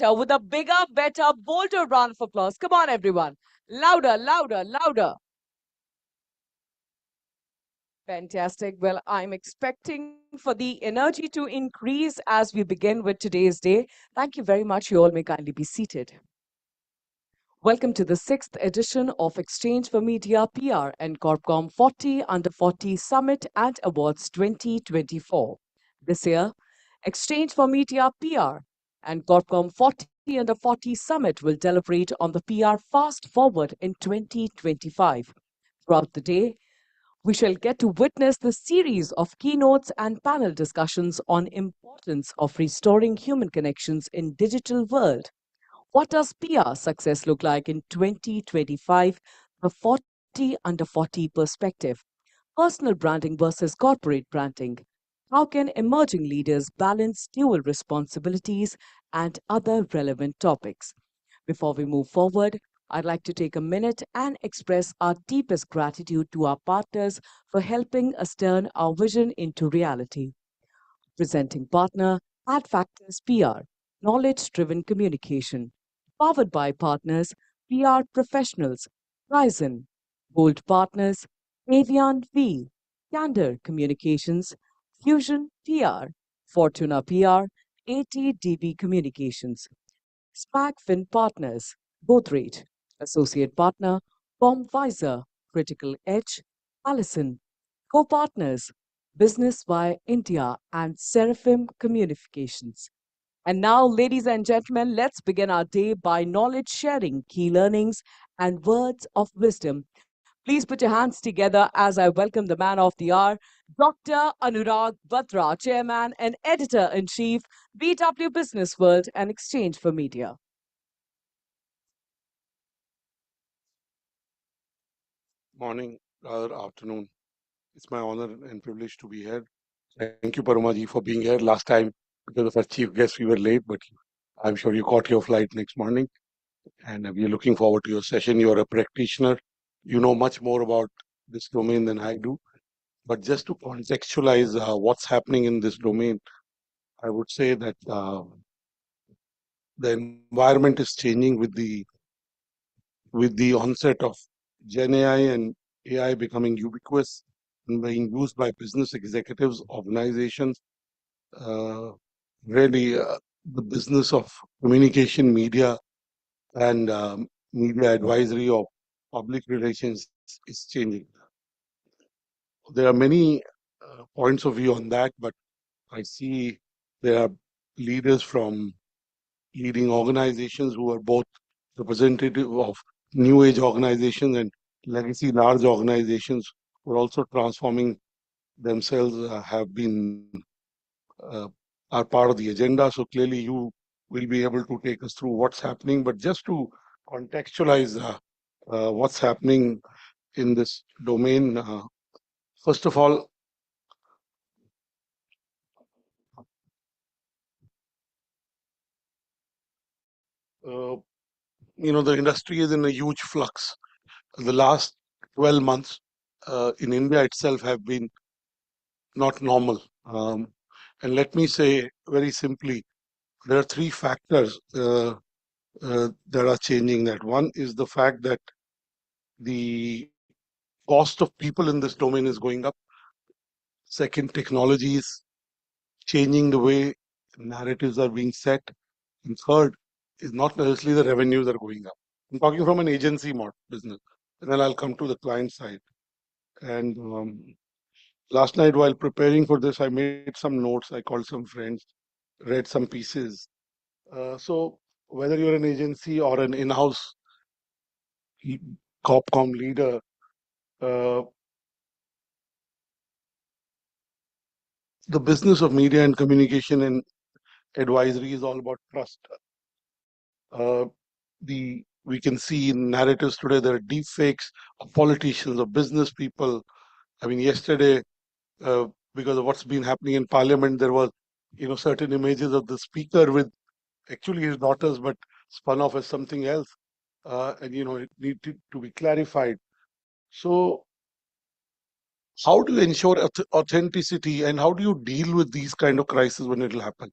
with a bigger, better, bolder round of applause. Come on, everyone. Louder, louder, louder. Fantastic. Well, I'm expecting for the energy to increase as we begin with today's day. Thank you very much. You all may kindly be seated. Welcome to the sixth edition of Exchange for Media PR and Corpcom 40 Under 40 Summit and Awards 2024. This year, Exchange for Media PR and Corpcom 40 Under 40 Summit will deliberate on the PR fast forward in 2025. Throughout the day, we shall get to witness the series of keynotes and panel discussions on importance of restoring human connections in digital world. What does PR success look like in 2025? The 40 under 40 perspective. Personal branding versus corporate branding. How can emerging leaders balance dual responsibilities and other relevant topics? Before we move forward, I'd like to take a minute and express our deepest gratitude to our partners for helping us turn our vision into reality. Presenting partner, AdFactors PR, knowledge-driven communication. Powered by partners, PR professionals, Ryzen. Gold partners, Avian V, Candor Communications, Fusion PR, Fortuna PR, ATDB Communications. SPACFin partners, Godrej. Associate partner, Comm Critical Edge, Allison. Co-partners, Business via India and Seraphim Communications. And now, ladies and gentlemen, let's begin our day by knowledge sharing, key learnings, and words of wisdom. Please put your hands together as I welcome the man of the hour, Dr. Anurag Batra, Chairman and Editor-in-Chief, BW Business World and Exchange for Media. Morning, rather afternoon. It's my honor and privilege to be here. Thank you, Parumaji, for being here. Last time, because of our chief guest, we were late, but I'm sure you caught your flight next morning. And we're looking forward to your session. You're a practitioner. You know much more about this domain than I do. But just to contextualize what's happening in this domain, I would say that the environment is changing with the onset of Gen AI and AI becoming ubiquitous and being used by business executives, organizations, uh, really the business of communication, media, and media advisory or public relations is changing. There are many points of view on that, but I see there are leaders from leading organizations who are both representative of new age organizations and legacy large organizations who are also transforming themselves, have been are part of the agenda. So clearly you will be able to take us through what's happening. But just to contextualize what's happening in this domain, first of all, uh, the industry is in a huge flux. The last 12 months in India itself have been not normal. And let me say very simply, there are three factors that are changing that. One is the fact that the cost of people in this domain is going up. Second, technology is changing the way narratives are being set. And third is not necessarily the revenues are going up. I'm talking from an agency model business, and then I'll come to the client side. And last night, while preparing for this, I made some notes. I called some friends, read some pieces. So whether you're an agency or an in-house Corpcom leader, uh, the business of media and communication and advisory is all about trust. Uh, we can see in narratives today there are deep fakes of politicians, of business people. I mean, yesterday, because of what's been happening in Parliament, there was certain images of the speaker with actually his daughters, but spun off as something else, and it needed to be clarified. So, how do you ensure authenticity, and how do you deal with these kind of crises when it will happen?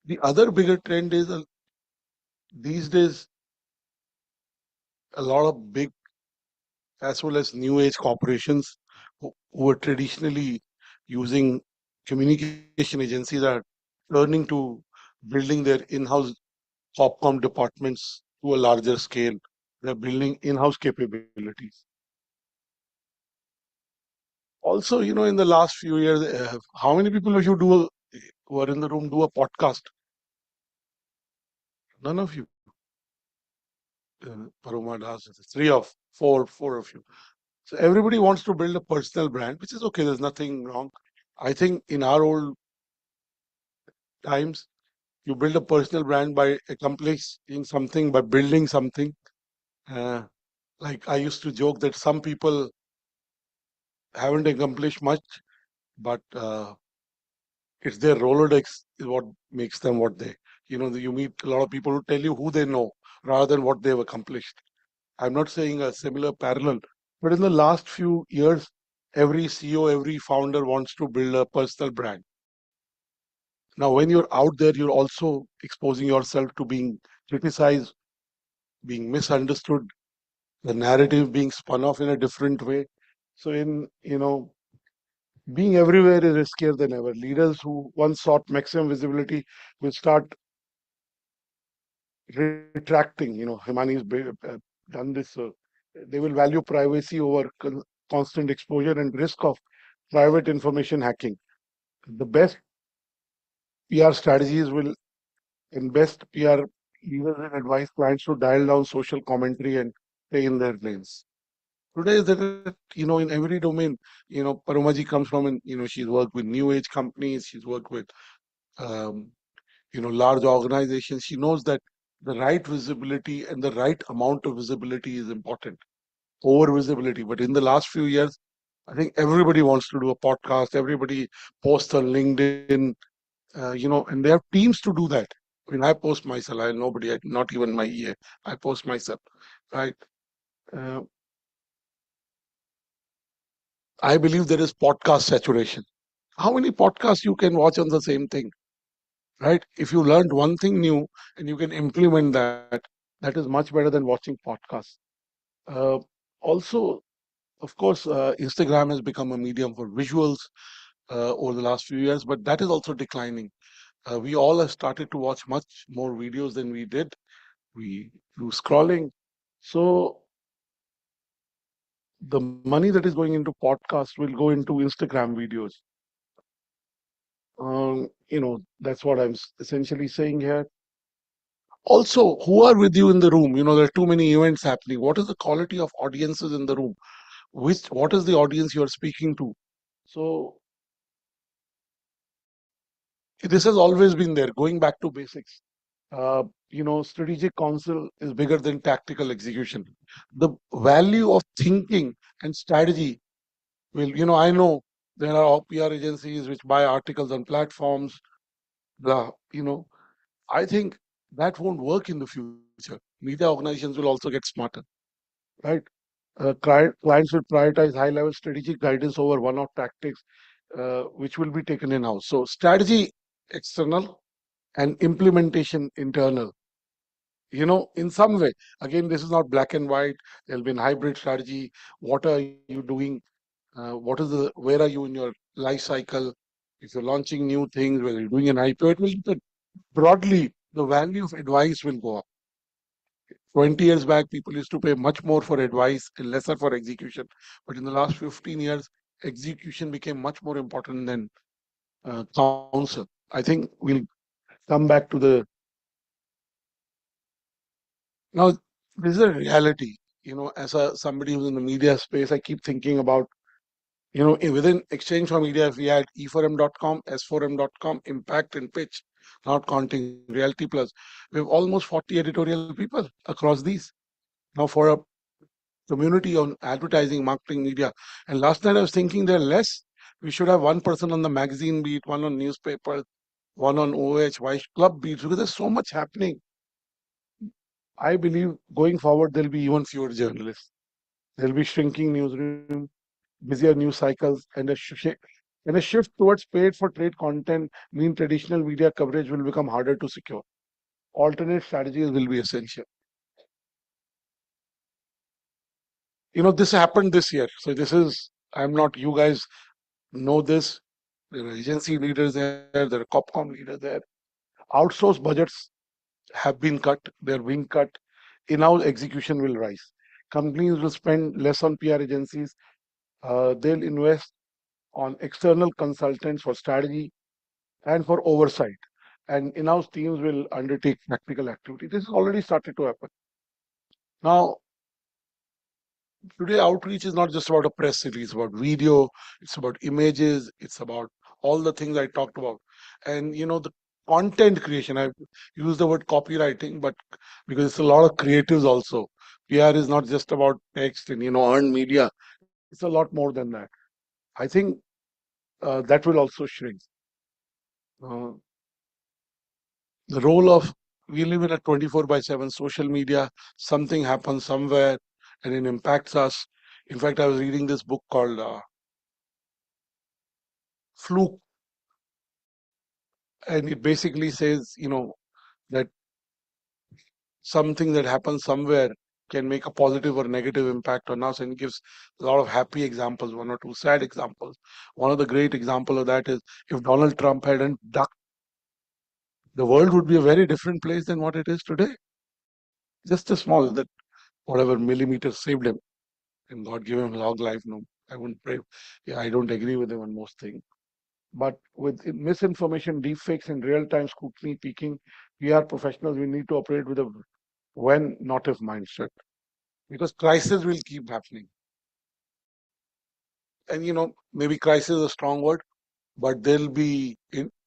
The other bigger trend is these days, a lot of big as well as new age corporations who were traditionally using communication agencies are turning to building their in-house Comm departments to a larger scale. They're building in-house capabilities. Also, in the last few years, how many people of you who are in the room do a podcast? None of you. Paroma does. Three of four of you. So everybody wants to build a personal brand, which is okay. There's nothing wrong. I think in our old times, you build a personal brand by accomplishing something, by building something. Uh, like I used to joke that some people haven't accomplished much, but it's their Rolodex is what makes them what they. You meet a lot of people who tell you who they know rather than what they've accomplished. I'm not saying a similar parallel, but in the last few years, every CEO, every founder wants to build a personal brand. Now, when you're out there, you're also exposing yourself to being criticized, being misunderstood, the narrative being spun off in a different way. So, being everywhere is riskier than ever. Leaders who once sought maximum visibility will start retracting. Himani's done this. They will value privacy over constant exposure and risk of private information hacking. The best PR strategies will and best PR leaders and advise clients to dial down social commentary and stay in their lanes. Today is that in every domain, Parumaji comes from, and she's worked with new age companies, she's worked with um, large organizations. She knows that the right visibility and the right amount of visibility is important. Over visibility, but in the last few years, I think everybody wants to do a podcast. Everybody posts on LinkedIn, and they have teams to do that. I mean, I post myself. Not even my EA. I post myself, right? Uh, I believe there is podcast saturation. How many podcasts you can watch on the same thing, right? If you learned one thing new and you can implement that, that is much better than watching podcasts. Uh, Also, of course, Instagram has become a medium for visuals over the last few years, but that is also declining. We all have started to watch much more videos than we did. We do scrolling. So the money that is going into podcasts will go into Instagram videos. That's what I'm essentially saying here. Also, who are with you in the room? There are too many events happening. What is the quality of audiences in the room? What is the audience you are speaking to? So this has always been there. Going back to basics. Strategic counsel is bigger than tactical execution. The value of thinking and strategy will, I know there are PR agencies which buy articles on platforms. The, I think that won't work in the future. Media organizations will also get smarter, right? Clients will prioritize high level strategic guidance over one off tactics, which will be taken in house. So, strategy external and implementation internal. In some way, again, this is not black and white. There'll be a hybrid strategy. What are you doing? Where are you in your life cycle? If you're launching new things, whether you're doing an IPO, it will, broadly, the value of advice will go up. 20 years back, people used to pay much more for advice and lesser for execution. But in the last 15 years, execution became much more important than counsel. I think we'll come back to the. Now, this is a reality. As somebody who's in the media space, I keep thinking about, within Exchange for Media, if we had e4m.com, s4m.com, Impact and Pitch, not counting Reality Plus, we have almost 40 editorial people across these. Now, for a community on advertising, marketing, media. And last night I was thinking there are less. We should have one person on the magazine beat, one on newspaper, one on OH, Vice Club beats, because there's so much happening. I believe going forward, there'll be even fewer journalists. There'll be shrinking newsroom, busier news cycles, and a shift towards paid for trade content mean traditional media coverage will become harder to secure. alternate strategies will be essential. This happened this year. So this is, I'm not, you guys know this. There are agency leaders there, there are Copcom leaders there. Outsourced budgets have been cut, they're being cut. In-house execution will rise. Companies will spend less on PR agencies. They'll invest on external consultants for strategy and for oversight. And in-house teams will undertake practical activity. This has already started to happen. Now, today outreach is not just about a press release, it's about video, it's about images, it's about all the things I talked about. And the content creation, I've used the word copywriting, but because it's a lot of creatives also. PR is not just about text and earned media. It's a lot more than that. I think that will also shrink. Uh, the role of We live in a 24 by 7 social media. Something happens somewhere and it impacts us. In fact, I was reading this book called Fluke, and it basically says, that something that happens somewhere can make a positive or negative impact on us, and gives a lot of happy examples, one or two sad examples. One of the great example of that is, if Donald Trump hadn't ducked, the world would be a very different place than what it is today. Just a small, that whatever millimeter saved him, and God give him long life. No, I wouldn't pray. Yeah, I don't agree with him on most things. But with misinformation, deepfakes, and real-time scrutiny peaking, PR professionals, we need to operate with a when, not if mindset, because crisis will keep happening. And maybe crisis is a strong word, but there'll be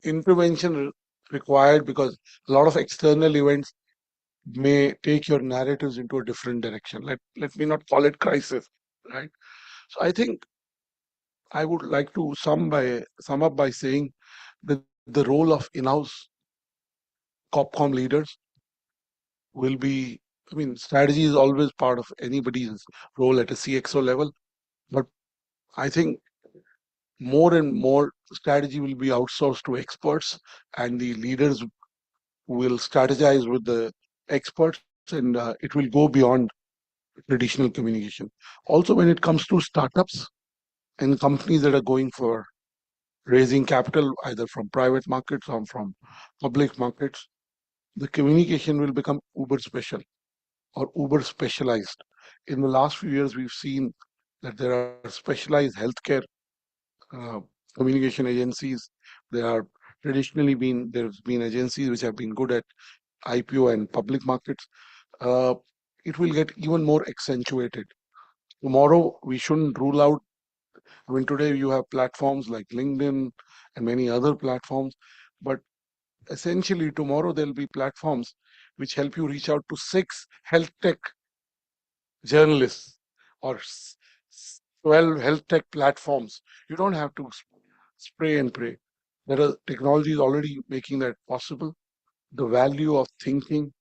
intervention required, because a lot of external events may take your narratives into a different direction. Let me not call it crisis, right? So I think I would like to sum up by saying that the role of in-house Copcom leaders will be, I mean, strategy is always part of anybody's role at a CXO level, but I think more and more strategy will be outsourced to experts, and the leaders will strategize with the experts, and it will go beyond traditional communication. Also, when it comes to startups and companies that are going for raising capital, either from private markets or from public markets, the communication will become uber special or uber specialized. In the last few years, we've seen that there are specialized healthcare uh, communication agencies. There are there's been agencies which have been good at IPO and public markets. Uh, it will get even more accentuated. Tomorrow, we shouldn't rule out. I mean, today you have platforms like LinkedIn and many other platforms, but essentially tomorrow there'll be platforms which help you reach out to 6 health tech journalists or 12 health tech platforms. You don't have to spray and pray. There are technologies already making that possible. The value of thinking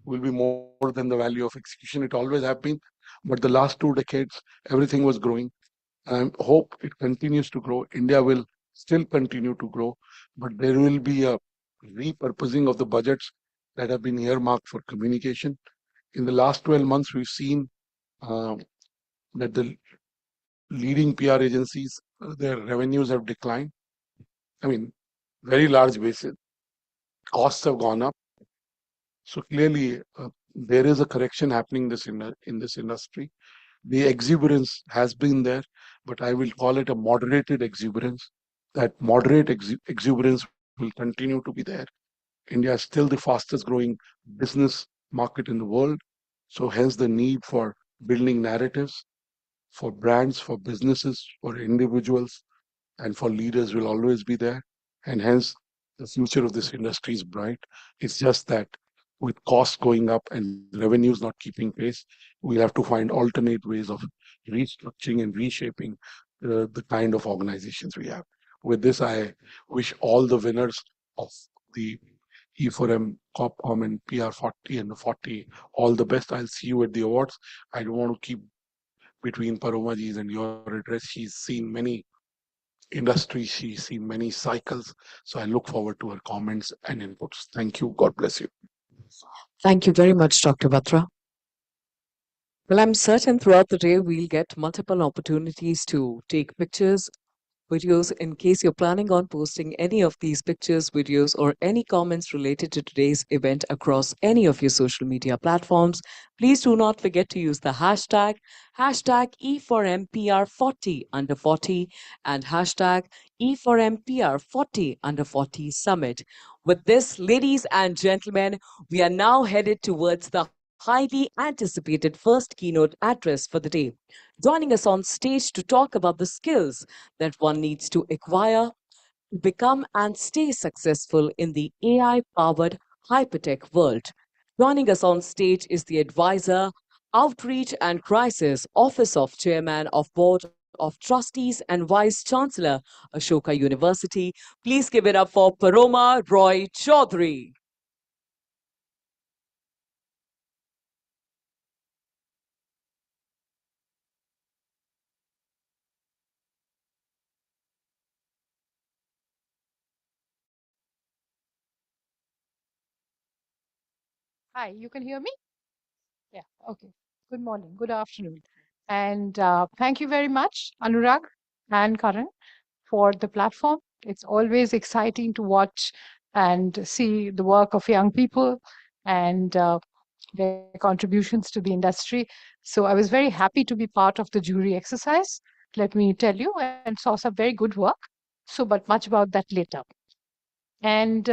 will be more than the value of execution. It always have been, but the last 2 decades, everything was growing. I hope it continues to grow. India will still continue to grow, but there will be a repurposing of the budgets that have been earmarked for communication. In the last 12 months, we've seen uh, that the leading PR agencies, their revenues have declined. I mean, very large basis. Costs have gone up. So clearly, there is a correction happening in this industry. The exuberance has been there, but I will call it a moderated exuberance. That moderate exuberance will continue to be there. India is still the fastest growing business market in the world. So hence the need for building narratives for brands, for businesses, for individuals, and for leaders will always be there. And hence, the future of this industry is bright. It's just that with costs going up and revenues not keeping pace, we'll have to find alternate ways of restructuring and reshaping the kind of organizations we have. With this, I wish all the winners of the E4M, Corp, and PR40 and the 40 all the best. I'll see you at the awards. I don't want to keep between Paromaji's and your address. She's seen many industries, she's seen many cycles. So I look forward to her comments and inputs. Thank you. God bless you. Thank you very much, Dr. Batra. Well, I'm certain throughout the day we'll get multiple opportunities to take pictures, videos. In case you're planning on posting any of these pictures, videos, or any comments related to today's event across any of your social media platforms, please do not forget to use the hashtag E4MPR40 under 40 and hashtag E4MPR40 under 40 summit. With this, ladies and gentlemen, we are now headed towards the highly anticipated first keynote address for the day. Joining us on stage to talk about the skills that one needs to acquire to become and stay successful in the AI powered hypertech world. Joining us on stage is the advisor, Outreach and Crisis, Office of Chairman of Board of Trustees and Vice Chancellor, Ashoka University. Please give it up for Paroma Roy Chaudhary. Hi, you can hear me? Yeah, okay. Good morning, good afternoon. And thank you very much, Anurag and Karan, for the platform. It's always exciting to watch and see the work of young people and their contributions to the industry. So I was very happy to be part of the jury exercise, let me tell you, and saw some very good work. So, but much about that later. And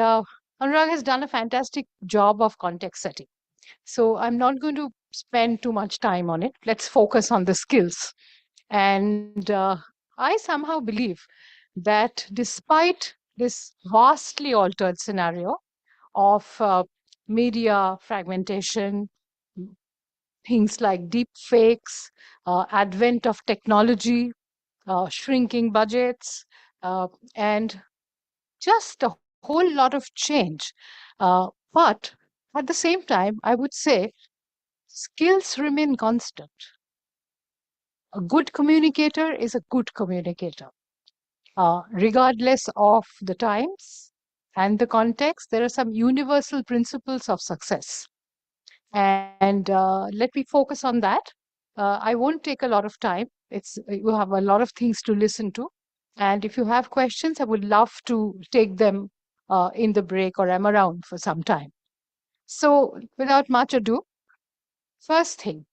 Anurag has done a fantastic job of context setting. So I'm not going to spend too much time on it. Let's focus on the skills. And I somehow believe that despite this vastly altered scenario of media fragmentation, things like deep fakes, advent of technology, shrinking budgets, and just a whole lot of change. But at the same time, I would say skills remain constant. A good communicator is a good communicator. Regardless of the times and the context, there are some universal principles of success. And let me focus on that. I won't take a lot of time. You have a lot of things to listen to. And if you have questions, I would love to take them in the break or I'm around for some time. So, without much ado, first thing,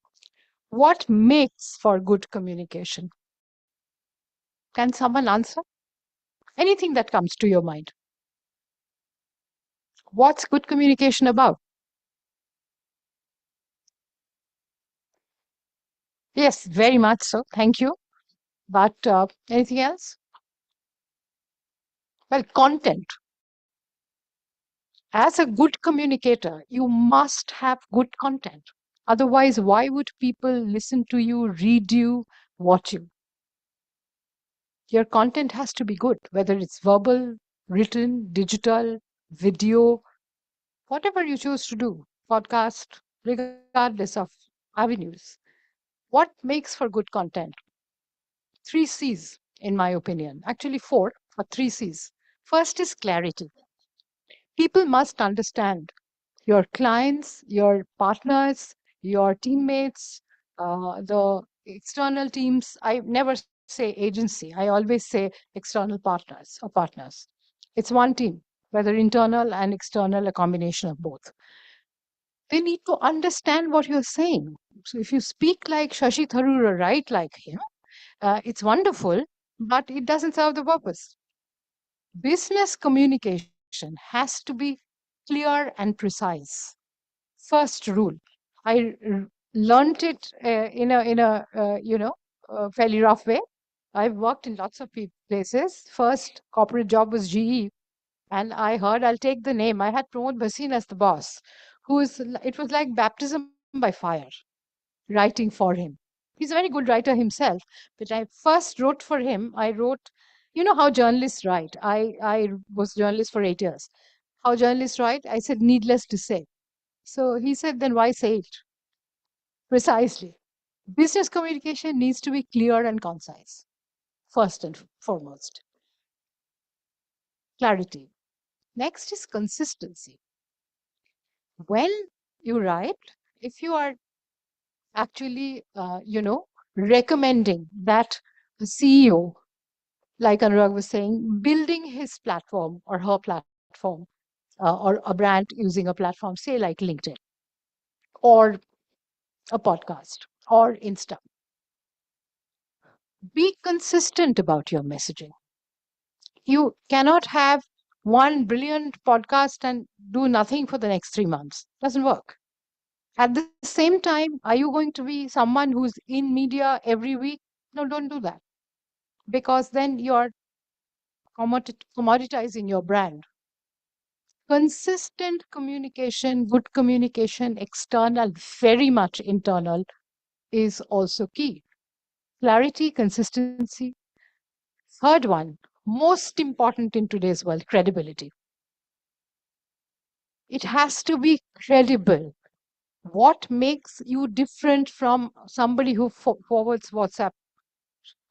what makes for good communication? Can someone answer? Anything that comes to your mind. What's good communication about? Yes, very much so. Thank you. But anything else? Well, content. As a good communicator, you must have good content. Otherwise, why would people listen to you, read you, watch you? Your content has to be good, whether it's verbal, written, digital, video, whatever you choose to do, podcast, regardless of avenues. What makes for good content? Three C's, in my opinion. Actually, four, but three C's. First is clarity. People must understand your clients, your partners, your teammates, the external teams. I never say agency, I always say external partners. It's one team, whether internal and external, a combination of both. They need to understand what you're saying. So if you speak like Shashi Tharoor or write like him, it's wonderful, but it doesn't serve the purpose. Business communication has to be clear and precise. First rule. I learned it in a fairly rough way. I've worked in lots of places. First corporate job was GE, and I heard I'll take the name. I had Pramod Bhasin as the boss, it was like baptism by fire writing for him. He's a very good writer himself, but I first wrote for him. I wrote, you know how journalists write. I was journalist for 8 years. How journalists write? I said, needless to say. So he said, then why say it? Precisely. Business communication needs to be clear and concise, first and foremost. Clarity. Next is consistency. When you write, if you are actually, recommending that the CEO, like Anurag was saying, building his platform or her platform, or a brand using a platform, say like LinkedIn or a podcast or Insta, be consistent about your messaging. You cannot have one brilliant podcast and do nothing for the next 3 months. Doesn't work. At the same time, are you going to be someone who's in media every week? No, don't do that, because then you're commoditizing your brand. Consistent communication, good communication, external, very much internal, is also key. Clarity, consistency. Third one, most important in today's world, credibility. It has to be credible. What makes you different from somebody who forwards WhatsApp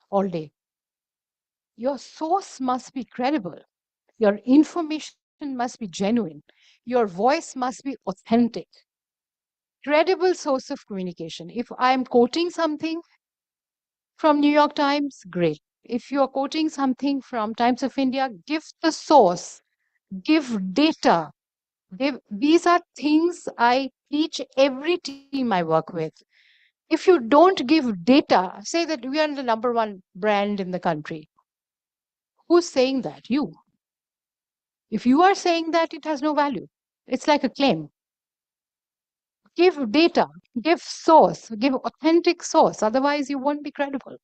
all day? Your source must be credible. Your information must be genuine. Your voice must be authentic. Credible source of communication. If I'm quoting something from New York Times, great. If you're quoting something from Times of India, give the source, give data. These are things I teach every team I work with. If you don't give data, say that we are the number one brand in the country. Who's saying that? You. If you are saying that, it has no value. It's like a claim. Give data, give source, give authentic source. Otherwise, you won't be credible.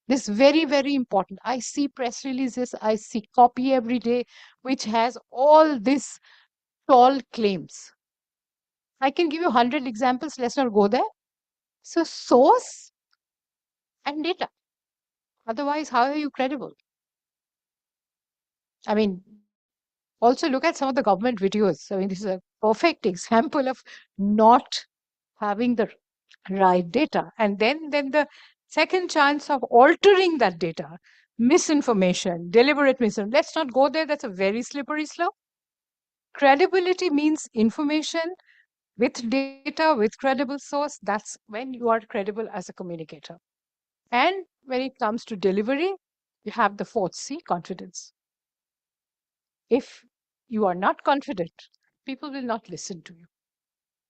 This is very, very important. I see press releases, I see copy every day, which has all these tall claims. I can give you 100 examples. Let's not go there. So, source and data. Otherwise, how are you credible? I mean, also look at some of the government videos. I mean, this is a perfect example of not having the right data. And then the second chance of altering that data, misinformation, deliberate misinformation. Let's not go there. That's a very slippery slope. Credibility means information with data, with credible source. That's when you are credible as a communicator. And when it comes to delivery, you have the fourth C, confidence. If you are not confident, people will not listen to you.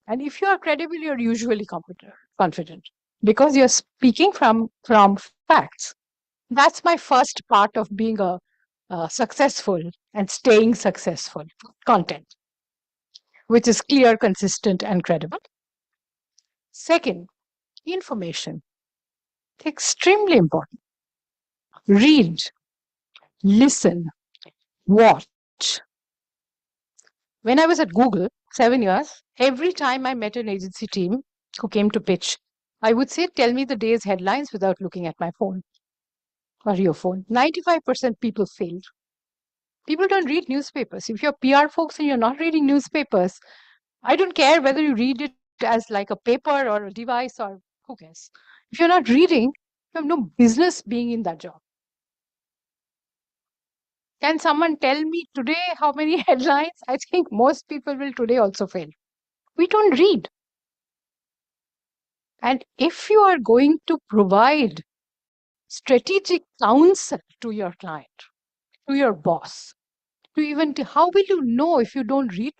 And if you are credible, you're usually confident because you're speaking from facts. That's my first part of being a successful and staying successful content, which is clear, consistent, and credible. Second, information. Extremely important. Read, listen, watch. When I was at Google 7 years, every time I met an agency team who came to pitch, I would say, tell me the day's headlines without looking at my phone or your phone. 95% people failed. People don't read newspapers. If you're PR folks and you're not reading newspapers, I don't care whether you read it as like a paper or a device or who cares. If you're not reading, you have no business being in that job. Can someone tell me today how many headlines? I think most people will today also fail. We don't read. And if you are going to provide strategic counsel to your client, to your boss, to even to, how will you know if you don't read?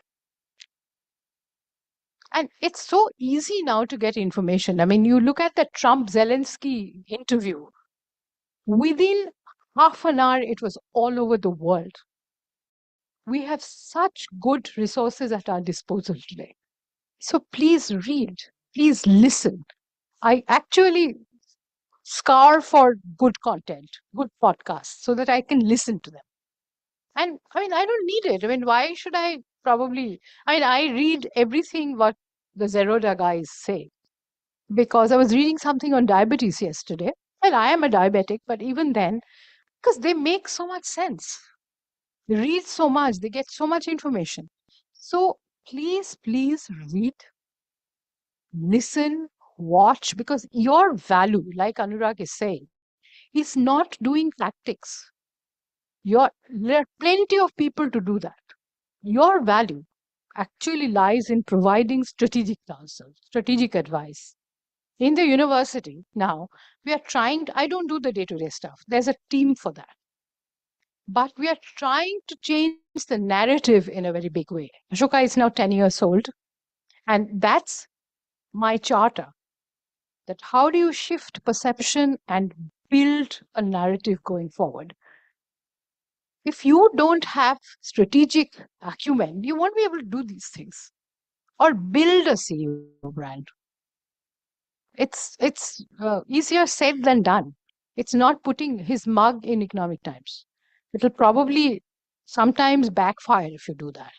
And it's so easy now to get information. I mean, you look at the Trump Zelensky interview, within half an hour, it was all over the world. We have such good resources at our disposal today. So please read, please listen. I actually scour for good content, good podcasts, so that I can listen to them. And I mean, I don't need it. I mean, why should I probably? I mean, I read everything what the Zeroda guys say because I was reading something on diabetes yesterday. Well, I am a diabetic, but even then, because they make so much sense. They read so much, they get so much information. So please, please read, listen, watch, because your value, like Anurag is saying, is not doing tactics. There are plenty of people to do that. Your value actually lies in providing strategic counsel, strategic advice. In the university now, we are trying, I don't do the day to day stuff, there's a team for that. But we are trying to change the narrative in a very big way. Ashoka is now 10 years old, and that's my charter, that how do you shift perception and build a narrative going forward. If you don't have strategic acumen, you won't be able to do these things or build a CEO brand. It's easier said than done. It's not putting his mug in economic times. It'll probably sometimes backfire if you do that.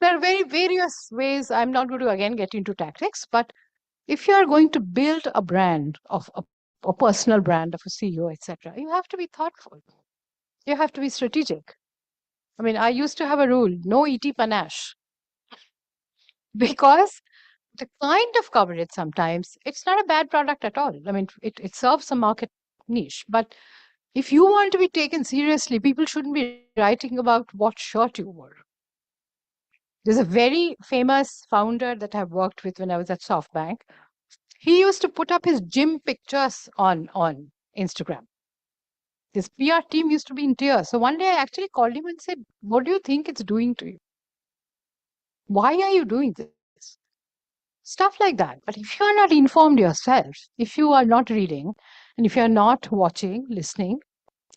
There are very various ways. I'm not going to again get into tactics, but if you are going to build a brand of a personal brand of a CEO, etc., you have to be thoughtful. You have to be strategic. I mean, I used to have a rule: no ET panache, because the kind of coverage sometimes it's not a bad product at all. I mean, it serves a market niche, but if you want to be taken seriously, people shouldn't be writing about what shirt you wore. There's a very famous founder that I've worked with when I was at SoftBank. He used to put up his gym pictures on Instagram. This PR team used to be in tears. So one day I actually called him and said, "What do you think it's doing to you? Why are you doing this?" Stuff like that. But if you are not informed yourself, if you are not reading, and if you are not watching, listening,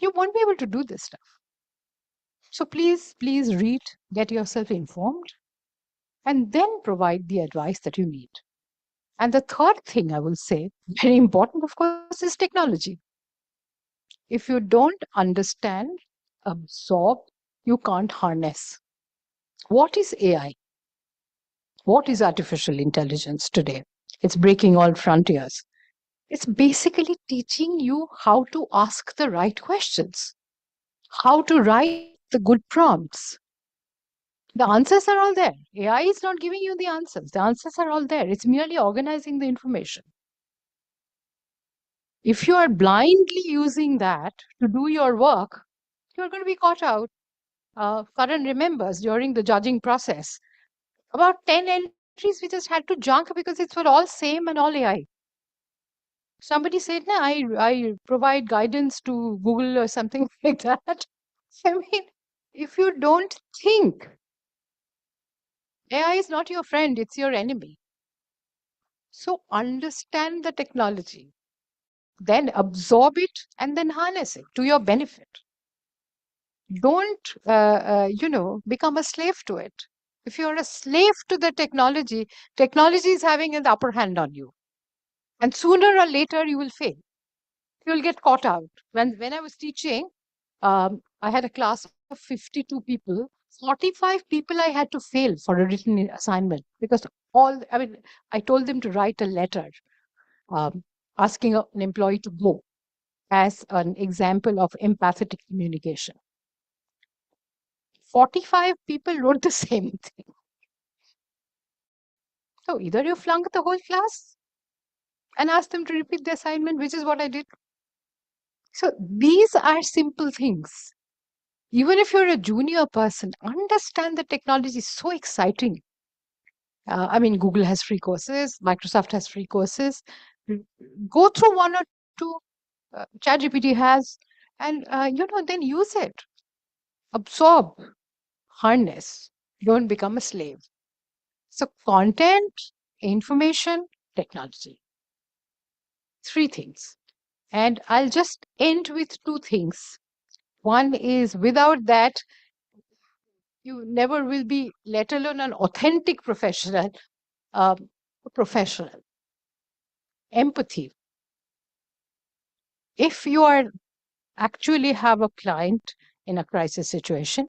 you won't be able to do this stuff. So please read, get yourself informed, and then provide the advice that you need. And the third thing I will say, very important, of course, is technology. If you don't understand, absorb, you can't harness. What is AI? What is artificial intelligence today? It's breaking all frontiers. It's basically teaching you how to ask the right questions, how to write the good prompts. The answers are all there. AI is not giving you the answers. The answers are all there. It's merely organizing the information. If you are blindly using that to do your work, you're going to be caught out. Karan remembers during the judging process, about 10 entries we just had to junk because it's all same and all AI. Somebody said, "No, I provide guidance to Google or something like that." I mean, if you don't think, AI is not your friend, it's your enemy. So understand the technology, then absorb it, and then harness it to your benefit. Don't, become a slave to it. If you're a slave to the technology is having an upper hand on you. And sooner or later, you will fail. You'll get caught out. When I was teaching, I had a class of 52 people. 45 people I had to fail for a written assignment because I told them to write a letter asking an employee to go as an example of empathetic communication. 45 people wrote the same thing. So either you flunk the whole class and ask them to repeat the assignment, which is what I did. So these are simple things. Even if you're a junior person, understand the technology is so exciting. Google has free courses, Microsoft has free courses. Go through one or two, ChatGPT has, and then use it. Absorb, harness, don't become a slave. So content, information, technology. Three things. And I'll just end with two things. One is without that, you never will be, let alone an authentic professional. Professional. Empathy. If you are actually have a client in a crisis situation,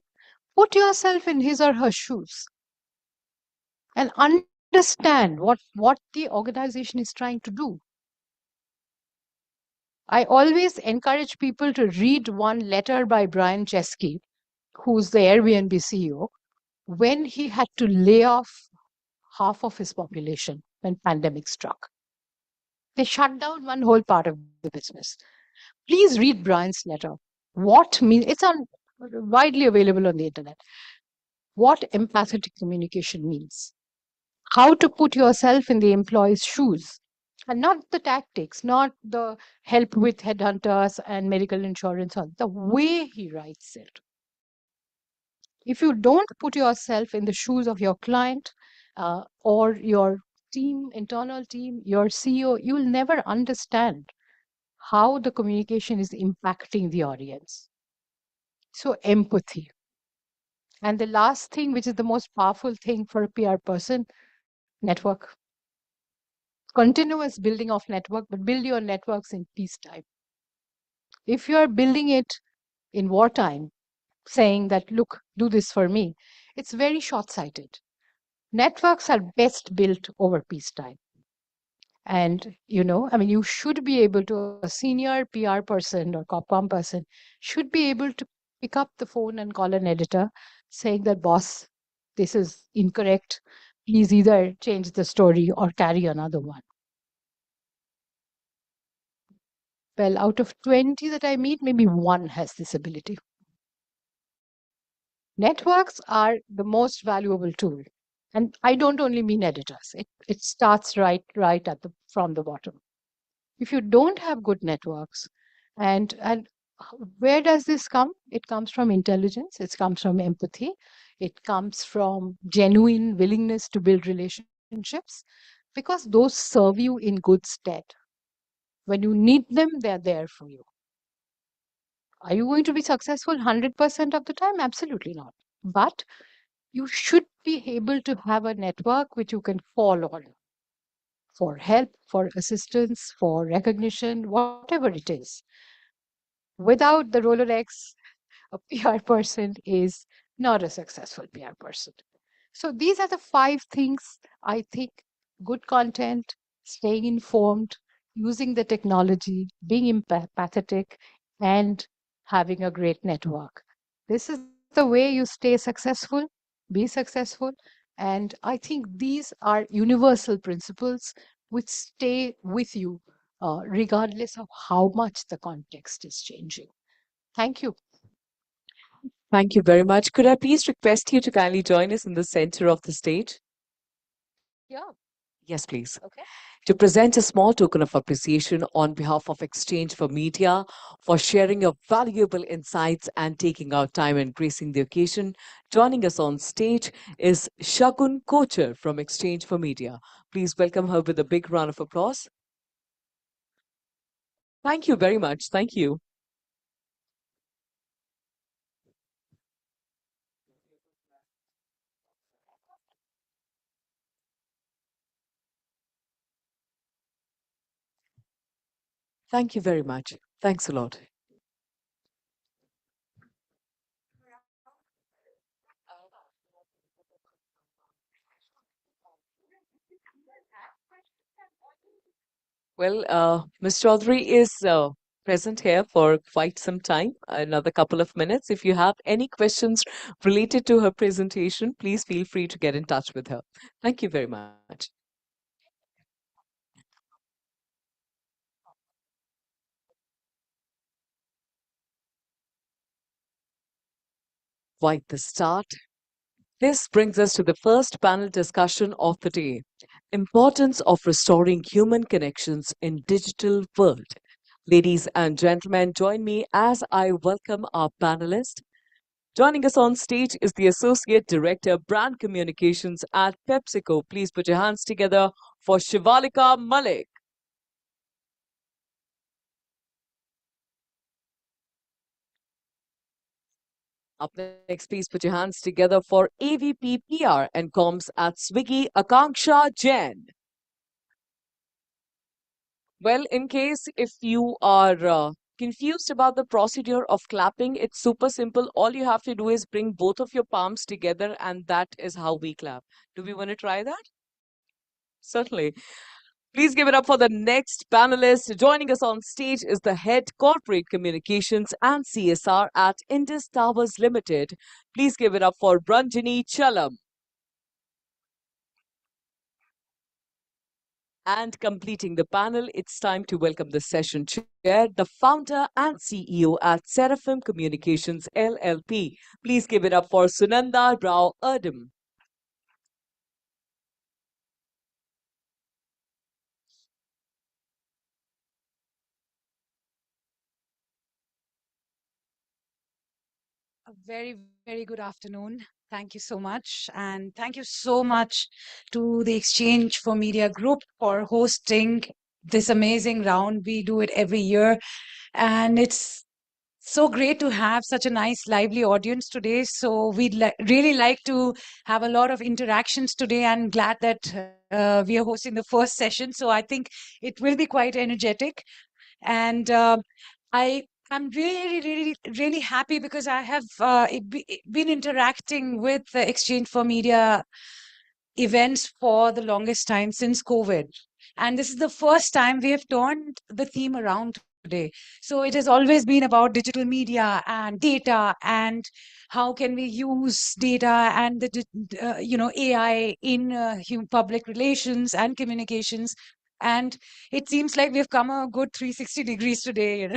put yourself in his or her shoes and understand what the organization is trying to do. I always encourage people to read one letter by Brian Chesky, who's the Airbnb CEO, when he had to lay off half of his population when pandemic struck. They shut down one whole part of the business. Please read Brian's letter. What means it's on widely available on the internet. what empathetic communication means, how to put yourself in the employee's shoes, and not the tactics, not the help with headhunters and medical insurance, or the way he writes it. If you don't put yourself in the shoes of your client or your team, internal team, your CEO, you will never understand how the communication is impacting the audience. So, empathy. And the last thing, which is the most powerful thing for a PR person, network. Continuous building of network, but build your networks in peacetime. If you are building it in wartime, saying that, look, do this for me, it's very short sighted. Networks are best built over peacetime. And, I mean, you should be able to, a senior PR person or Comm person should be able to pick up the phone and call an editor saying that, boss, this is incorrect. Please either change the story or carry another one. Well, out of 20 that I meet, maybe one has this ability. Networks are the most valuable tool. And I don't only mean editors. It starts right at the from the bottom. If you don't have good networks, and where does this come? It comes from intelligence, it comes from empathy, it comes from genuine willingness to build relationships, because those serve you in good stead. When you need them, they're there for you. Are you going to be successful 100% of the time? Absolutely not. But you should be able to have a network which you can call on for help, for assistance, for recognition, whatever it is. Without the Rolodex, a PR person is not a successful PR person. So these are the 5 things I think: good content, staying informed, using the technology, being empathetic, and having a great network. This is the way you stay successful, be successful. And I think these are universal principles which stay with you regardless of how much the context is changing. Thank you. Thank you very much. Could I please request you to kindly join us in the center of the stage? Yeah. Yes, please. Okay. To present a small token of appreciation on behalf of Exchange for Media for sharing your valuable insights and taking out time and gracing the occasion. Joining us on stage is Shagun Kocher from Exchange for Media. Please welcome her with a big round of applause. Thank you very much. Thank you. Thank you very much. Thanks a lot. Well, Ms. Chaudhary is present here for quite some time, another couple of minutes. If you have any questions related to her presentation, please feel free to get in touch with her. Thank you very much. Quite the start. This brings us to the first panel discussion of the day: importance of restoring human connections in digital world. Ladies and gentlemen, join me as I welcome our panelist. Joining us on stage is the Associate Director, Brand Communications at PepsiCo. Please put your hands together for Shivalika Malik. Up next, please put your hands together for AVP PR and Comms at Swiggy, Akanksha Jain. Well, in case if you are confused about the procedure of clapping, it's super simple. All you have to do is bring both of your palms together, and that is how we clap. Do we want to try that? Certainly. Please give it up for the next panelist. Joining us on stage is the Head Corporate Communications and CSR at Indus Towers Limited. Please give it up for Ranjini Chalam. And completing the panel, it's time to welcome the session chair, the founder and CEO at Seraphim Communications LLP. Please give it up for Sunanda Rao Erdem. A very, very good afternoon. Thank you so much. And thank you so much to the Exchange for Media Group for hosting this amazing round. We do it every year. And it's so great to have such a nice, lively audience today. So we'd really like to have a lot of interactions today, and glad that we are hosting the first session. So I think it will be quite energetic. And I am really, really, really happy because I have been interacting with the Exchange for Media events for the longest time since COVID. And this is the first time we have turned the theme around today. So it has always been about digital media and data and how can we use data and AI in public relations and communications. And it seems like we've come a good 360 degrees today.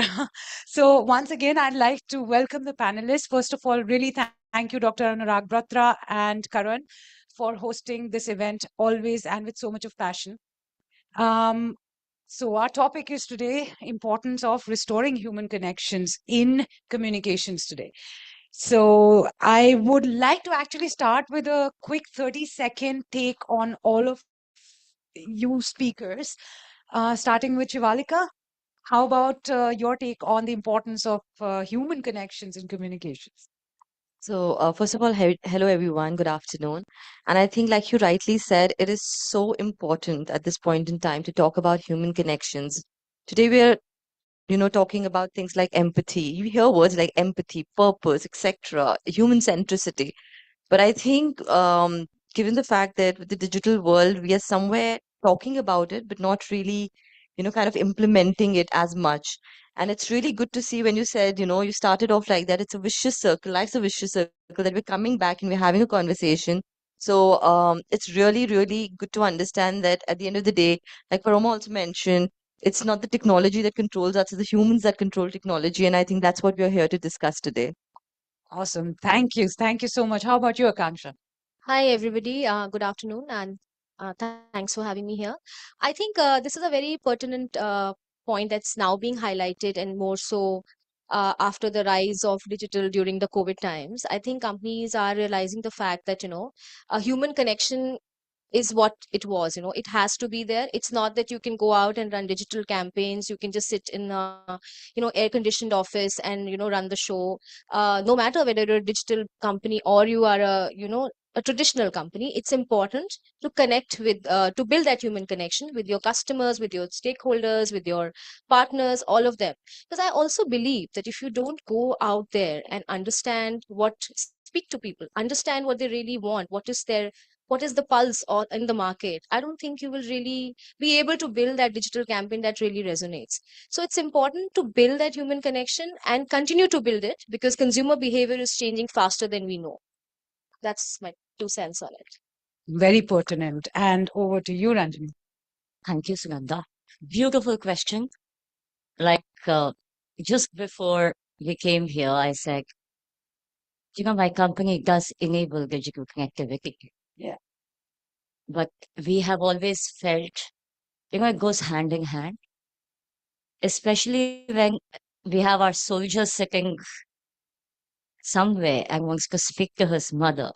So once again, I'd like to welcome the panelists. First of all, really thank you, Dr. Anurag Bratra and Karan, for hosting this event always and with so much of passion. Um, so our topic is today importance of restoring human connections in communications today. So I would like to actually start with a quick 30-second take on all of you speakers, starting with Shivalika. How about your take on the importance of human connections in communications? So, first of all, hello everyone, good afternoon. And I think, like you rightly said, it is so important at this point in time to talk about human connections. Today, we're, talking about things like empathy. You hear words like empathy, purpose, etc., human centricity. But I think, given the fact that with the digital world, we are somewhere talking about it, but not really, kind of implementing it as much. And it's really good to see when you said, you started off like that. It's a vicious circle. Life's a vicious circle that we're coming back and we're having a conversation. So it's really, really good to understand that at the end of the day, like Paroma also mentioned, it's not the technology that controls us, it's the humans that control technology. And I think that's what we're here to discuss today. Awesome. Thank you. Thank you so much. How about you, Akanksha? Hi, everybody. Good afternoon, and thanks for having me here. I think this is a very pertinent point that's now being highlighted, and more so after the rise of digital during the COVID times. I think companies are realizing the fact that, a human connection is what it was. It has to be there. It's not that you can go out and run digital campaigns. You can just sit in a air conditioned office and run the show. No matter whether you're a digital company or you are a traditional company, it's important to connect with to build that human connection with your customers, with your stakeholders, with your partners, all of them. Because I also believe that if you don't go out there and understand what speak to people, understand what they really want, what is the pulse or in the market, I don't think you will really be able to build that digital campaign that really resonates. So it's important to build that human connection and continue to build it, because consumer behavior is changing faster than we know. That's my 2 cents on it. Very pertinent. And over to you, Ranjani. Thank you, Sugandha. Beautiful question. Like just before we came here, I said, my company does enable digital connectivity. Yeah. But we have always felt, it goes hand in hand, especially when we have our soldier sitting somewhere and wants to speak to his mother.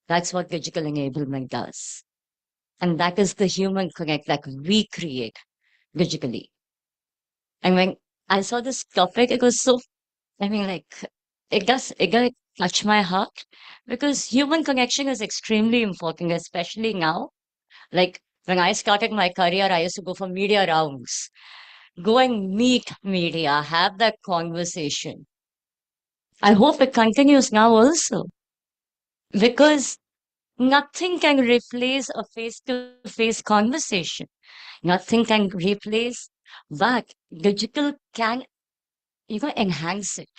That's what digital enablement does. And that is the human connect that we create digitally. And when I saw this topic, it was so, like, it does touch my heart because human connection is extremely important, especially now. Like, when I started my career, I used to go for media rounds, go and meet media, have that conversation. I hope it continues now also because nothing can replace a face-to-face conversation. Nothing can replace, but digital can enhance it.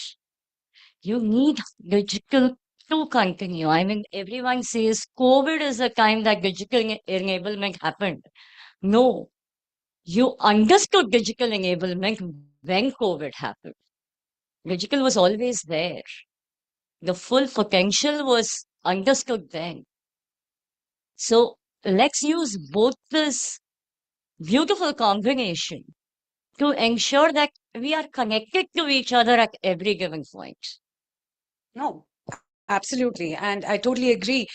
You need digital to continue. I mean, everyone says COVID is the time that digital enablement happened. No, you understood digital enablement when COVID happened. Digital was always there. The full potential was understood then. So let's use both this beautiful combination to ensure that we are connected to each other at every given point. No, absolutely. And I totally agree.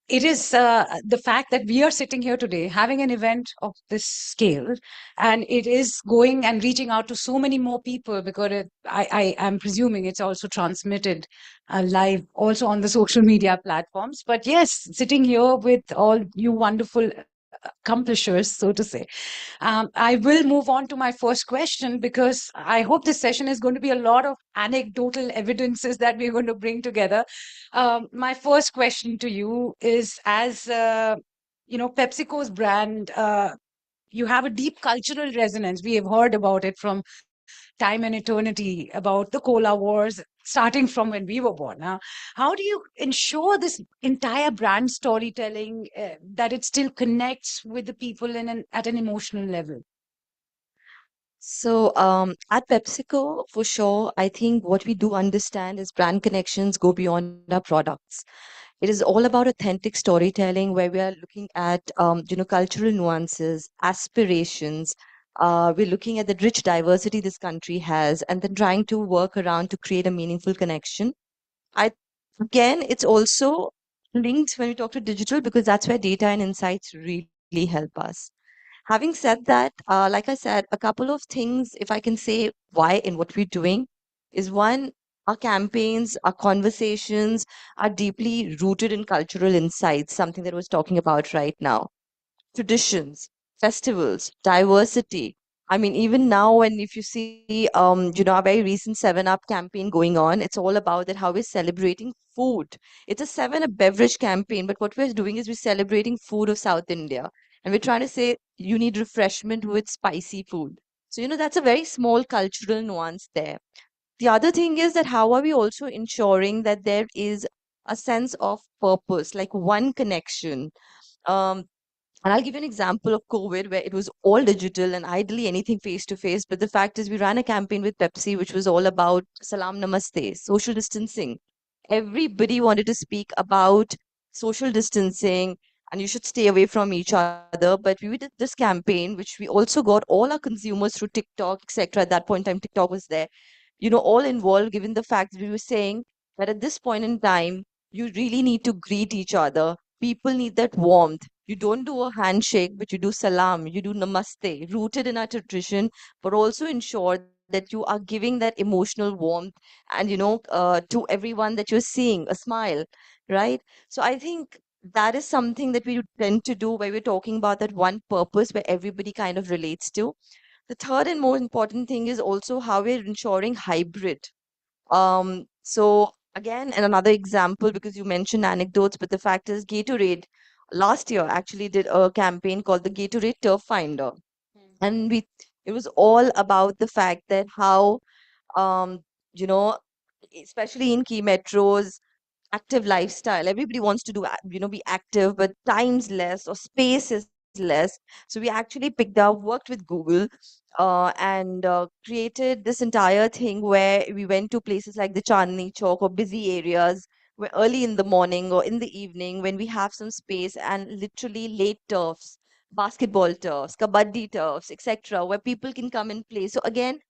It is the fact that we are sitting here today having an event of this scale, and it is going and reaching out to so many more people because I am presuming it's also transmitted live also on the social media platforms. But yes, sitting here with all you wonderful accomplishers, so to say. I will move on to my first question because I hope this session is going to be a lot of anecdotal evidences that we're going to bring together. My first question to you is, as PepsiCo's brand, you have a deep cultural resonance. We have heard about it from time and eternity, about the cola wars starting from when we were born. Now, how do you ensure this entire brand storytelling that it still connects with the people at an emotional level? So, at PepsiCo, for sure, I think what we do understand is brand connections go beyond our products. It is all about authentic storytelling where we are looking at, cultural nuances, aspirations. We're looking at the rich diversity this country has, and then trying to work around to create a meaningful connection. I Again, it's also linked when we talk to digital because that's where data and insights really help us. Having said that, like I said, a couple of things, if I can say why and what we're doing, is one, our campaigns, our conversations are deeply rooted in cultural insights, something that I was talking about right now. Traditions, festivals, diversity. I mean, even now, when if you see, our very recent 7 Up campaign going on, it's all about that how we're celebrating food. It's a 7 Up beverage campaign, but what we're doing is we're celebrating food of South India. And we're trying to say you need refreshment with spicy food. So, that's a very small cultural nuance there. The other thing is that how are we also ensuring that there is a sense of purpose, like one connection? Um, and I'll give you an example of COVID where it was all digital and ideally anything face to face. But the fact is, we ran a campaign with Pepsi, which was all about Salam Namaste, social distancing. Everybody wanted to speak about social distancing and you should stay away from each other. But we did this campaign, which we also got all our consumers through TikTok, etc. At that point in time, TikTok was there, all involved, given the fact that we were saying that at this point in time, you really need to greet each other. People need that warmth. You don't do a handshake, but you do salam, you do namaste, rooted in our tradition, but also ensure that you are giving that emotional warmth and, to everyone that you're seeing, a smile, right? So I think that is something that we tend to do where we're talking about that one purpose where everybody kind of relates to. The third and more important thing is also how we're ensuring hybrid. So again, and another example, because you mentioned anecdotes, but the fact is Gatorade last year actually did a campaign called the Gatorade Turf Finder. And it was all about the fact that how um, you know, especially in key metros, active lifestyle. Everybody wants to do, be active, but time's less or space is less. So we actually picked up, worked with Google, and created this entire thing where we went to places like the Chandni Chowk or busy areas where early in the morning or in the evening when we have some space and literally late turfs, basketball turfs, kabaddi turfs, etc., where people can come and play. So again,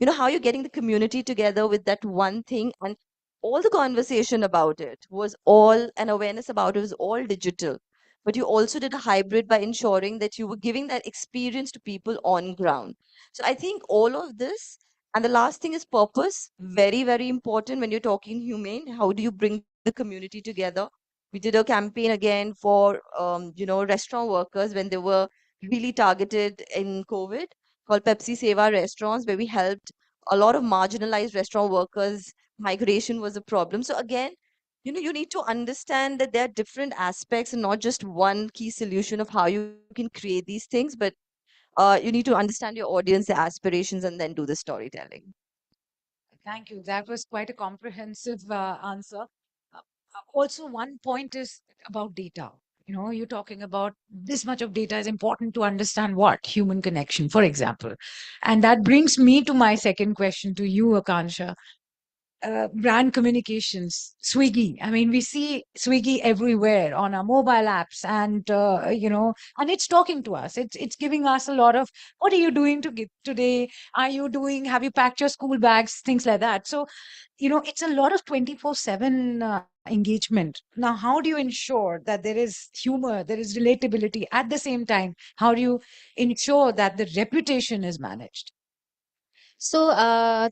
how you're getting the community together with that one thing, and all the conversation about it was all, and awareness about it was all digital, but you also did a hybrid by ensuring that you were giving that experience to people on ground. So I think all of this, and the last thing is purpose, very very important when you're talking humane. How do you bring the community together? We did a campaign again for restaurant workers when they were really targeted in COVID, called Pepsi Seva Restaurants, where we helped a lot of marginalized restaurant workers. Migration was a problem. So again, you need to understand that there are different aspects and not just one key solution of how you can create these things, but you need to understand your audience, their aspirations, and then do the storytelling. Thank you. That was quite a comprehensive answer. Also, one point is about data. You're talking about this much of data is important to understand what? Human connection, for example. And that brings me to my second question to you, Akansha. Brand communications, Swiggy. I mean, we see Swiggy everywhere on our mobile apps, and and it's talking to us. It's giving us a lot of, what are you doing to get today? Are you doing? Have you packed your school bags? Things like that. So, it's a lot of 24/7 engagement. Now, how do you ensure that there is humor, there is relatability at the same time? How do you ensure that the reputation is managed? So,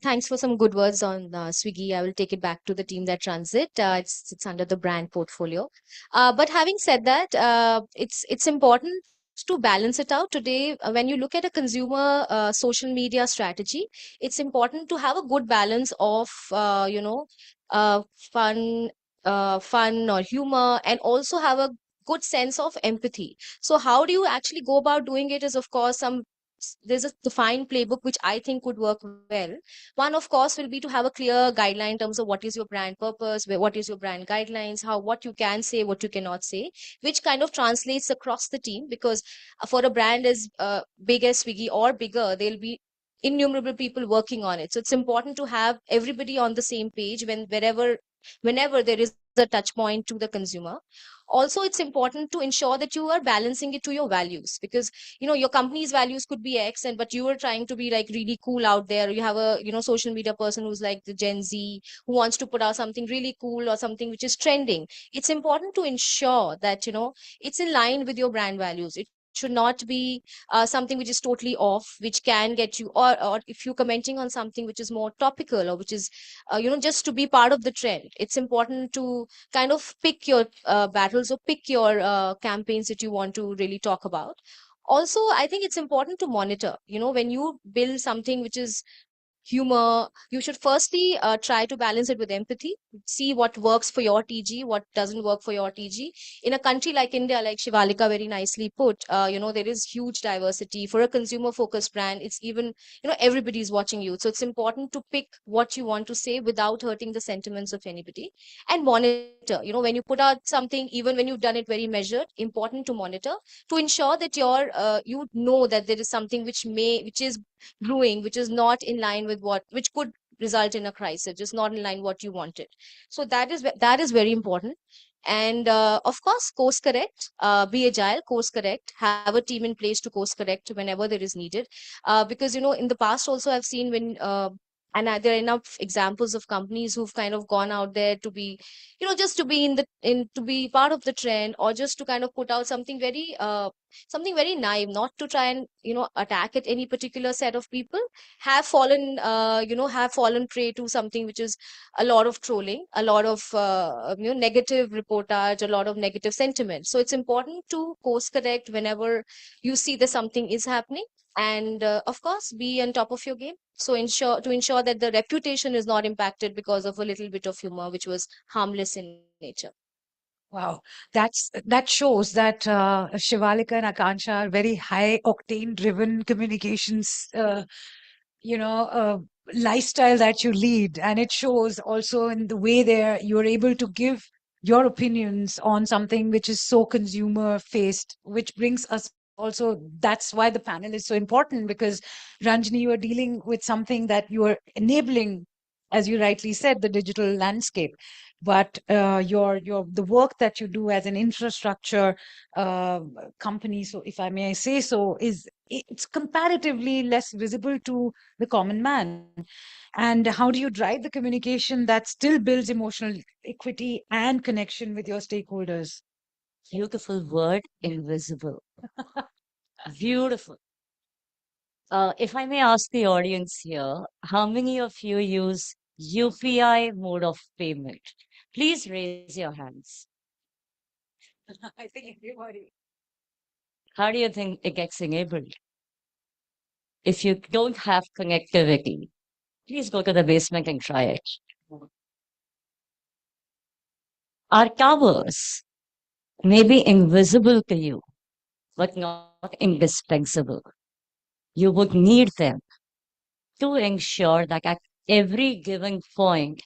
thanks for some good words on Swiggy. I will take it back to the team that runs it. It's under the brand portfolio. But having said that, it's important to balance it out today. When you look at a consumer social media strategy, it's important to have a good balance of uh, fun, fun or humor, and also have a good sense of empathy. So, how do you actually go about doing it? Is of course there's a defined playbook which I think would work well. One, of course, will be to have a clear guideline in terms of what is your brand purpose, what is your brand guidelines, how what you can say, what you cannot say, which kind of translates across the team. Because for a brand as big as Swiggy or bigger, there'll be innumerable people working on it. So it's important to have everybody on the same page whenever there is a touch point to the consumer. Also, it's important to ensure that you are balancing it to your values, because your company's values could be X, and but you are trying to be like really cool out there. You have a social media person who's like the Gen Z, who wants to put out something really cool or something which is trending. It's important to ensure that it's in line with your brand values. It should not be something which is totally off, which can get you, or if you're commenting on something which is more topical, or which is just to be part of the trend. It's important to kind of pick your battles, or pick your campaigns that you want to really talk about. Also, I think it's important to monitor, when you build something which is humor, you should firstly try to balance it with empathy. See what works for your TG, what doesn't work for your TG. In a country like India, like Shivalika very nicely put, there is huge diversity. For a consumer focused brand, it's even, everybody's watching you. So it's important to pick what you want to say without hurting the sentiments of anybody. And monitor, when you put out something, even when you've done it very measured, important to monitor, to ensure that you know that there is something which is brewing, which is not in line with which could result in a crisis, just not in line what you wanted. So that is very important. And of course, course correct, be agile, course correct, have a team in place to course correct whenever there is needed. Because in the past also I've seen when there are enough examples of companies who've kind of gone out there to be, just to be to be part of the trend, or just to kind of put out something very naive, not to try and attack at any particular set of people, have fallen prey to something which is a lot of trolling, a lot of negative reportage, a lot of negative sentiment. So it's important to course correct whenever you see that something is happening. And of course, be on top of your game, so ensure that the reputation is not impacted because of a little bit of humor which was harmless in nature. Wow, that shows that Shivalika and Akansha are very high octane driven communications, lifestyle that you lead, and it shows also in the way there you're able to give your opinions on something which is so consumer faced, which brings us also. That's why the panel is so important, because Ranjini, you are dealing with something that you are enabling, as you rightly said, the digital landscape. But your the work that you do as an infrastructure uh, company, so if I may say so, it's comparatively less visible to the common man. And how do you drive the communication that still builds emotional equity and connection with your stakeholders? Beautiful word, invisible. Beautiful. If I may ask the audience here, how many of you use UPI mode of payment? Please raise your hands. I think everybody. How do you think it gets enabled? If you don't have connectivity, please go to the basement and try it. Our towers may be invisible to you, but not indispensable. You would need them to ensure that at every given point,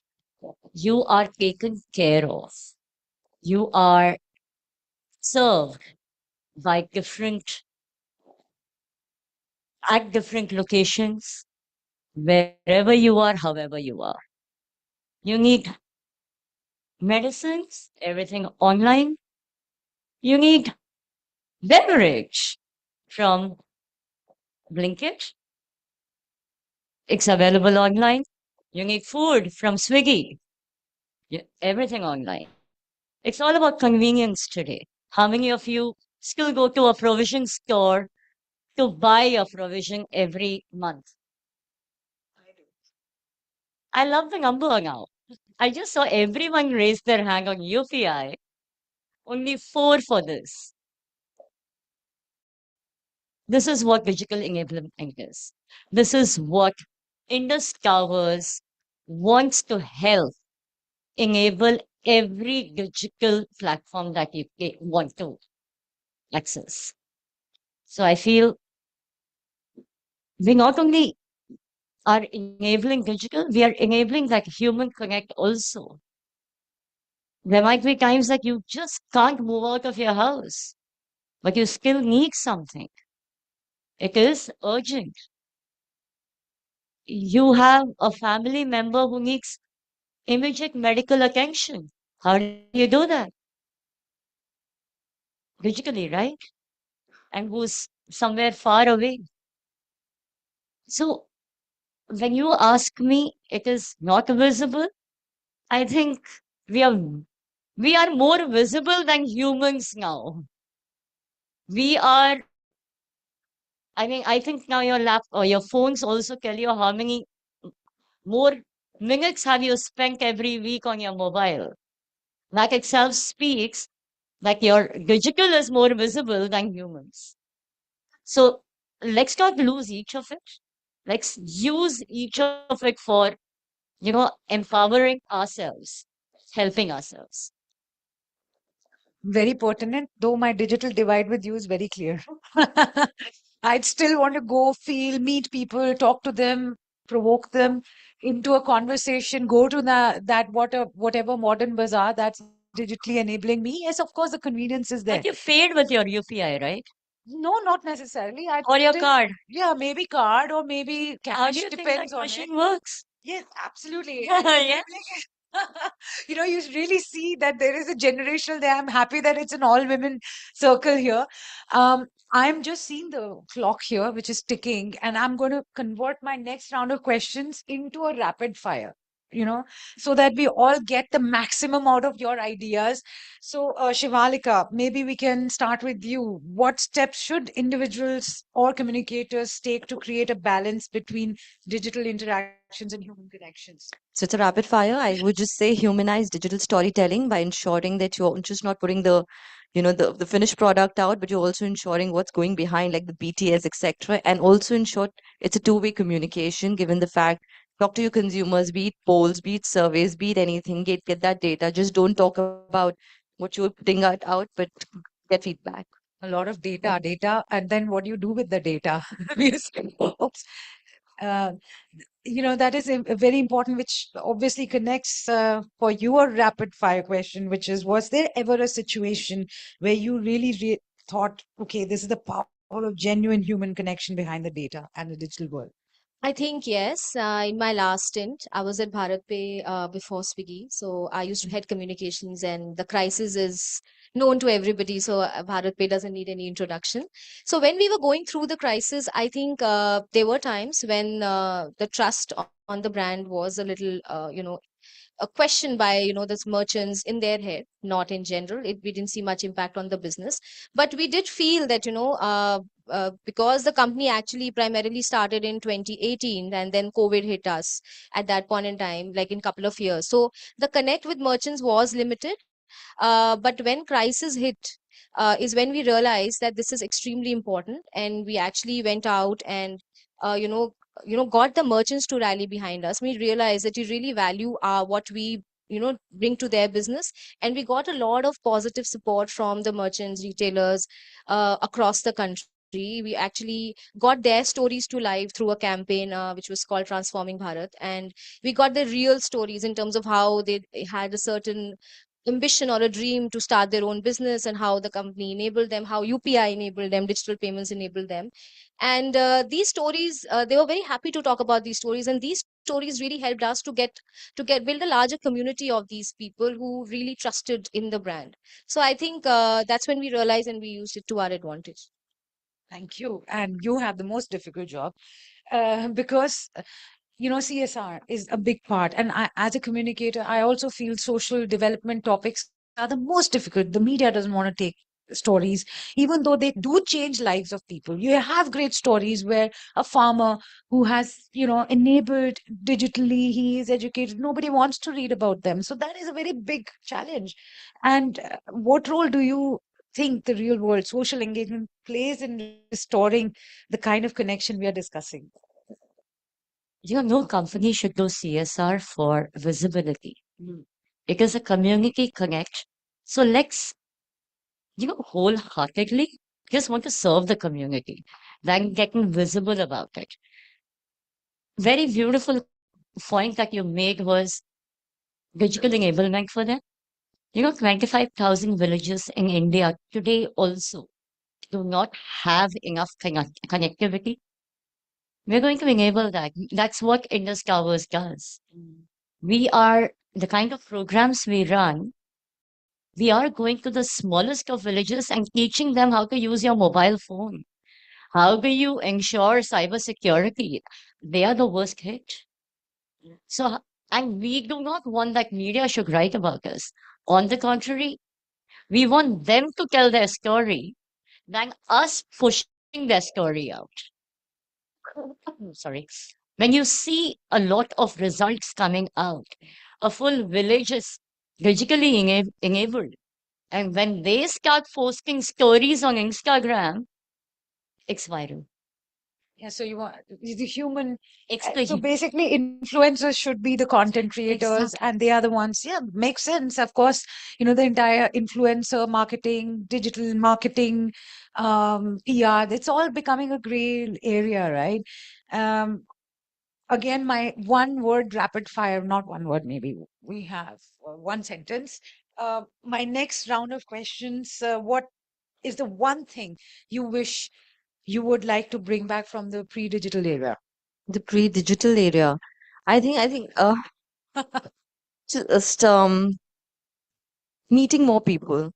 you are taken care of. You are served by at different locations, wherever you are, however you are. You need medicines, everything online. You need beverage from Blinkit. It's available online. You need food from Swiggy. Everything online. It's all about convenience today. How many of you still go to a provision store to buy a provision every month? I love the number now. I just saw everyone raise their hand on UPI. Only 4 for this. This is what digital enablement is. This is what Indus Towers wants to help enable every digital platform that you want to access. So I feel we not only are enabling digital, we are enabling that human connect also. There might be times that you just can't move out of your house, but you still need something. It is urgent. You have a family member who needs immediate medical attention. How do you do that? Digitally, right? And who's somewhere far away. So when you ask me, it is not visible. I think we are we are more visible than humans now. We are. I mean, I think now your lap or your phones also tell you how many more minutes have you spent every week on your mobile. That itself speaks that your digital is more visible than humans. So let's not lose each of it. Let's use each of it for, empowering ourselves, helping ourselves. Very pertinent, though my digital divide with you is very clear. I'd still want to go, feel, meet people, talk to them, provoke them into a conversation, go to whatever modern bazaar that's digitally enabling me. Yes, of course, the convenience is there. But you paid with your UPI, right? No, not necessarily. I Or your still, card. yeah, maybe card or maybe How do cash, you think depends that on it. machine works? Yes, absolutely. Yeah. You really see that there is a generational there. I'm happy that it's an all women circle here. I'm just seeing the clock here, which is ticking, and I'm going to convert my next round of questions into a rapid fire. So that we all get the maximum out of your ideas. So, Shivalika, maybe we can start with you. What steps should individuals or communicators take to create a balance between digital interactions and human connections? So it's a rapid fire. I would just say humanize digital storytelling by ensuring that you're just not putting the finished product out, but you're also ensuring what's going behind, like the BTS, etc. And also ensure it's a two-way communication, given the fact talk to your consumers, be it polls, be it surveys, be it anything, get that data. Just don't talk about what you're putting out, but get feedback. A lot of data, and then what do you do with the data? Because, oops. Uh, that is very important, which obviously connects for your rapid fire question, which is, was there ever a situation where you really thought, okay, this is the power of genuine human connection behind the data and the digital world? I think yes. In my last stint, I was at BharatPay before Swiggy. So I used to head communications, and the crisis is known to everybody. So BharatPay doesn't need any introduction. So when we were going through the crisis, I think there were times when the trust on the brand was a little, a question by this merchants in their head, not in general. We didn't see much impact on the business, but we did feel that because the company actually primarily started in 2018, and then COVID hit us at that point in time, like in couple of years. So the connect with merchants was limited. But when crisis hit, is when we realized that this is extremely important, and we actually went out and uh, you know got the merchants to rally behind us. We realized that you really value what we bring to their business, and we got a lot of positive support from the merchants, retailers across the country. We actually got their stories to life through a campaign which was called Transforming Bharat, and we got the real stories in terms of how they had a certain ambition or a dream to start their own business, and how the company enabled them, how UPI enabled them, digital payments enabled them. And these stories, they were very happy to talk about these stories, and these stories really helped us to get build a larger community of these people who really trusted in the brand. So I think that's when we realized and we used it to our advantage. Thank you. And you have the most difficult job because CSR is a big part. And as a communicator, I also feel social development topics are the most difficult. The media doesn't want to take stories, even though they do change lives of people. You have great stories where a farmer who has, enabled digitally, he is educated. Nobody wants to read about them. So that is a very big challenge. And what role do you think the real world social engagement plays in restoring the kind of connection we are discussing? No company should do CSR for visibility because a community connect. So let's, wholeheartedly just want to serve the community, then getting visible about it. Very beautiful point that you made was digital enablement for them. 25,000 villages in India today also do not have enough connectivity. We're going to enable that. That's what Indus Towers does. We are the kind of programs we run. We are going to the smallest of villages and teaching them how to use your mobile phone. How do you ensure cybersecurity? They are the worst hit. So, and we do not want that media should write about us. On the contrary, we want them to tell their story than us pushing their story out. Sorry. When you see a lot of results coming out, a full village is digitally enabled. And when they start posting stories on Instagram, it's viral. Yeah, so you want the human. It's So the basically, influencers should be the content creators, exactly. and they are the ones. Yeah, makes sense. Of course, the entire influencer marketing, digital marketing, PR. It's all becoming a gray area, right? Um, Again, my one word rapid fire, not one word, maybe we have one sentence. My next round of questions. What is the one thing you wish you would like to bring back from the pre-digital era? The pre-digital area. I think just meeting more people.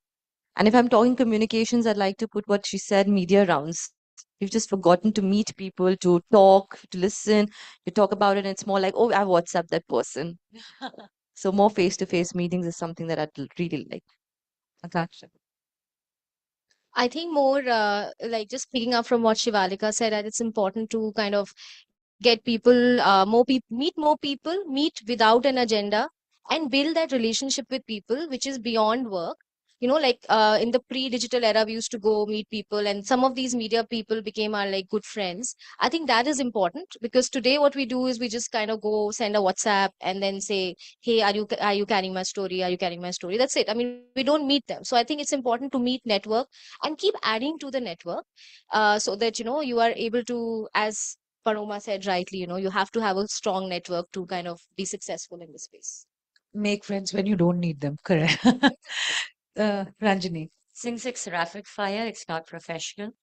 And if I'm talking communications, I'd like to put what she said, media rounds. We've just forgotten to meet people, to talk, to listen, to talk about it. And it's more like, oh, I WhatsApp that person. So more face-to-face meetings is something that I'd really like. Natasha. I think more like just picking up from what Shivalika said, that it's important to kind of get people, meet more people, meet without an agenda, and build that relationship with people, which is beyond work. Like in the pre-digital era, we used to go meet people, and some of these media people became our like good friends. I think that is important because today what we do is we just kind of go send a WhatsApp and then say, "Hey, are you carrying my story? Are you carrying my story?" That's it. I mean, we don't meet them. So I think it's important to meet, network, and keep adding to the network, so that you are able to, as Paroma said rightly, you have to have a strong network to kind of be successful in this space. Make friends when you don't need them. Correct. Ranjini. Since it's rapid fire, it's not professional.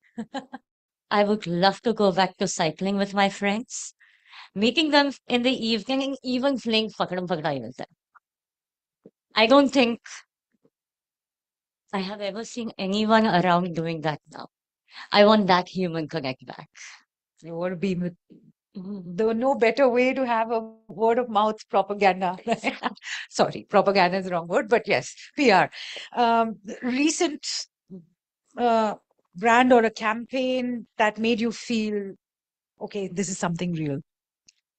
I would love to go back to cycling with my friends, meeting them in the evening and even playing Pakadam Pakadai with them. I don't think I have ever seen anyone around doing that now. I want that human connect back. You want to be with. There were no better way to have a word of mouth propaganda. Sorry, propaganda is the wrong word, but yes, PR. Recent uh, brand or a campaign that made you feel, okay, this is something real.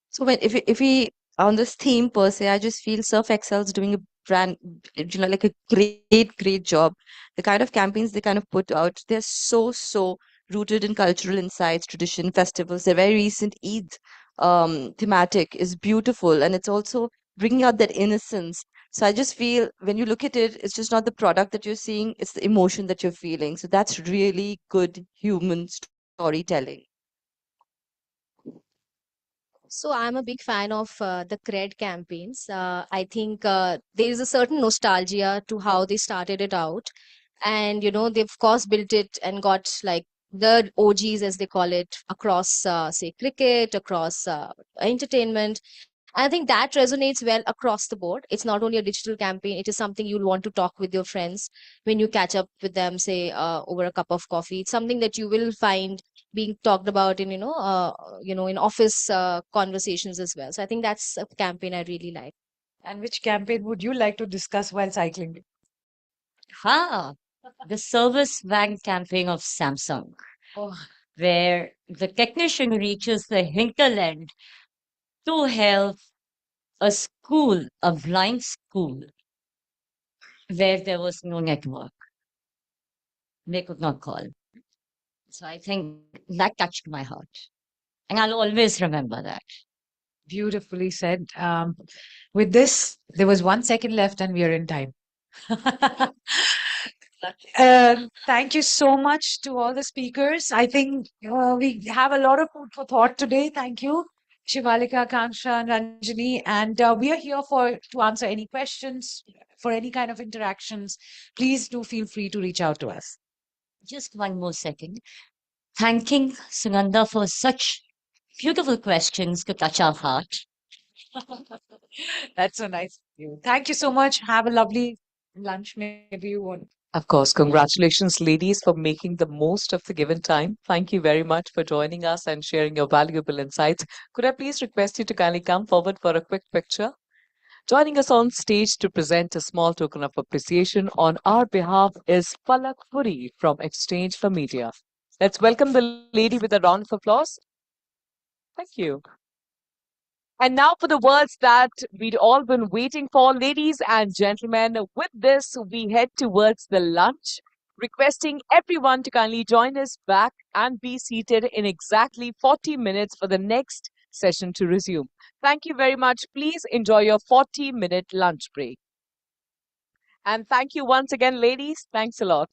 So if we on this theme per se, I just feel Surf Excel's doing a brand, like a great job. The kind of campaigns they kind of put out, they're so rooted in cultural insights, tradition, festivals. Their very recent Eid thematic is beautiful, and it's also bringing out that innocence. So I just feel when you look at it, it's just not the product that you're seeing; it's the emotion that you're feeling. So that's really good human storytelling. So I'm a big fan of the cred campaigns. I think there is a certain nostalgia to how they started it out, and they've of course built it and got like the OGs as they call it across say cricket, across entertainment. I think that resonates well across the board. It's not only a digital campaign; it is something you'll want to talk with your friends when you catch up with them, say over a cup of coffee. It's something that you will find being talked about in in office conversations as well. So I think that's a campaign I really like. And which campaign would you like to discuss while cycling? Ah, the service van campaign of Samsung, Oh, where the technician reaches the hinterland to help a school, a blind school, where there was no network. They could not call. So I think that touched my heart. And I'll always remember that. beautifully said. With this, there was 1 second left and we are in time. Thank you so much to all the speakers. I think we have a lot of food for thought today. Thank you, Shivalika, Kanksha, and Ranjani. And we are here to answer any questions, for any kind of interactions. Please do feel free to reach out to us. Just one more second. Thanking Sunanda for such beautiful questions to touch our heart. That's so nice of you. Thank you so much. Have a lovely lunch. Maybe you want. Of course, congratulations, ladies, for making the most of the given time. Thank you very much for joining us and sharing your valuable insights. Could I please request you to kindly come forward for a quick picture? Joining us on stage to present a small token of appreciation on our behalf is Palak Puri from Exchange for Media. Let's welcome the lady with a round of applause. Thank you. And now for the words that we'd all been waiting for, ladies and gentlemen. With this, we head towards the lunch, requesting everyone to kindly join us back and be seated in exactly 40 minutes for the next session to resume. Thank you very much. Please enjoy your 40-minute lunch break. And thank you once again, ladies. Thanks a lot.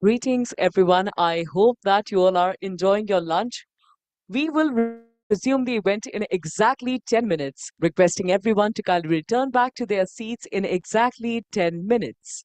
Greetings, everyone. I hope that you all are enjoying your lunch. We will resume the event in exactly 10 minutes, requesting everyone to kindly return back to their seats in exactly 10 minutes.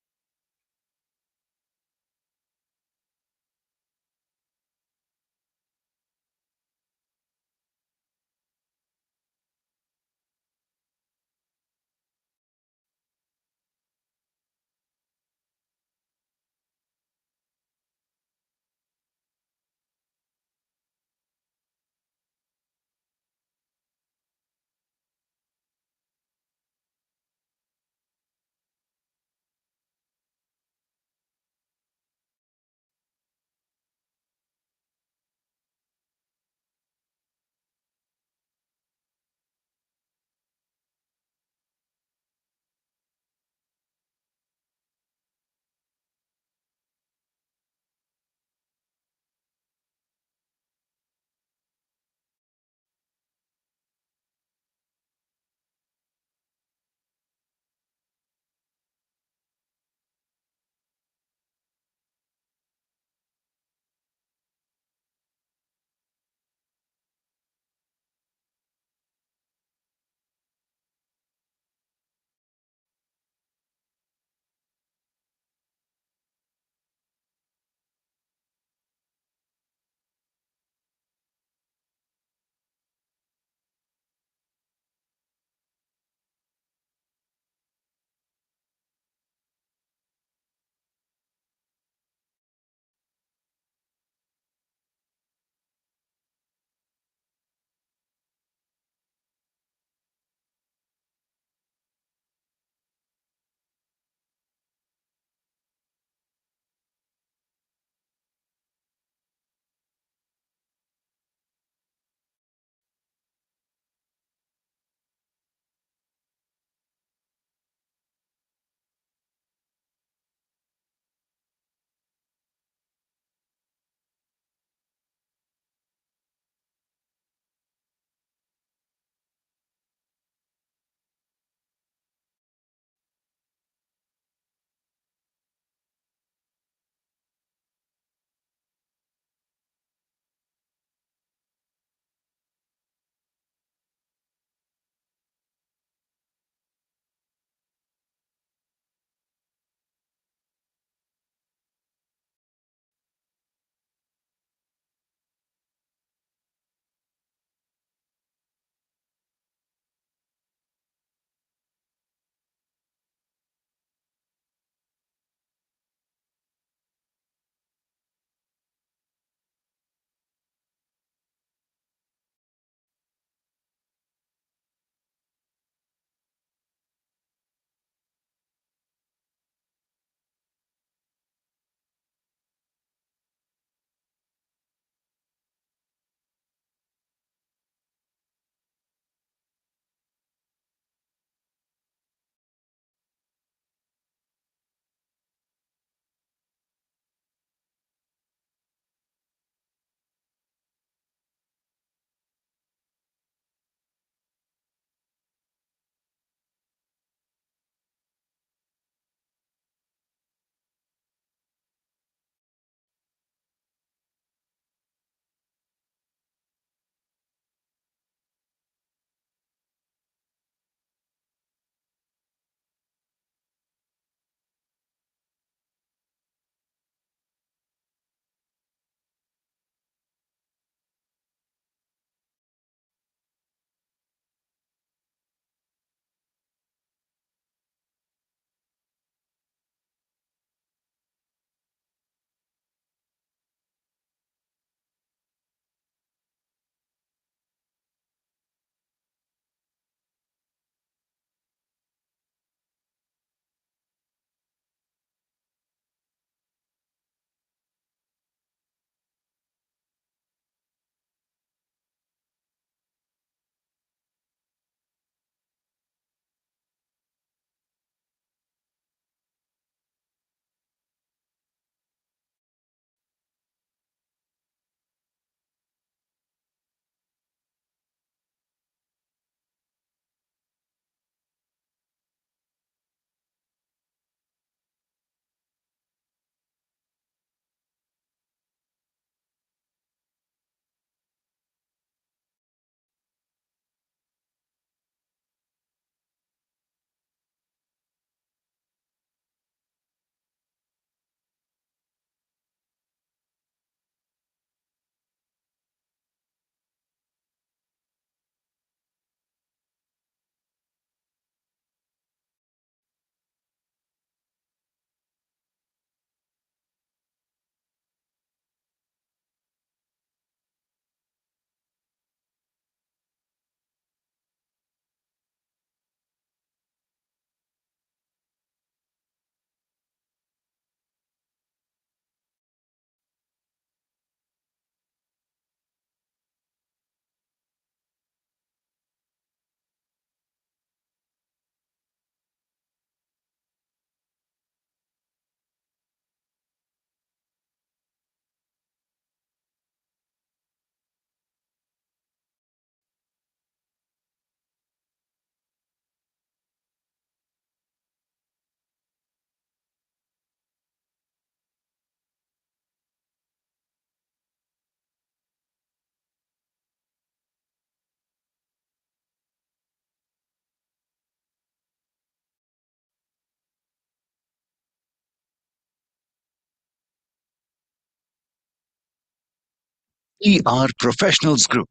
ER Professionals Group,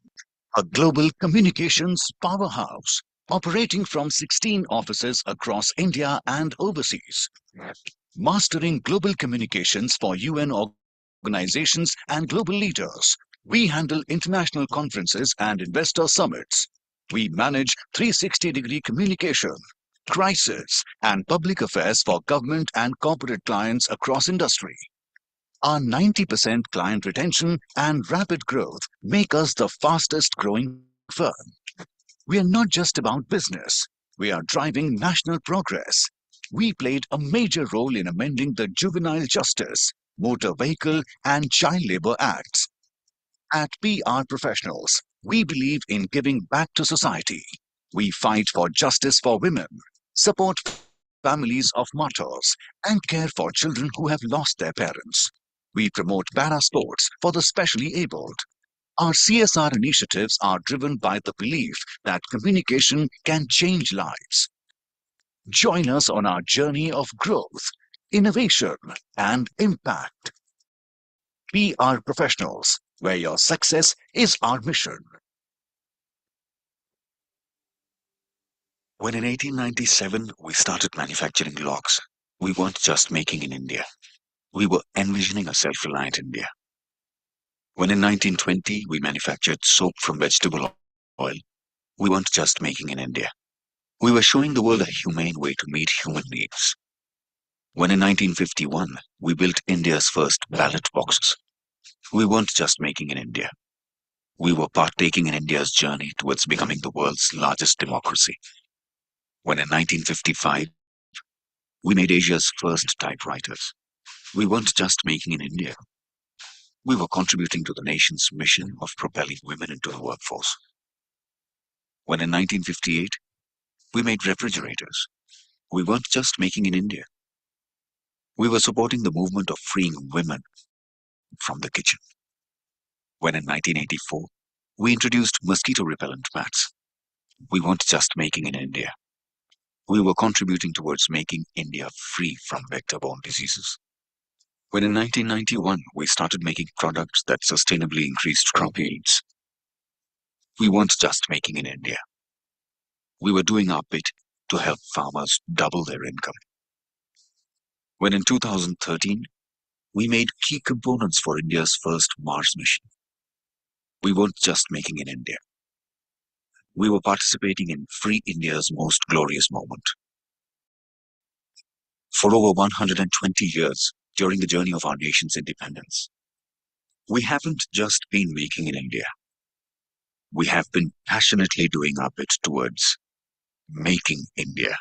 a global communications powerhouse operating from 16 offices across India and overseas. Mastering global communications for UN organizations and global leaders. We handle international conferences and investor summits. We manage 360-degree communication, crisis, and public affairs for government and corporate clients across industry. Our 90% client retention and rapid growth make us the fastest growing firm. We are not just about business, we are driving national progress. We played a major role in amending the Juvenile Justice, Motor Vehicle, and Child Labor Acts. At PR Professionals, we believe in giving back to society. We fight for justice for women, support families of martyrs, and care for children who have lost their parents. We promote para sports for the specially abled. Our CSR initiatives are driven by the belief that communication can change lives. Join us on our journey of growth, innovation, and impact. PR Professionals, where your success is our mission. When in 1897 we started manufacturing locks, we weren't just making in India. We were envisioning a self-reliant India. When in 1920 we manufactured soap from vegetable oil, we weren't just making in India. We were showing the world a humane way to meet human needs. When in 1951 we built India's first ballot boxes, we weren't just making in India. We were partaking in India's journey towards becoming the world's largest democracy. When in 1955 we made Asia's first typewriters, we weren't just making in India. We were contributing to the nation's mission of propelling women into the workforce. When in 1958 we made refrigerators, we weren't just making in India. We were supporting the movement of freeing women from the kitchen. When in 1984 we introduced mosquito repellent mats, we weren't just making in India. We were contributing towards making India free from vector-borne diseases. When in 1991 we started making products that sustainably increased crop yields, we weren't just making in India. We were doing our bit to help farmers double their income. When in 2013 we made key components for India's first Mars mission, we weren't just making in India. We were participating in Free India's most glorious moment. For over 120 years, during the journey of our nation's independence, we haven't just been making in India. We have been passionately doing our bit towards making India.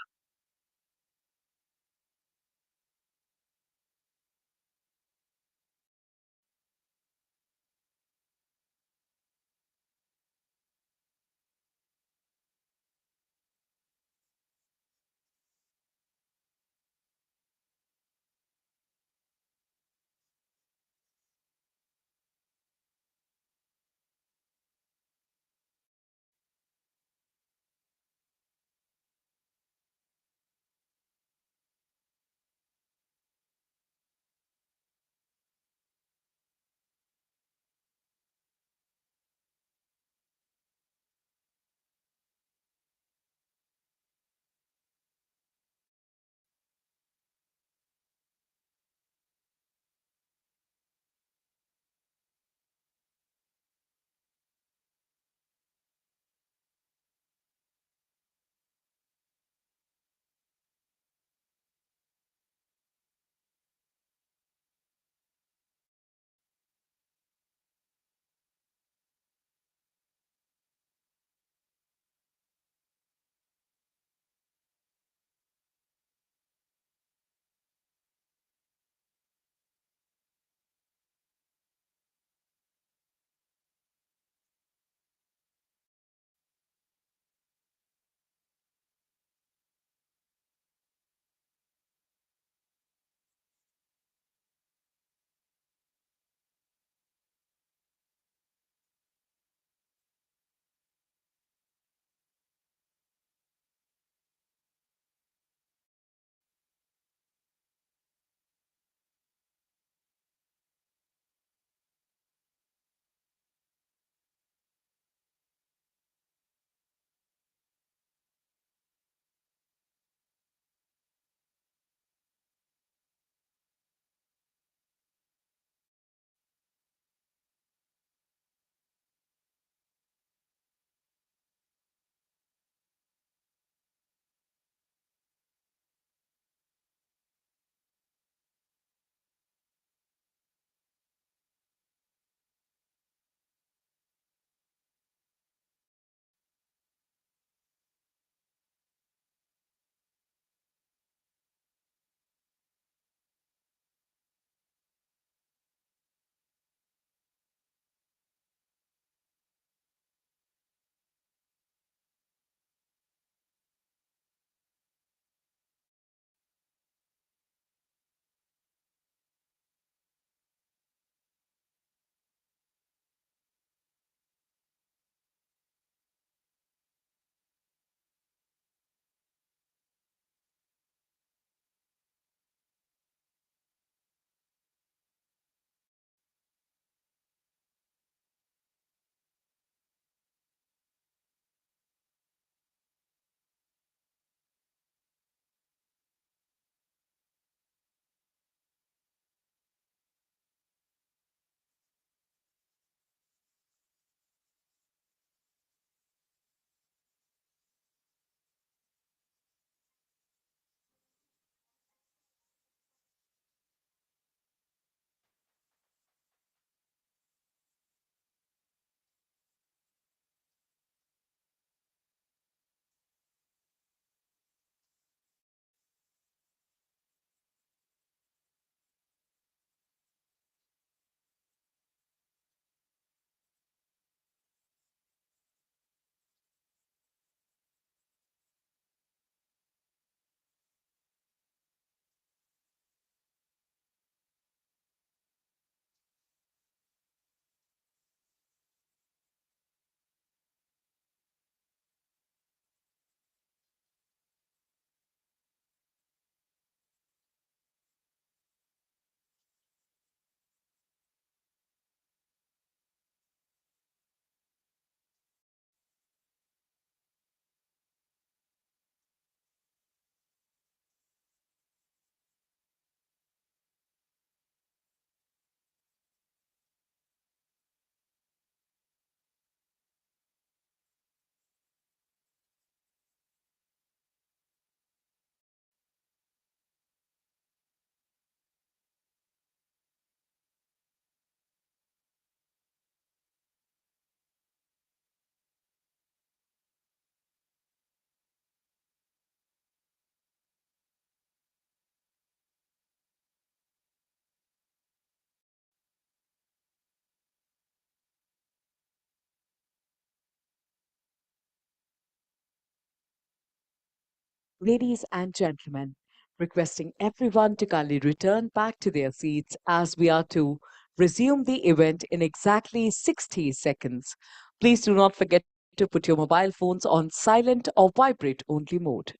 Ladies and gentlemen, requesting everyone to kindly return back to their seats as we are to resume the event in exactly 60 seconds. Please do not forget to put your mobile phones on silent or vibrate only mode.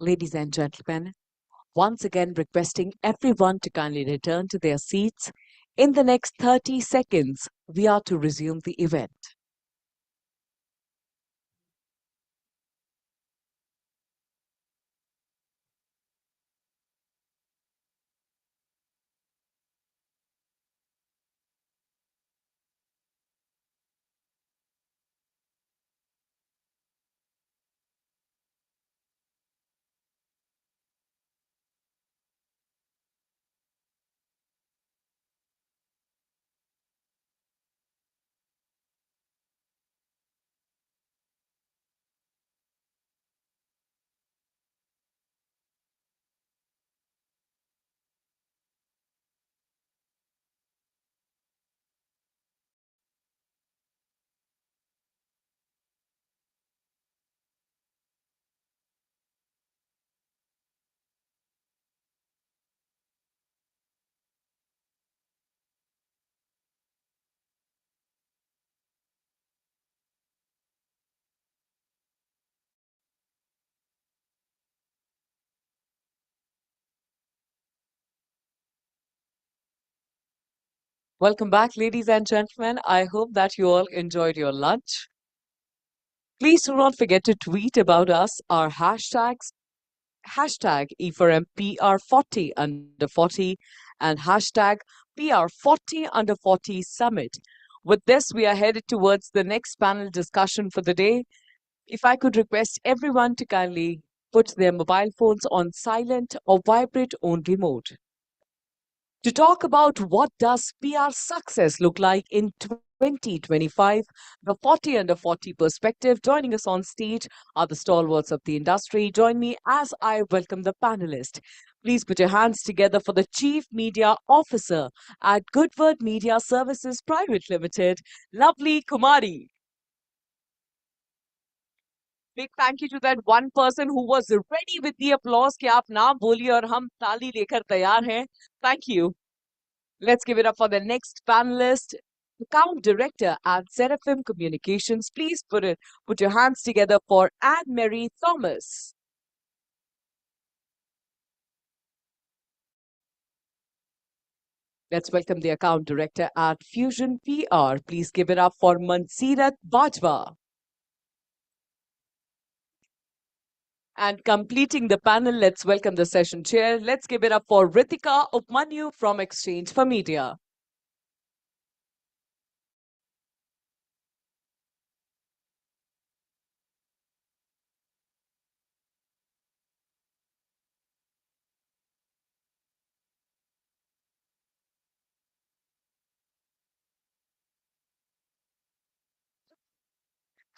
Ladies and gentlemen, once again requesting everyone to kindly return to their seats. In the next 30 seconds, we are to resume the event. Welcome back, ladies and gentlemen. I hope that you all enjoyed your lunch. Please do not forget to tweet about us. Our hashtags hashtag E4MPR40 under 40 and hashtag PR40 under 40 summit. With this, we are headed towards the next panel discussion for the day. If I could request everyone to kindly put their mobile phones on silent or vibrate only mode. To talk about what does PR success look like in 2025, the 40 under 40 perspective, joining us on stage are the stalwarts of the industry. Join me as I welcome the panelists. Please put your hands together for the Chief Media Officer at Goodword Media Services Private Limited, Lovely Kumari. Big thank you to that one person who was ready with the applause कि आप नाम बोलिए और हम ताली लेकर तैयार हैं. Thank you. Let's give it up for the next panelist, Account Director at Seraphim Communications. Please put your hands together for Anne-Marie Thomas. Let's welcome the Account Director at Fusion PR. Please give it up for Mansirat Bajwa. And completing the panel, let's welcome the session chair. Let's give it up for Ritika Upmanyu from Exchange for Media.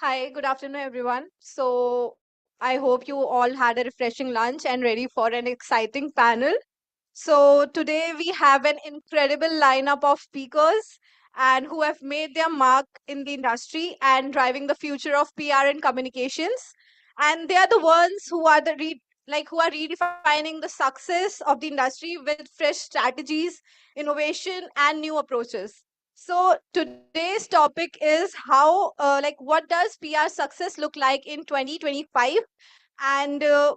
Hi, good afternoon, everyone. So, I hope you all had a refreshing lunch and ready for an exciting panel. So, today we have an incredible lineup of speakers and who have made their mark in the industry and driving the future of PR and communications. And they are the ones who are who are redefining the success of the industry with fresh strategies, innovation, and new approaches. So today's topic is how, what does PR success look like in 2025? And we'll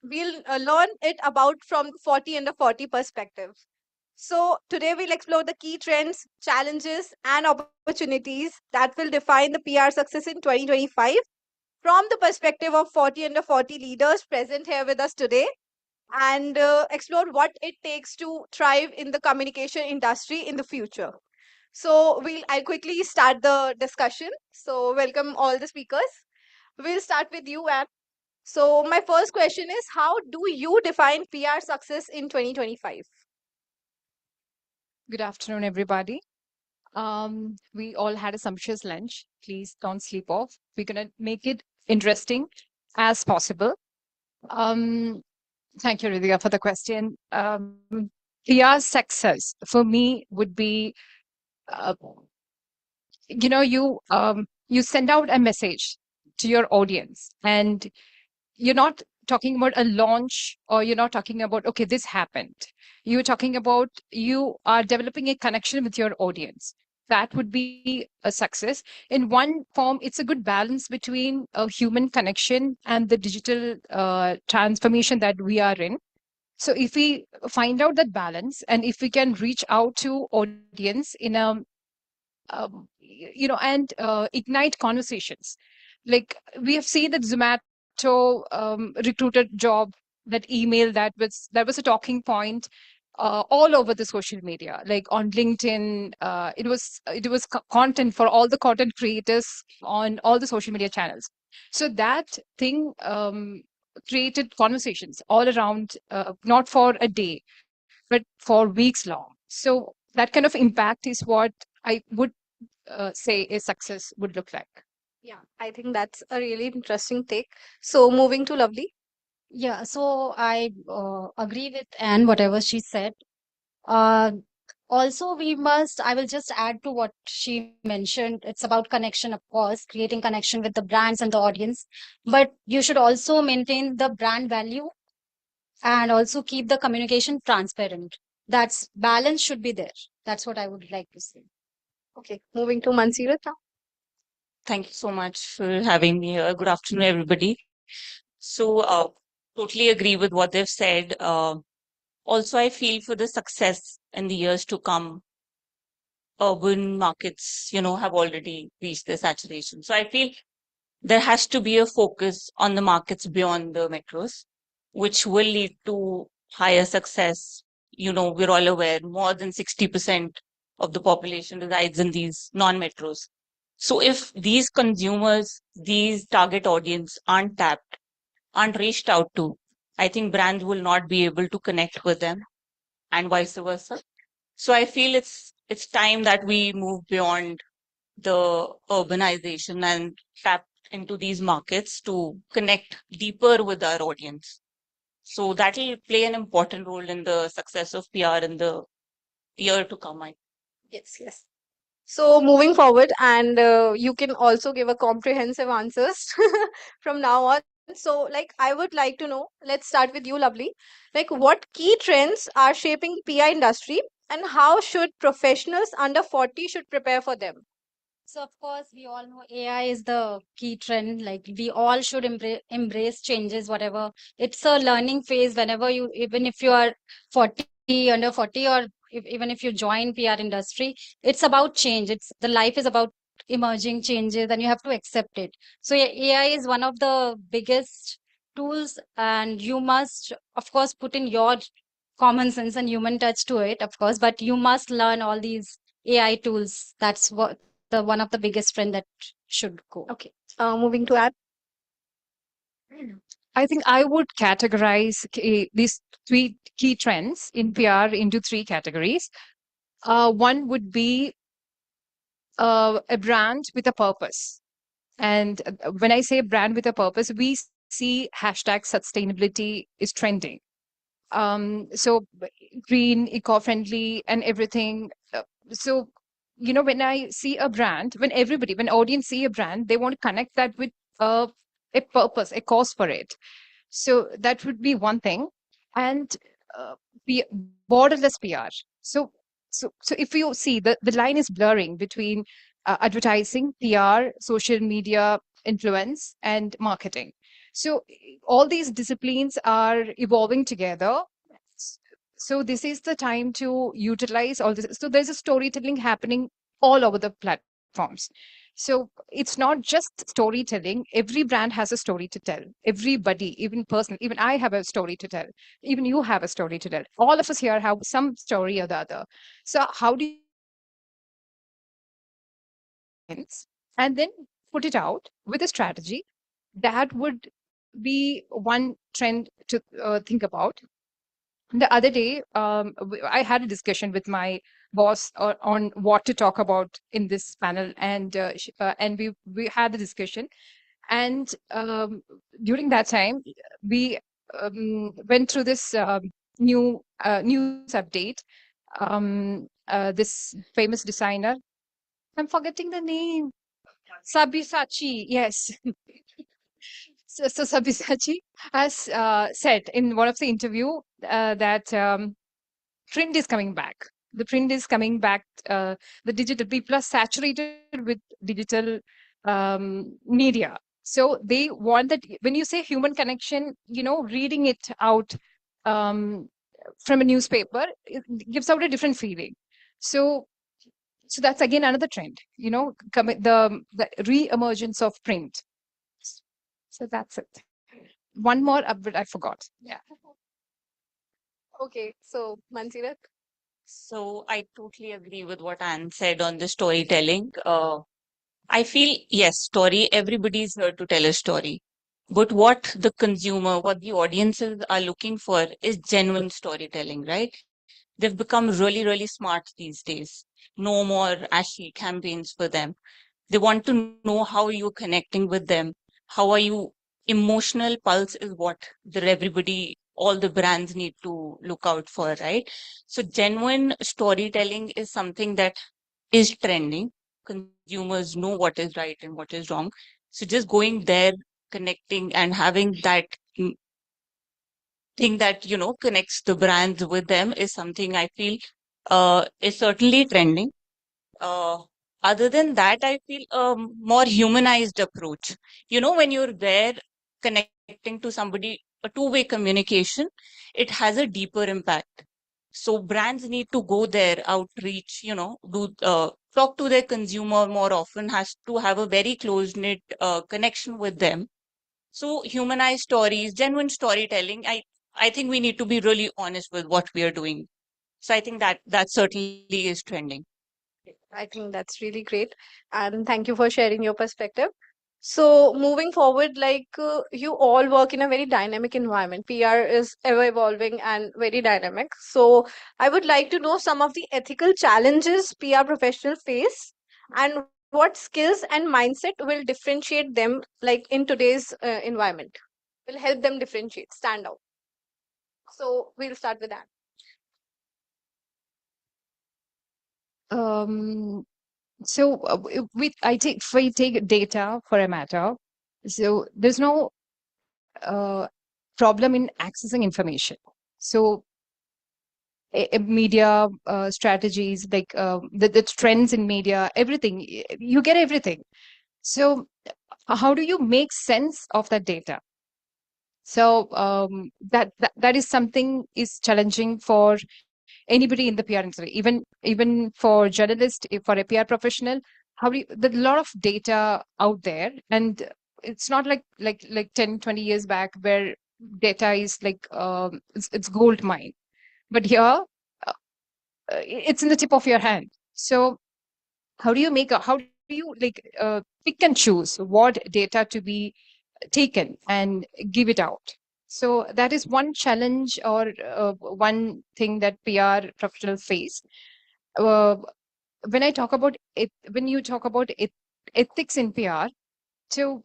learn it about from 40 under 40 perspective. So today we'll explore the key trends, challenges, and opportunities that will define the PR success in 2025 from the perspective of 40 under 40 leaders present here with us today, and explore what it takes to thrive in the communication industry in the future. So I'll quickly start the discussion. So welcome all the speakers. We'll start with you, Anne. So my first question is, how do you define PR success in 2025? Good afternoon, everybody. We all had a sumptuous lunch. Please don't sleep off. We're gonna make it interesting as possible. Um, Thank you, Ridhika, for the question. PR success for me would be, uh, you send out a message to your audience, and you're not talking about a launch, or you're not talking about, okay, this happened. You're talking about, you are developing a connection with your audience. That would be a success. In one form, it's a good balance between a human connection and the digital transformation that we are in. So if we find out that balance, and if we can reach out to audience in a and ignite conversations. Like, we have seen that Zomato recruited job, that email that was a talking point all over the social media, like on LinkedIn. It was content for all the content creators on all the social media channels. So that thing created conversations all around, not for a day, but for weeks long. So that kind of impact is what I would say a success would look like. Yeah, I think that's a really interesting take. So moving to Lovely. Yeah, so I agree with Anne, whatever she said. Uh, Also, I will just add to what she mentioned. It's about connection, of course, creating connection with the brands and the audience. But you should also maintain the brand value and also keep the communication transparent. That's balance should be there. That's what I would like to say. Okay, moving to Mansirat now. Thank you so much for having me here. Good afternoon, everybody. So, totally agree with what they've said. Also, I feel for the success in the years to come, urban markets, have already reached their saturation. So I feel there has to be a focus on the markets beyond the metros, which will lead to higher success. We're all aware more than 60% of the population resides in these non-metros. So if these consumers, these target audience aren't tapped, aren't reached out to, I think brands will not be able to connect with them, and vice versa. So I feel it's time that we move beyond the urbanization and tap into these markets to connect deeper with our audience. So that will play an important role in the success of PR in the year to come. Yes, yes. So moving forward, and you can also give a comprehensive answers from now on. So, I would like to know. Let's start with you, Lovely. What key trends are shaping PI industry, and how should professionals under 40 should prepare for them? So, of course, we all know AI is the key trend. Like, we all should embrace changes, whatever. It's a learning phase whenever even if you are 40, under 40, or even if you join PR industry, it's about change. The life is about emerging changes, and you have to accept it. So, AI is one of the biggest tools, and you must, of course, put in your common sense and human touch to it, of course, but you must learn all these AI tools. That's one of the biggest trend that should go. Okay. Moving to Anne. I think I would categorize these three key trends in PR into three categories. One would be a brand with a purpose. And when I say brand with a purpose, we see hashtag sustainability is trending. So green, eco-friendly, and everything. So, when I see a brand, when audience see a brand, they want to connect that with a purpose, a cause for it. So that would be one thing. And uh, borderless PR. So So if you see, the line is blurring between advertising, PR, social media influence, and marketing. So all these disciplines are evolving together. S- So this is the time to utilize all this. So there's a storytelling happening all over the platforms. So it's not just storytelling. Every brand has a story to tell. Everybody, even personal, even I have a story to tell. Even you have a story to tell. All of us here have some story or the other. So how do you and then put it out with a strategy that would be one trend to think about. The other day, I had a discussion with my boss on what to talk about in this panel, and we had a discussion, and during that time, we went through this new news update. This famous designer, I'm forgetting the name, Sabyasachi, yes. So Sabyasachi has said in one of the interview that print is coming back. The print is coming back. The digital people are saturated with digital media. So they want that when you say human connection, reading it out um, from a newspaper, it gives out a different feeling. So so that's again another trend, the re-emergence of print. So that's it. One more, but I forgot. Yeah. Okay, so Mansirat. So I totally agree with what Anne said on the storytelling. I feel, yes, story, everybody's here to tell a story. But what the consumer, what the audiences are looking for is genuine storytelling, right? They've become really, really smart these days. No more ashy campaigns for them. They want to know how you're connecting with them. How are you? Emotional pulse is what everybody, all the brands need to look out for, right? So genuine storytelling is something that is trending. Consumers know what is right and what is wrong. So just going there, connecting and having that thing that, connects the brands with them is something I feel is certainly trending. Uh, Other than that, I feel a more humanized approach. When you're there connecting to somebody, a two-way communication, it has a deeper impact. So brands need to go there, outreach, do talk to their consumer more often, has to have a very close-knit connection with them. So humanized stories, genuine storytelling, I think we need to be really honest with what we are doing. So I think that certainly is trending. I think that's really great. And thank you for sharing your perspective. So, moving forward, you all work in a very dynamic environment. PR is ever evolving and very dynamic. So, I would like to know some of the ethical challenges PR professionals face and what skills and mindset will differentiate them, like in today's environment, will help them differentiate, stand out. So, we'll start with that. Um, so I take if we take data for a matter. So there's no problem in accessing information. So media strategies, like the trends in media, everything, you get everything. So how do you make sense of that data? So that is something is challenging for anybody in the PR industry, even for journalists, for a PR professional. How do you, there's a lot of data out there, and it's not like 10, 20 years back where data is like it's gold mine. But here it's in the tip of your hand. So how do you pick and choose what data to be taken and give it out? So that is one challenge, or one thing that PR professionals face. Uh, when I talk about it, when you talk about ethics in PR, so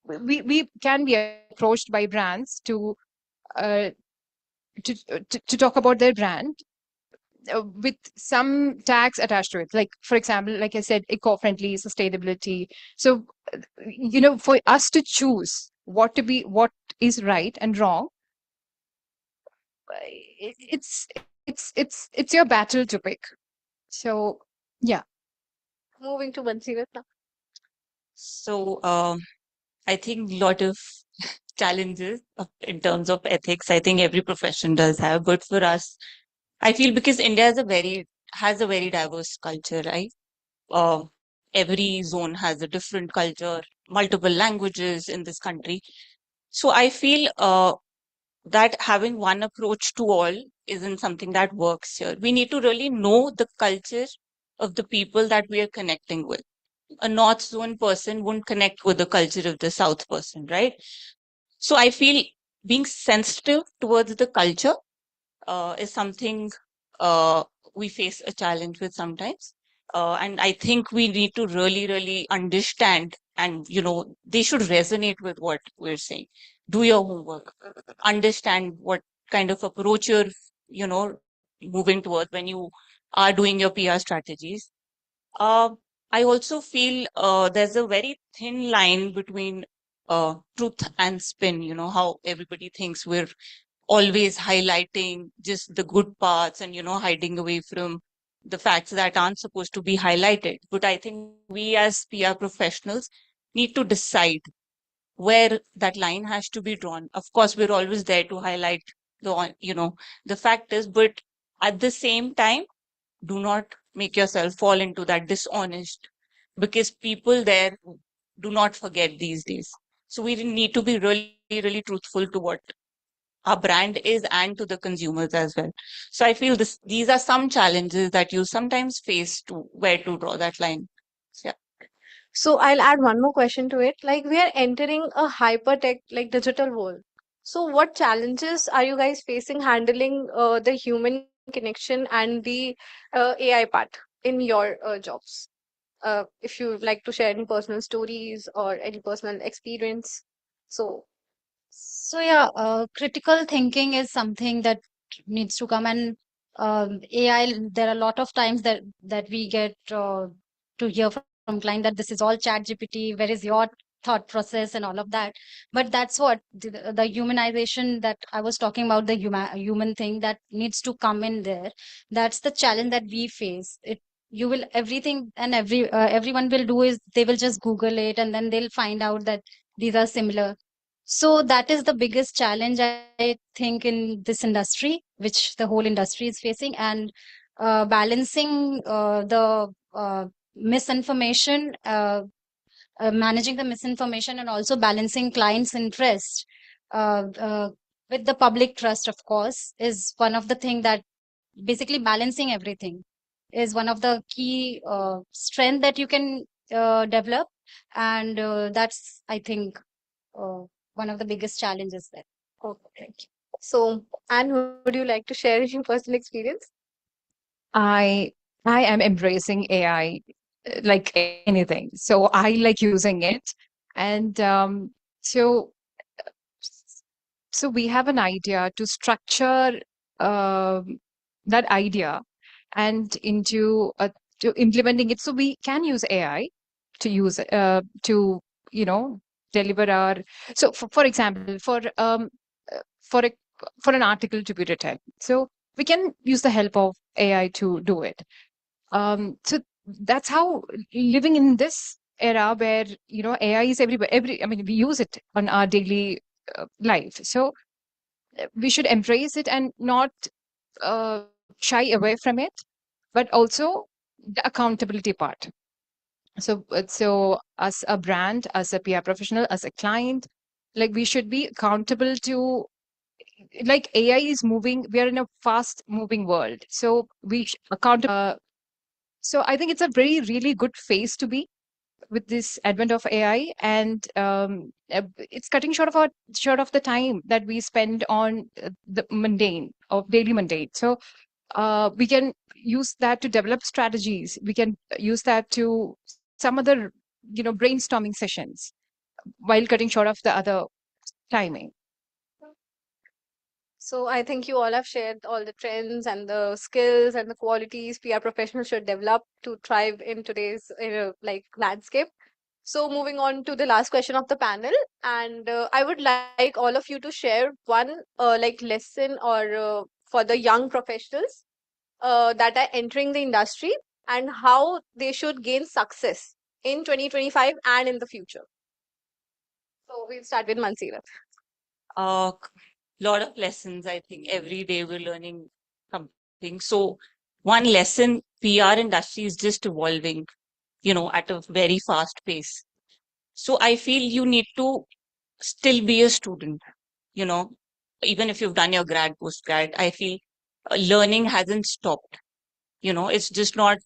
we can be approached by brands uh, to talk about their brand with some tags attached to it. Like, for example, like I said, eco-friendly, sustainability. So, for us to choose what is right and wrong, it's it's your battle to pick. So yeah. Moving to Mansirat now. So I think a lot of challenges in terms of ethics. I think every profession does have, but for us, I feel because India has a very diverse culture, right? Every zone has a different culture, multiple languages in this country. So I feel that having one approach to all isn't something that works here. We need to really know the culture of the people that we are connecting with. A North Zone person won't connect with the culture of the South person, right? So I feel being sensitive towards the culture is something uh, we face a challenge with sometimes. And I think we need to really, really understand, and they should resonate with what we're saying. Do your homework, understand what kind of approach you're moving towards when you are doing your PR strategies. uh, I also feel there's a very thin line between truth and spin. You know how everybody thinks we're always highlighting just the good parts and hiding away from the facts that aren't supposed to be highlighted. But I think we as PR professionals need to decide where that line has to be drawn. Of course, we're always there to highlight the factors, but at the same time, do not make yourself fall into that dishonest, because people there do not forget these days. So we need to be really, really truthful to what our brand is and to the consumers as well. So I feel these are some challenges that you sometimes face to where to draw that line. So, yeah. So I'll add one more question to it. Like we are entering a hyper tech like digital world. So what challenges are you guys facing handling the human connection and the AI part in your jobs? If you would like to share any personal stories or any personal experience. So So yeah, critical thinking is something that needs to come, and AI. There are a lot of times that we get to hear from client that this is all Chat GPT. Where is your thought process and all of that? But that's what the humanization that I was talking about, the human thing that needs to come in there. That's the challenge that we face. It you will everything and everyone will do is they will just Google it and then they'll find out that these are similar. So that is the biggest challenge I think in this industry, which the whole industry is facing, and balancing the misinformation, managing the misinformation, and also balancing clients' interest with the public trust, of course, is one of the thing that basically balancing everything is one of the key strength that you can develop, and that's I think uh, one of the biggest challenges there. okay, thank you. So Anne, would you like to share your personal experience? I I am embracing AI like anything. So I like using it. And so so we have an idea to structure um, that idea and into to implementing it. So we can use AI to use to you know deliver our. So for example, for a for an article to be written, so we can use the help of AI to do it. So that's how, living in this era where AI is everywhere. I mean, we use it on our daily life. So we should embrace it and not shy away from it, but also the accountability part. So as a brand, as a PR professional, as a client, like we should be accountable to, like, AI is moving. We are in a fast moving world, so accountable. So I think it's a very really good phase to be with this advent of AI, and it's cutting short of the time that we spend on the mundane of daily mundane. So we can use that to develop strategies. We can use that to some other brainstorming sessions while cutting short of the other timing. So I think you all have shared all the trends and the skills and the qualities PR professionals should develop to thrive in today's like landscape. So moving on to the last question of the panel, and I would like all of you to share one like lesson or for the young professionals that are entering the industry and how they should gain success in 2025 and in the future? So we'll start with Manseerat. A lot of lessons. I think every day we're learning something. So one lesson, PR industry is just evolving, at a very fast pace. So I feel you need to still be a student, you know, even if you've done your grad, postgrad, I feel learning hasn't stopped. It's just not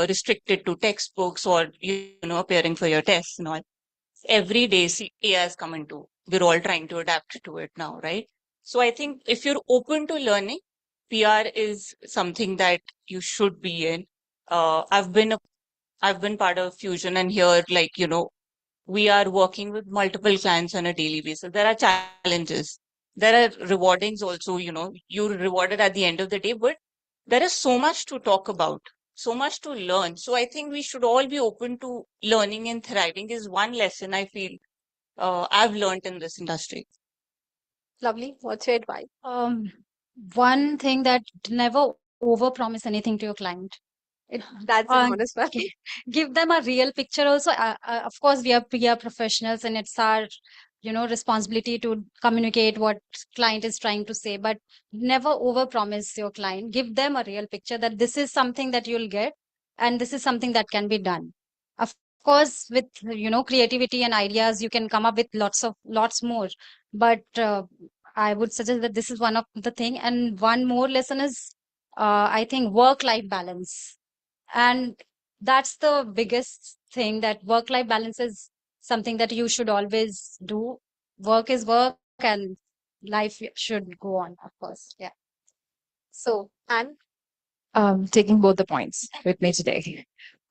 restricted to textbooks or, appearing for your tests and all. Every day, see, AI has come into, we're all trying to adapt to it now, right? So I think if you're open to learning, PR is something that you should be in. I've been part of Fusion, and here, like, we are working with multiple clients on a daily basis. There are challenges. There are rewardings also, you're rewarded at the end of the day, but there is so much to talk about, so much to learn. So I think we should all be open to learning, and thriving is one lesson I feel I've learned in this industry. Lovely. What's your advice? One thing that never overpromise anything to your client. That's an honest one. Give them a real picture also. Of course, we are PR professionals and it's our, responsibility to communicate what client is trying to say, but never overpromise your client. Give them a real picture that this is something that you'll get and this is something that can be done. Of course, with, creativity and ideas, you can come up with lots more. But I would suggest that this is one of the thing. And one more lesson is, I think, work-life balance. And that's the biggest thing, that work-life balance is something that you should always do. Work is work and life should go on, of course. Yeah. So, and Taking both the points with me today.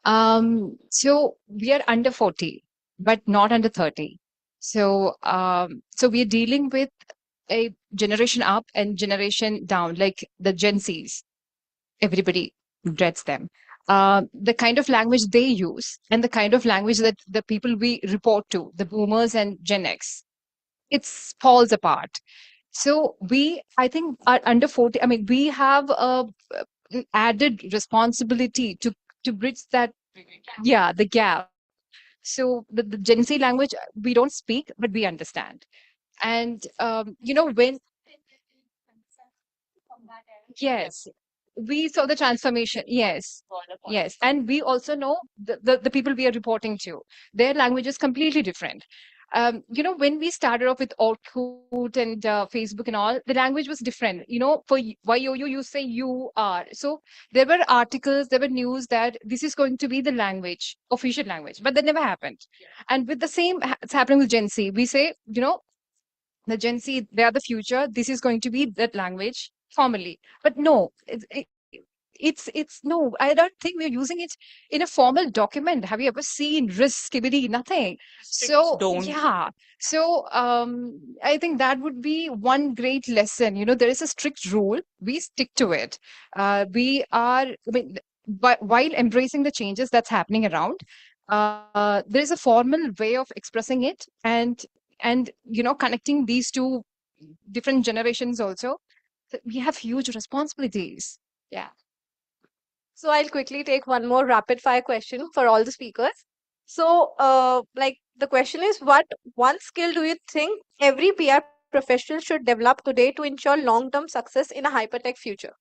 So we are under 40, but not under 30. So we are dealing with a generation up and generation down, like the Gen Zs. Everybody dreads them. The kind of language they use and the kind of language that the people we report to, the boomers and Gen X, it falls apart. So I think, are under 40. I mean, we have an added responsibility to bridge that, yeah, the gap. So the Gen Z language we don't speak, but we understand. And when yes, we saw the transformation. Yes, yes, and we also know the people we are reporting to. Their language is completely different. When we started off with Orkut and Facebook and all, the language was different. For YOU, you say you are. So there were articles, there were news that this is going to be the language, official language, but that never happened. And with the same, it's happening with Gen Z. We say, the Gen Z, they are the future. This is going to be that language formally. But no, it's no, I don't think we're using it in a formal document. Have you ever seen risk, skibidi? Nothing. So Don't. yeah. So I think that would be one great lesson. There is a strict rule. We stick to it. We are, I mean, but while embracing the changes that's happening around, there is a formal way of expressing it, and connecting these two different generations also. So we have huge responsibilities. Yeah. so I'll quickly take one more rapid fire question for all the speakers. So, like the question is, what one skill do you think every PR professional should develop today to ensure long-term success in a hypertech future?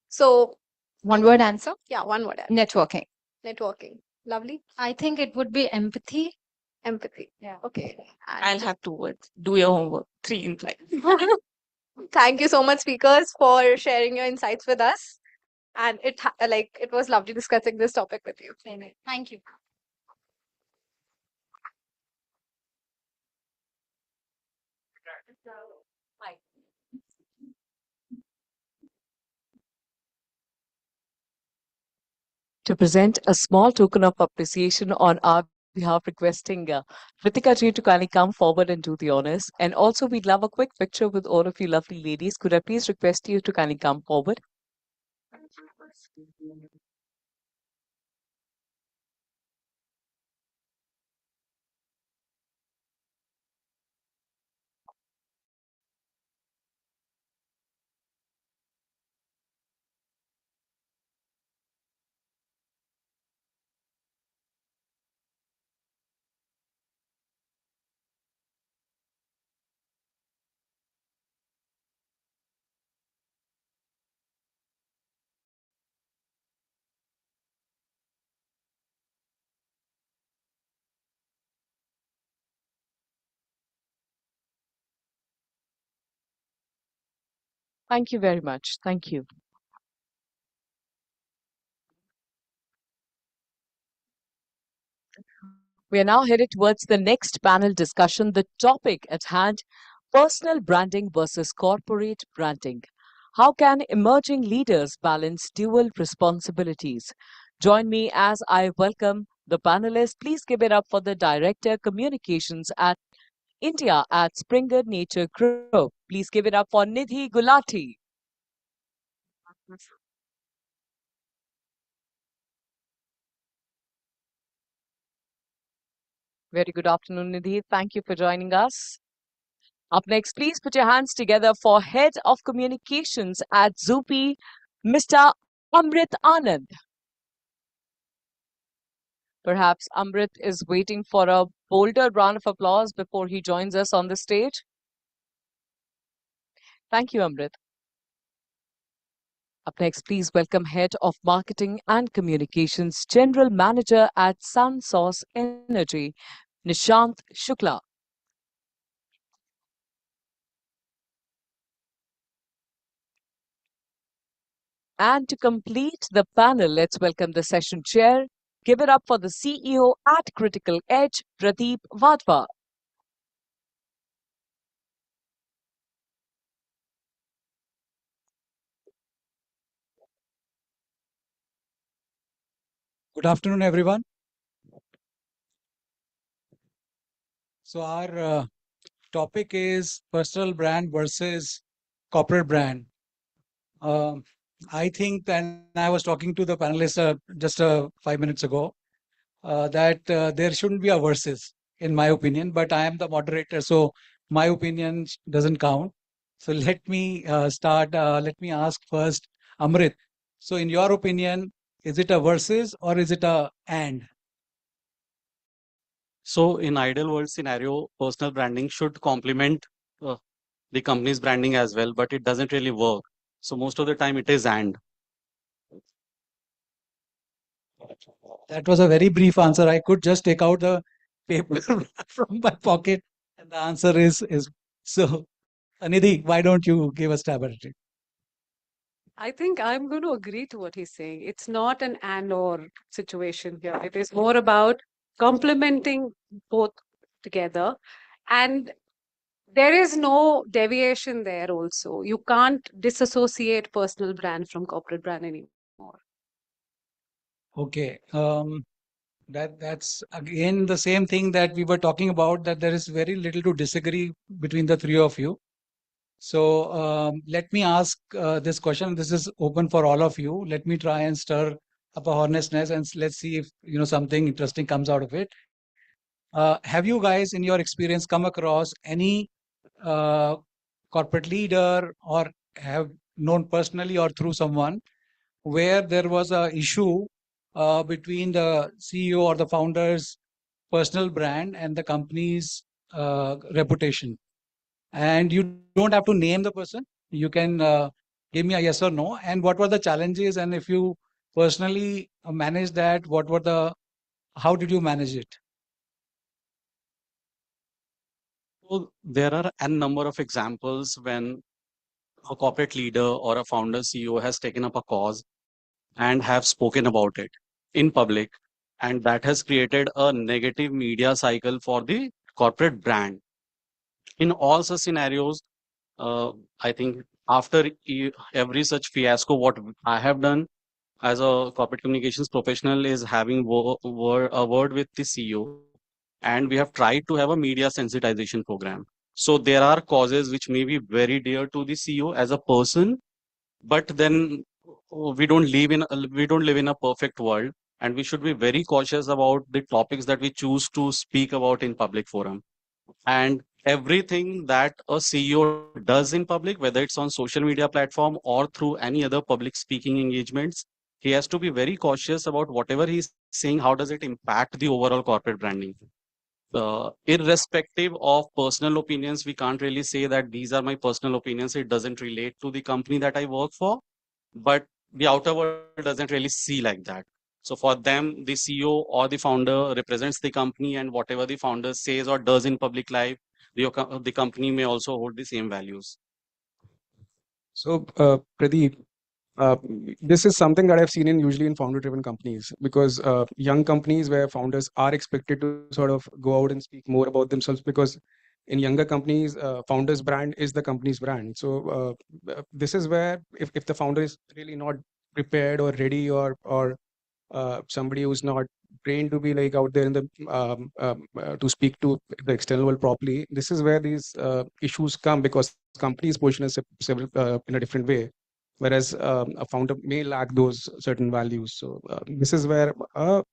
So, One word answer. yeah, one word. Networking. Networking. Lovely. I think it would be empathy. Empathy. Yeah. Okay. I'll And have 2 words. Do your homework. 3 in 5. thank you so much, speakers, for sharing your insights with us. And it was lovely discussing this topic with you. Thank you. To present a small token of appreciation on our behalf, requesting Ritika ji to kindly come forward and do the honors. And also, we'd love a quick picture with all of you lovely ladies. Could I please request you to kindly come forward? Thank you very much. Thank you. We are now headed towards the next panel discussion. The topic at hand: personal branding versus corporate branding. How can emerging leaders balance dual responsibilities? Join me as I welcome the panelists. Please give it up for the Director Communications at India at Springer Nature Group. Please give it up for Nidhi Gulati. Very good afternoon, Nidhi. Thank you for joining us. Up next, please put your hands together for Head of Communications at Zupi, Mr. Amrit Anand. Perhaps Amrit is waiting for a bolder round of applause before he joins us on the stage. Thank you, Amrit. Up next, please welcome Head of Marketing and Communications, General Manager at SunSource Energy, Nishant Shukla. And to complete the panel, let's welcome the session chair. Give it up for the CEO at Critical Edge, Pradeep Vadva. Good afternoon, everyone. So our topic is personal brand versus corporate brand. I think, and I was talking to the panelists just 5 minutes ago, that there shouldn't be a versus, in my opinion, but I am the moderator, so my opinion doesn't count. So let me start. Let me ask first, Amrit. So in your opinion, is it a versus or is it a and? So in ideal world scenario, personal branding should complement uh, the company's branding as well, but it doesn't really work. So most of the time it is and. That was a very brief answer. I could just take out the paper from my pocket, and the answer is so. Nidhi, why don't you give a stab at it? I think I'm going to agree to what he's saying. It's not an and or situation here. It is more about complementing both together. And there is no deviation there also. You can't disassociate personal brand from corporate brand anymore. Okay. That's again the same thing that we were talking about, that there is very little to disagree between the three of you. So let me ask this question. This is open for all of you. Let me try and stir up a honestness, and let's see if something interesting comes out of it. Have you guys, in your experience, come across any uh, corporate leader, or have known personally or through someone, where there was a issue between the CEO or the founder's personal brand and the company's reputation? And you don't have to name the person. You can give me a yes or no. And what were the challenges? And if you personally managed that, how did you manage it? So there are a number of examples when a corporate leader or a founder CEO has taken up a cause and have spoken about it in public, and that has created a negative media cycle for the corporate brand. In all such scenarios, I think after every such fiasco, what I have done as a corporate communications professional is having a word with the CEO, and we have tried to have a media sensitization program. So there are causes which may be very dear to the CEO as a person, but then we don't live in a perfect world, and we should be very cautious about the topics that we choose to speak about in public forum. And everything that a CEO does in public, whether it's on social media platform or through any other public speaking engagements, he has to be very cautious about whatever he's saying. How does it impact the overall corporate branding? Irrespective of personal opinions, we can't really say that these are my personal opinions. It doesn't relate to the company that I work for, but the outer world doesn't really see like that. So for them, the CEO or the founder represents the company, and whatever the founder says or does in public life, the company may also hold the same values. So, Pradeep, uh, this is something that I've seen in usually in founder-driven companies because young companies where founders are expected to sort of go out and speak more about themselves because in younger companies, founder's brand is the company's brand. So this is where if the founder is really not prepared or ready or somebody who's not trained to be like out there in the to speak to the external world properly, this is where these issues come because companies position us several in a different way, whereas a founder may lack those certain values. So this is where a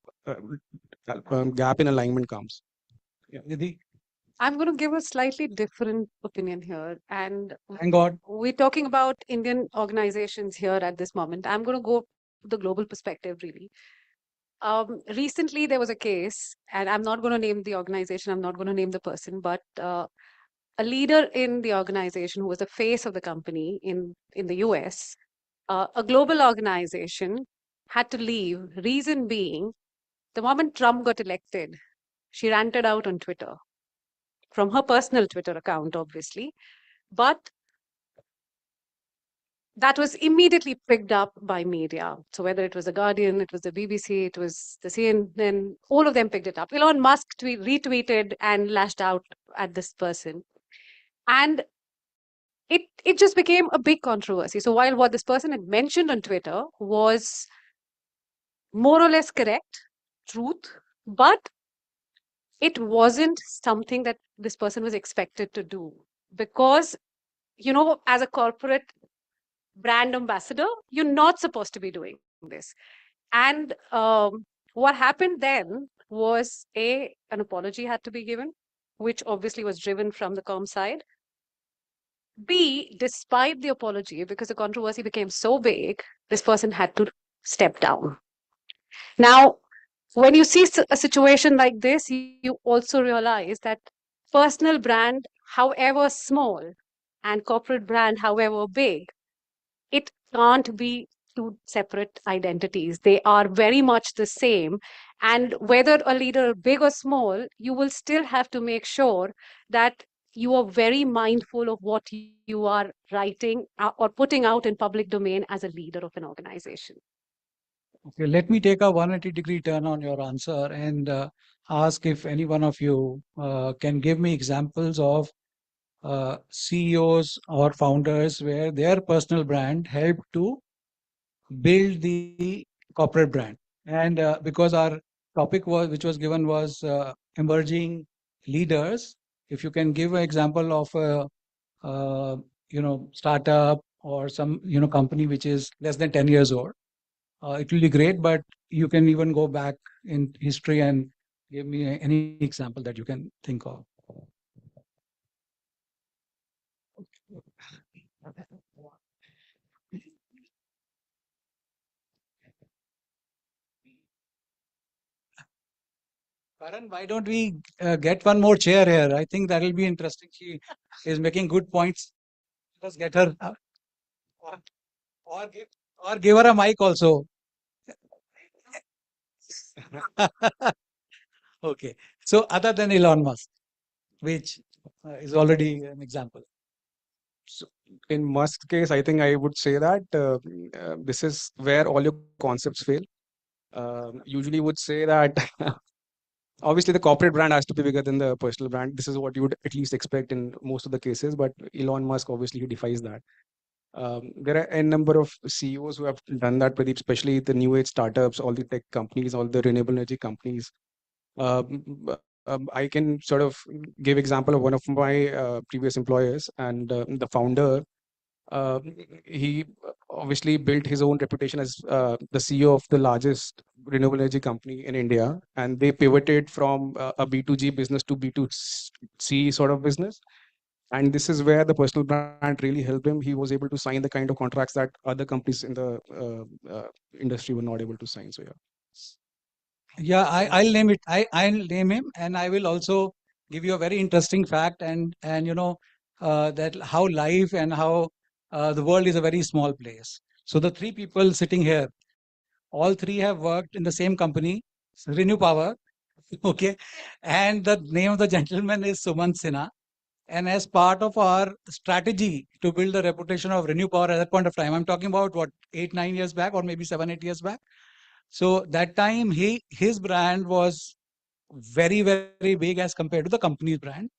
gap in alignment comes. Yeah, Nidhi? I'm going to give a slightly different opinion here. And Thank God. we're talking about Indian organizations here at this moment. I'm going to go to the global perspective, really. Recently, there was a case, and I'm not going to name the organization, I'm not going to name the person, but a leader in the organization who was the face of the company in the US, a global organization, had to leave. Reason being, the moment Trump got elected, she ranted out on Twitter from her personal Twitter account, obviously. But that was immediately picked up by media. So whether it was the Guardian, it was the BBC, it was the CNN, all of them picked it up. Elon Musk retweeted and lashed out at this person. And it just became a big controversy. So while what this person had mentioned on Twitter was more or less correct, truth, but it wasn't something that this person was expected to do. Because, as a corporate brand ambassador, you're not supposed to be doing this. And what happened then was an apology had to be given, which obviously was driven from the Comm side. B, despite the apology, because the controversy became so big, this person had to step down. Now, when you see a situation like this, you also realize that personal brand, however small, and corporate brand, however big, it can't be two separate identities. They are very much the same. And whether a leader big or small, you will still have to make sure that you are very mindful of what you are writing or putting out in public domain as a leader of an organization. Okay, let me take a 180-degree turn on your answer and ask if any one of you can give me examples of CEOs or founders where their personal brand helped to build the corporate brand. And because our topic was, which was given, was emerging leaders, if you can give an example of a startup or some company which is less than 10 years old, it will be great. But you can even go back in history and give me any example that you can think of. Karan, why don't we get one more chair here? I think that will be interesting. She is making good points. Let's get her, or, or give or give her a mic also. Okay. So other than Elon Musk, which is already an example. So in Musk's case, I think I would say that this is where all your concepts fail. Usually would say that obviously the corporate brand has to be bigger than the personal brand. This is what you would at least expect in most of the cases, but Elon Musk obviously he defies that. There are a number of CEOs who have done that, Pradeep, especially the new age startups, all the tech companies, all the renewable energy companies. I can sort of give example of one of my previous employers, and the founder. Uh, he obviously built his own reputation as the CEO of the largest renewable energy company in India, and they pivoted from a B2G business to B2C sort of business. And this is where the personal brand really helped him. He was able to sign the kind of contracts that other companies in the industry were not able to sign. So yeah. Yeah, I'll name it. I'll name him, and I will also give you a very interesting fact and that how life and how the world is a very small place. So the three people sitting here, all three have worked in the same company, Renew Power. Okay, and the name of the gentleman is Sumant Sinha, And as part of our strategy to build the reputation of Renew Power at that point of time, I'm talking about what, 8-9 years back, or maybe 7-8 years back. So that time his brand was very, very big as compared to the company's brand.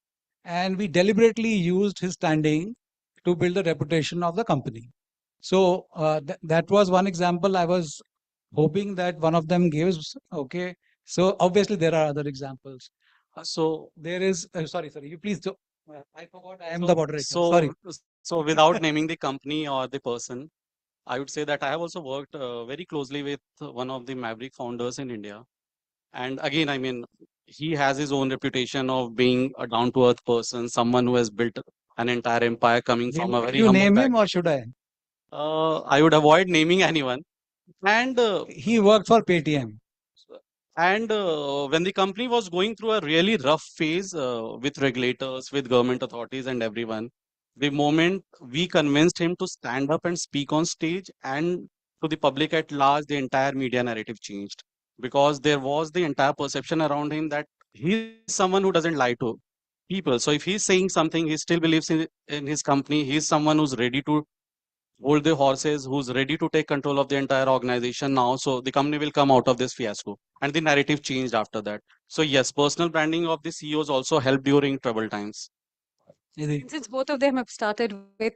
And we deliberately used his standing to build the reputation of the company. So that was one example I was hoping that one of them gives. Okay. So obviously there are other examples. So there is, sorry, you please do. I forgot I am the moderator. Sorry. So without naming the company or the person, I would say that I have also worked very closely with one of the Maverick founders in India. And again, I mean, he has his own reputation of being a down to earth person, someone who has built an entire empire coming from a Will very you humble name background. him or should I? I would avoid naming anyone. And He worked for Paytm. when the company was going through a really rough phase with regulators, with government authorities, and everyone, the moment we convinced him to stand up and speak on stage and to the public at large, the entire media narrative changed, because there was the entire perception around him that he's someone who doesn't lie to people. So if he's saying something, he still believes in his company. He's someone who's ready to hold the horses, who's ready to take control of the entire organization now. So the company will come out of this fiasco. And the narrative changed after that. So yes, personal branding of the CEOs also helped during trouble times. And since both of them have started with,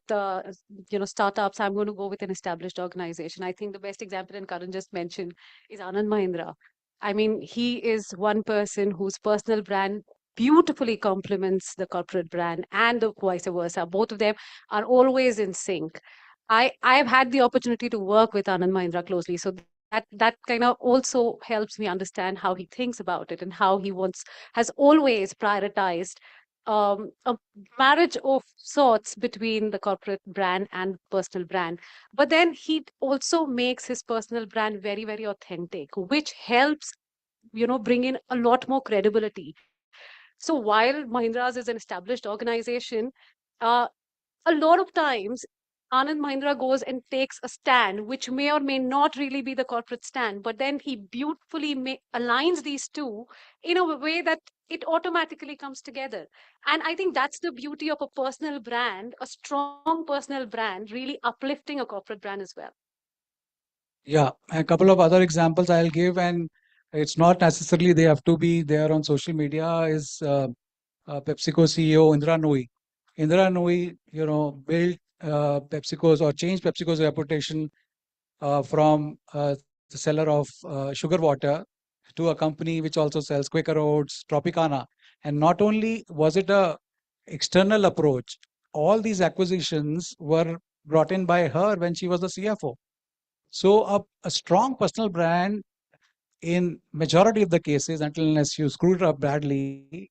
startups, I'm going to go with an established organization. I think the best example, and Karan just mentioned, is Anand Mahindra. I mean, he is one person whose personal brand beautifully complements the corporate brand and the vice versa. Both of them are always in sync. I have had the opportunity to work with Anand Mahindra closely, so that kind of also helps me understand how he thinks about it and how he has always prioritized a marriage of sorts between the corporate brand and personal brand. But then he also makes his personal brand very, very authentic, which helps, bring in a lot more credibility. So while Mahindra's is an established organization, uh, a lot of times Anand Mahindra goes and takes a stand, which may or may not really be the corporate stand, but then he beautifully aligns these two in a way that it automatically comes together. And I think that's the beauty of a personal brand, a strong personal brand, really uplifting a corporate brand as well. Yeah, a couple of other examples I'll give, and it's not necessarily they have to be there on social media, is PepsiCo CEO Indra Nooyi. Indra Nooyi, built PepsiCo's or changed PepsiCo's reputation from the seller of sugar water to a company which also sells Quaker Oats, Tropicana. And not only was it a external approach, all these acquisitions were brought in by her when she was the CFO. So a strong personal brand in majority of the cases, until unless you screw it up badly,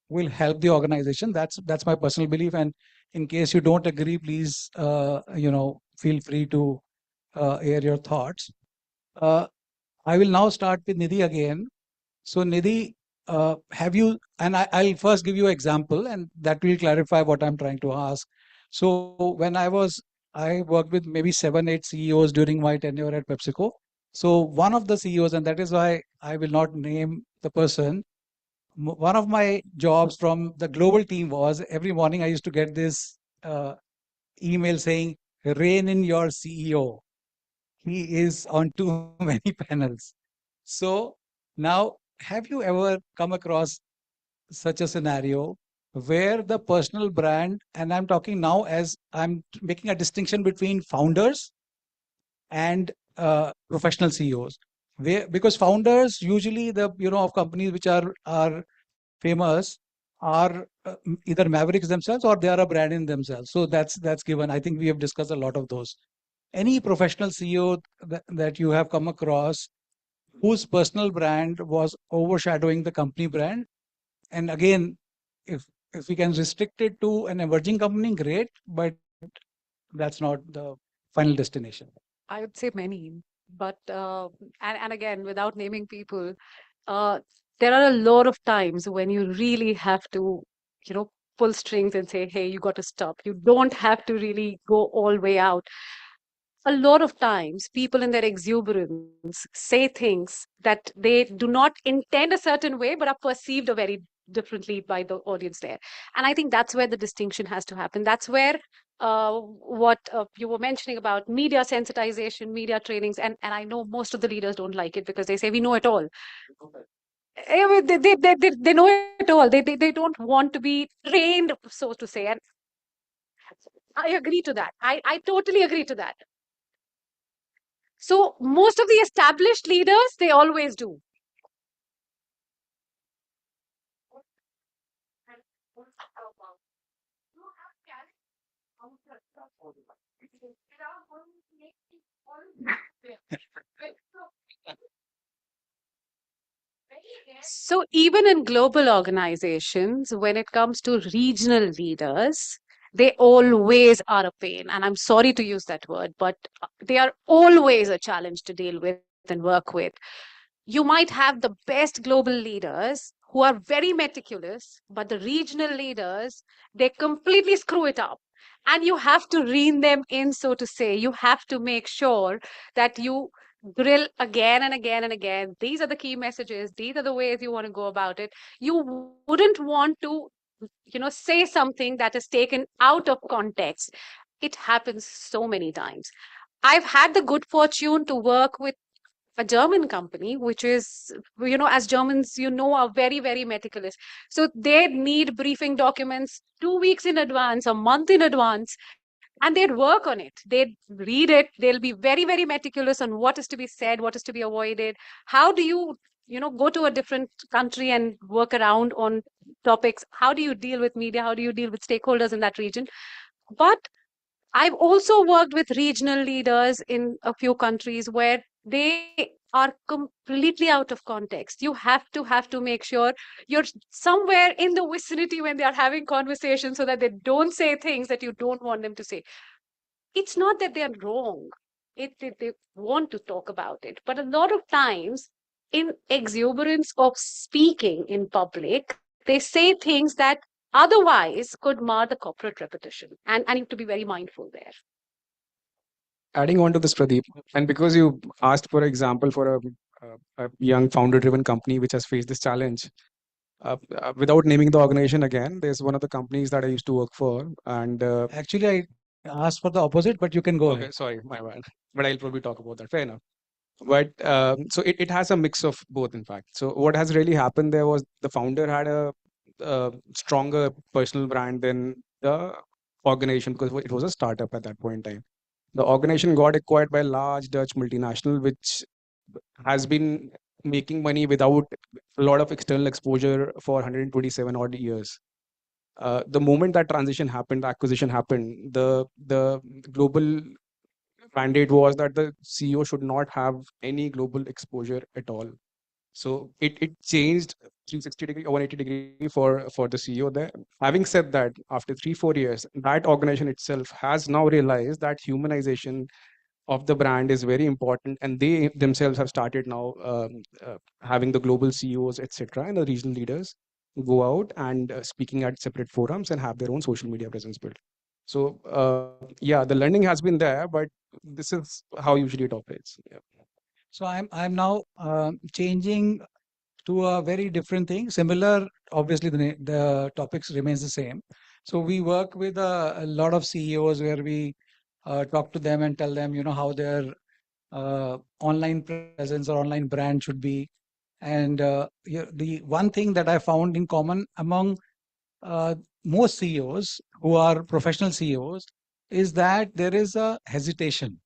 will help the organization. That's my personal belief. And in case you don't agree, please feel free to air your thoughts. I will now start with Nidhi again. So Nidhi, have you, and I'll first give you an example and that will clarify what I'm trying to ask. So when I worked with maybe 7-8 CEOs during my tenure at PepsiCo. So one of the CEOs, and that is why I will not name the person, one of my jobs from the global team was every morning I used to get this email saying, rein in your CEO. He is on too many panels. So now, have you ever come across such a scenario where the personal brand, and I'm talking now as I'm making a distinction between founders and professional CEOs, where because founders usually the of companies which are famous are either mavericks themselves or they are a brand in themselves. So that's given. I think we have discussed a lot of those. Any professional CEO that you have come across whose personal brand was overshadowing the company brand? And again, if we can restrict it to an emerging company, great, but that's not the final destination. I would say many, but and again, without naming people, uh, there are a lot of times when you really have to, you know, pull strings and say, "Hey, you got to stop." You don't have to really go all way out. A lot of times, people in their exuberance say things that they do not intend a certain way, but are perceived a very differently by the audience there. And I think that's where the distinction has to happen. That's where what you were mentioning about media sensitization, media trainings, and I know most of the leaders don't like it because they say we know it all. They know it all. They don't want to be trained, so to say. And I agree to that. I totally agree to that. So most of the established leaders, they always do. So even in global organizations, when it comes to regional leaders, they always are a pain. And I'm sorry to use that word, but they are always a challenge to deal with and work with. You might have the best global leaders who are very meticulous, but the regional leaders, they completely screw it up. And you have to rein them in, so to say. You have to make sure that you drill again and again and again. These are the key messages. These are the ways you want to go about it. You wouldn't want to, say something that is taken out of context. It happens so many times. I've had the good fortune to work with a German company, which is, as Germans, are very, very meticulous. So they need briefing documents 2 weeks in advance, a month in advance, and they'd work on it. They'd read it. They'll be very, very meticulous on what is to be said, what is to be avoided. How do you, go to a different country and work around on topics? How do you deal with media? How do you deal with stakeholders in that region? But I've also worked with regional leaders in a few countries where they are completely out of context. You have to make sure you're somewhere in the vicinity when they are having conversations so that they don't say things that you don't want them to say. It's not that they're wrong. They want to talk about it. But a lot of times, in exuberance of speaking in public, they say things that otherwise could mar the corporate repetition. And you have to be very mindful there. Adding on to this, Pradeep, and because you asked for example for a young founder-driven company which has faced this challenge, without naming the organization again, there's one of the companies that I used to work for, and Actually, I asked for the opposite, but you can go okay, ahead. sorry, my bad. But I'll probably talk about that. Fair enough. But so it has a mix of both, in fact. So what has really happened there was the founder had a stronger personal brand than the organization because it was a startup at that point in time. The organization got acquired by a large Dutch multinational, which has been making money without a lot of external exposure for 127 odd years. The moment that transition happened, the acquisition happened, the global mandate was that the CEO should not have any global exposure at all. So it changed 360 degree or 180 degree for the CEO there. Having said that, after 3-4 years, that organization itself has now realized that humanization of the brand is very important, and they themselves have started now having the global CEOs, etc., and the regional leaders go out and speaking at separate forums and have their own social media presence built. So yeah, the learning has been there, but this is how usually it operates. Yeah. So I'm now changing to a very different thing. Similar, obviously, the topics remains the same. So we work with a lot of CEOs where we talk to them and tell them, how their online presence or online brand should be. And the one thing that I found in common among most CEOs who are professional CEOs is that there is a hesitation.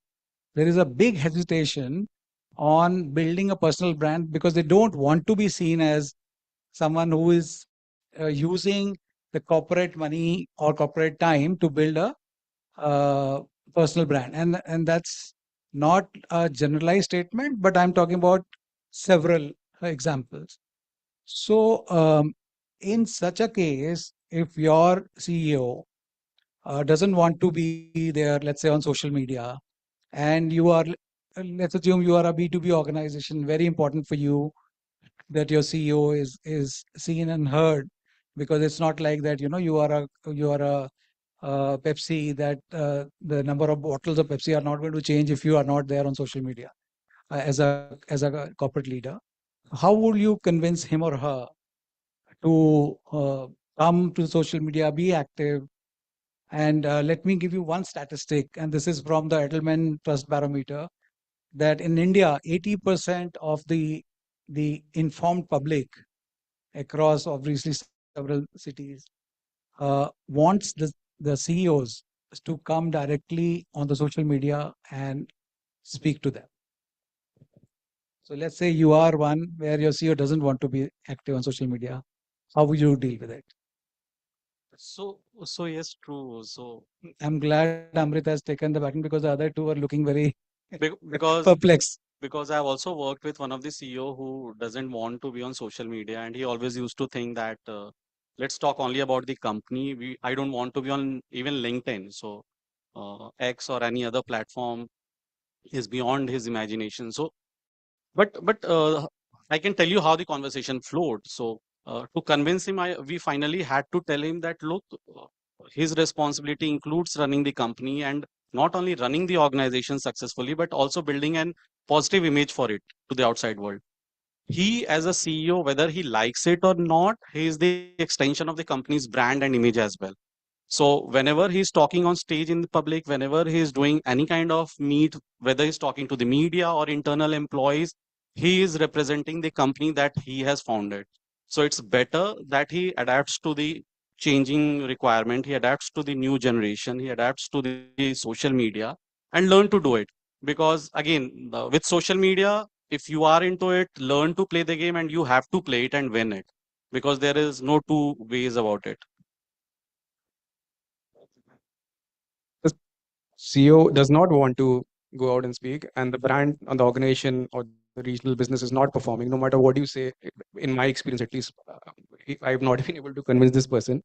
There is a big hesitation on building a personal brand because they don't want to be seen as someone who is using the corporate money or corporate time to build a personal brand. And that's not a generalized statement, but I'm talking about several examples. So in such a case, if your CEO doesn't want to be there, let's say on social media, and you are, let's assume you are a B2B organization, very important for you that your CEO is seen and heard, because it's not like that, you are a Pepsi, that the number of bottles of Pepsi are not going to change if you are not there on social media as a corporate leader. How would you convince him or her to come to social media, be active. And let me give you one statistic, and this is from the Edelman Trust Barometer, that in India, 80% of the informed public across obviously several cities wants the CEOs to come directly on the social media and speak to them. So let's say you are one where your CEO doesn't want to be active on social media. How would you deal with it? So yes, true. So I'm glad Amrit has taken the baton because the other two are looking very because perplexed. because I've also worked with one of the CEO who doesn't want to be on social media, and he always used to think that let's talk only about the company. I don't want to be on even LinkedIn. So X or any other platform is beyond his imagination. So but I can tell you how the conversation flowed. So to convince him, we finally had to tell him that look, his responsibility includes running the company and not only running the organization successfully, but also building an positive image for it to the outside world. He, as a CEO, whether he likes it or not, he is the extension of the company's brand and image as well. So whenever he's talking on stage in the public, whenever he's doing any kind of meet, whether he's talking to the media or internal employees, he is representing the company that he has founded. So it's better that he adapts to the changing requirement, he adapts to the new generation, he adapts to the social media and learn to do it. Because again, with social media, if you are into it, learn to play the game and you have to play it and win it. Because there is no two ways about it. The CEO does not want to go out and speak, and the brand on the organization or the regional business is not performing, no matter what you say. In my experience, at least, I've not been able to convince this person,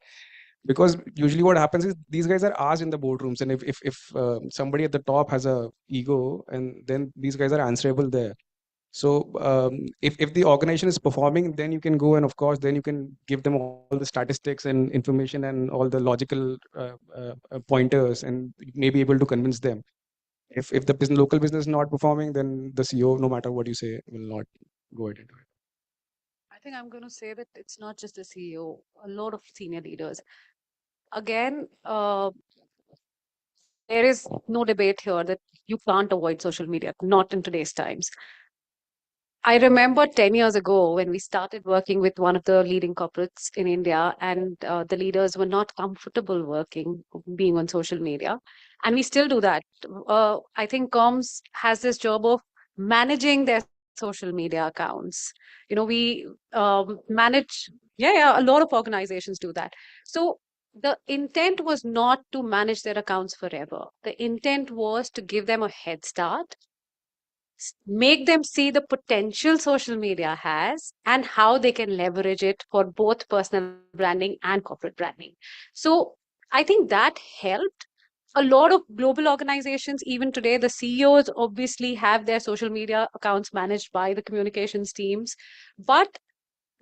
because usually what happens is these guys are asked in the boardrooms, and if somebody at the top has a ego, and then these guys are answerable there. So if the organization is performing, then you can go, and of course then you can give them all the statistics and information and all the logical pointers, and you may be able to convince them. If the local business is not performing, then the CEO, no matter what you say, will not go ahead into it. I think I'm going to say that it's not just the CEO, a lot of senior leaders. Again, there is no debate here that you can't avoid social media, not in today's times. I remember 10 years ago when we started working with one of the leading corporates in India, and the leaders were not comfortable being on social media. And we still do that. I think Comms has this job of managing their social media accounts. We manage, yeah, a lot of organizations do that. So the intent was not to manage their accounts forever. The intent was to give them a head start, make them see the potential social media has and how they can leverage it for both personal branding and corporate branding. So I think that helped. A lot of global organizations, even today, the CEOs obviously have their social media accounts managed by the communications teams, but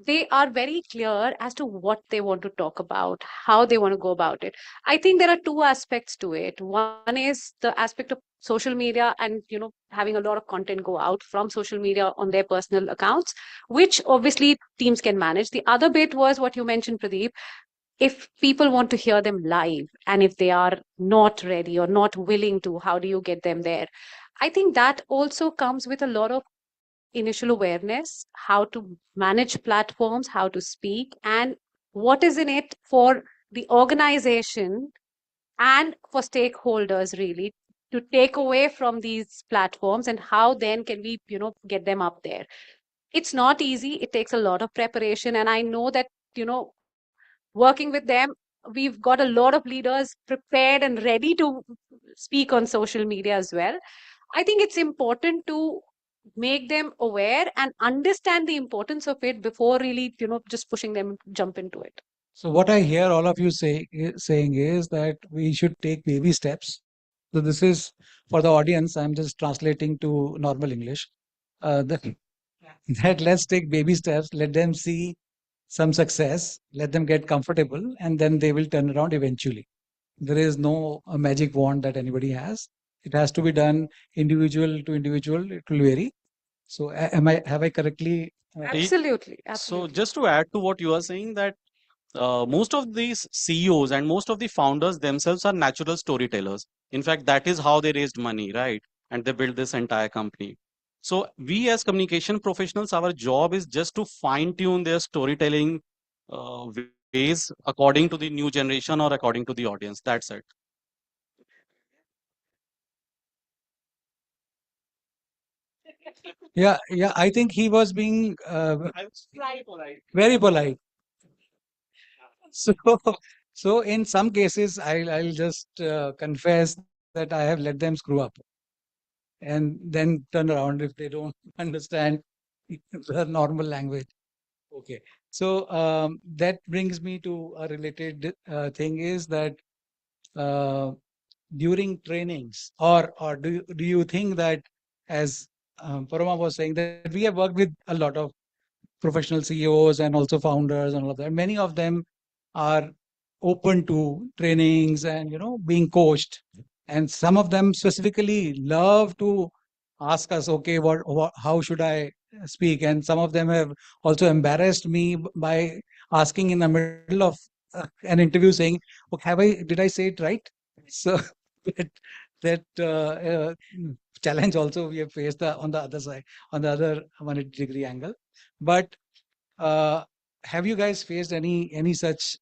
they are very clear as to what they want to talk about, how they want to go about it. I think there are two aspects to it. One is the aspect of social media and having a lot of content go out from social media on their personal accounts, which obviously teams can manage. The other bit was what you mentioned, Pradeep. If people want to hear them live and if they are not ready or not willing to, how do you get them there? I think that also comes with a lot of initial awareness, how to manage platforms, how to speak, and what is in it for the organization and for stakeholders really to take away from these platforms, and how then can we get them up there. It's not easy, it takes a lot of preparation, and I know that working with them, we've got a lot of leaders prepared and ready to speak on social media as well. I think it's important to make them aware and understand the importance of it before really, just pushing them jump into it. So what I hear all of you saying is that we should take baby steps. So this is for the audience. I'm just translating to normal English. That, that let's take baby steps. Let them see some success. Let them get comfortable, and then they will turn around eventually. There is no magic wand that anybody has. It has to be done individual to individual. It will vary. So have I correctly? Absolutely, So absolutely. just to add to what you are saying, that most of these CEOs and most of the founders themselves are natural storytellers. In fact, that is how they raised money, right? And they built this entire company. So we as communication professionals, our job is just to fine tune their storytelling ways according to the new generation or according to the audience. That's it. Yeah. I think he was being I was very polite. very polite. So, so in some cases, I'll just confess that I have let them screw up, and then turn around if they don't understand the normal language. Okay. So that brings me to a related thing is that uh, during trainings, or do you think that, as Paroma was saying, that we have worked with a lot of professional CEOs and also founders and all of that. Many of them are open to trainings and being coached, and some of them specifically love to ask us, okay, what how should I speak? And some of them have also embarrassed me by asking in the middle of an interview, saying, "Okay, did I say it right?" So that challenge also we have faced on the other side, on the other 180-degree angle. But uh, have you guys faced any such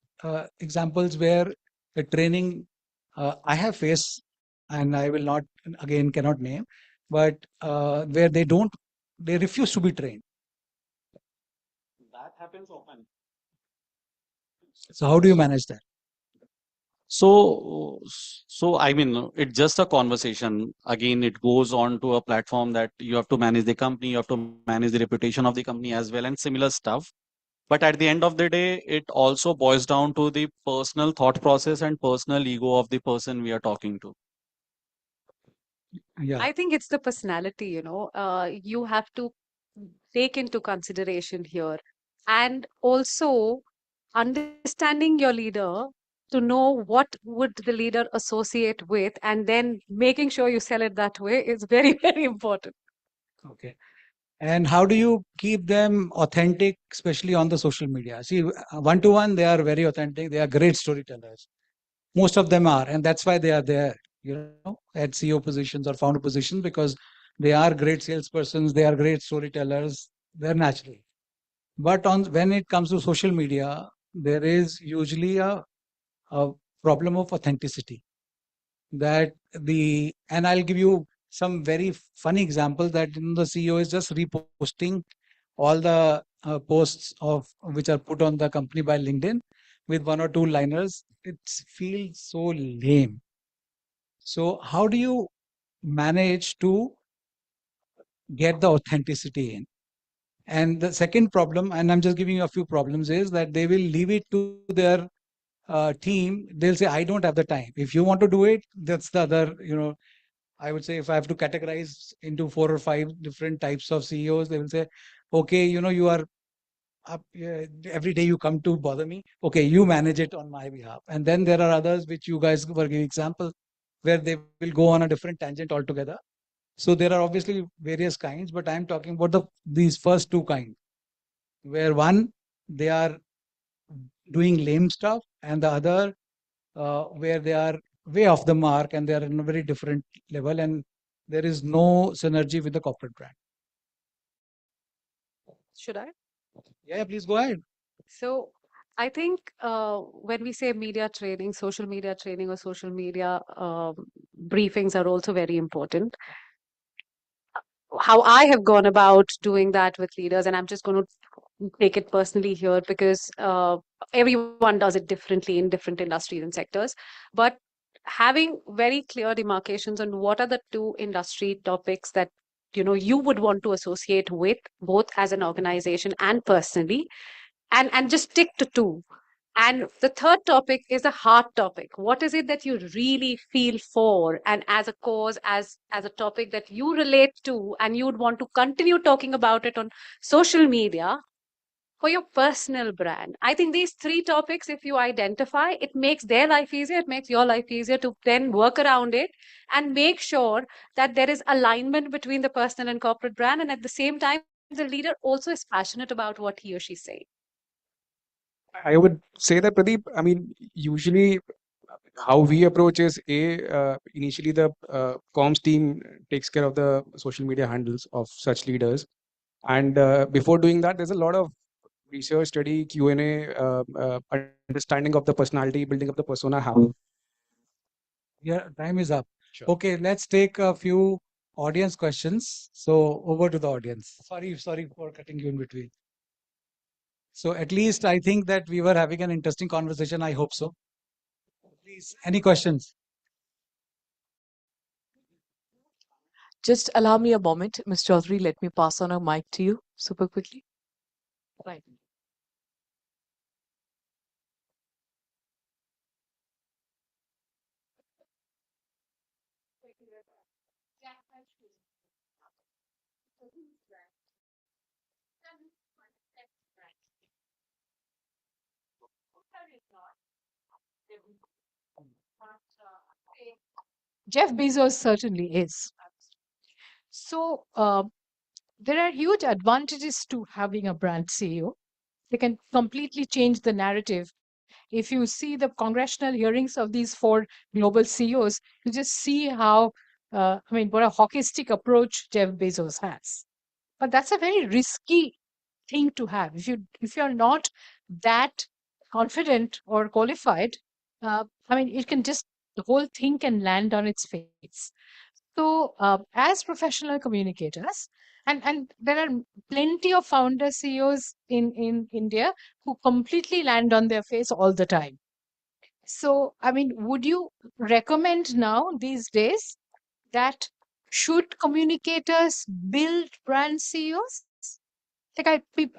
examples where the training I have faced, and I will not, again, cannot name, but where they refuse to be trained. That happens often. So how do you manage that? So I mean, it's just a conversation. Again, it goes on to a platform that you have to manage the company, you have to manage the reputation of the company as well, and similar stuff. But at the end of the day, it also boils down to the personal thought process and personal ego of the person we are talking to. Yeah. I think it's the personality, you have to take into consideration here. And also understanding your leader to know what would the leader associate with, and then making sure you sell it that way is very, very important. Okay. And how do you keep them authentic, especially on the social media? See, one to one, they are very authentic. They are great storytellers. Most of them are, and that's why they are there, at CEO positions or founder positions, because they are great salespersons. They are great storytellers. They're natural. But when it comes to social media, there is usually a problem of authenticity. And I'll give you some very funny example that the CEO is just reposting all the posts of which are put on the company by LinkedIn with one or two liners. It feels so lame. So how do you manage to get the authenticity in? And the second problem, and I'm just giving you a few problems, is that they will leave it to their team. They'll say, I don't have the time. If you want to do it, that's the other, I would say, if I have to categorize into 4 or 5 different types of CEOs, they will say, okay, you are up, every day you come to bother me. Okay, you manage it on my behalf. And then there are others which you guys were giving example where they will go on a different tangent altogether. So there are obviously various kinds, but I'm talking about these first two kinds, where one, they are doing lame stuff, and the other where they are way off the mark and they are in a very different level, and there is no synergy with the corporate brand. Should I? Yeah, please go ahead. So I think when we say media training, social media training, or social media briefings are also very important. How I have gone about doing that with leaders, and I'm just going to take it personally here because everyone does it differently in different industries and sectors. But having very clear demarcations on what are the two industry topics that you would want to associate with, both as an organization and personally, and just stick to two. And the third topic is a hard topic. What is it that you really feel for, and as a cause, as a topic that you relate to, and you would want to continue talking about it on social media? for your personal brand. I think these three topics, if you identify, it makes their life easier, it makes your life easier to then work around it and make sure that there is alignment between the personal and corporate brand. And at the same time, the leader also is passionate about what he or she saying. I would say that, Pradeep, I mean, usually how we approach is initially the comms team takes care of the social media handles of such leaders. And before doing that, there's a lot of research, study, Q&A, understanding of the personality, building up the persona. How? Yeah, time is up. Sure. Okay, let's take a few audience questions. So over to the audience. Sorry for cutting you in between. So at least I think that we were having an interesting conversation. I hope so. Please, any questions? Just allow me a moment, Ms. Chaudhary. Let me pass on a mic to you super quickly. Right. Jeff Bezos certainly is. So there are huge advantages to having a brand CEO. They can completely change the narrative. If you see the congressional hearings of these four global CEOs, you just see how, what a hockey stick approach Jeff Bezos has. But that's a very risky thing to have. If you're not that confident or qualified, it can just the whole thing can land on its face. So, as professional communicators, and there are plenty of founder CEOs in India who completely land on their face all the time. So, would you recommend now these days that should communicators build brand CEOs?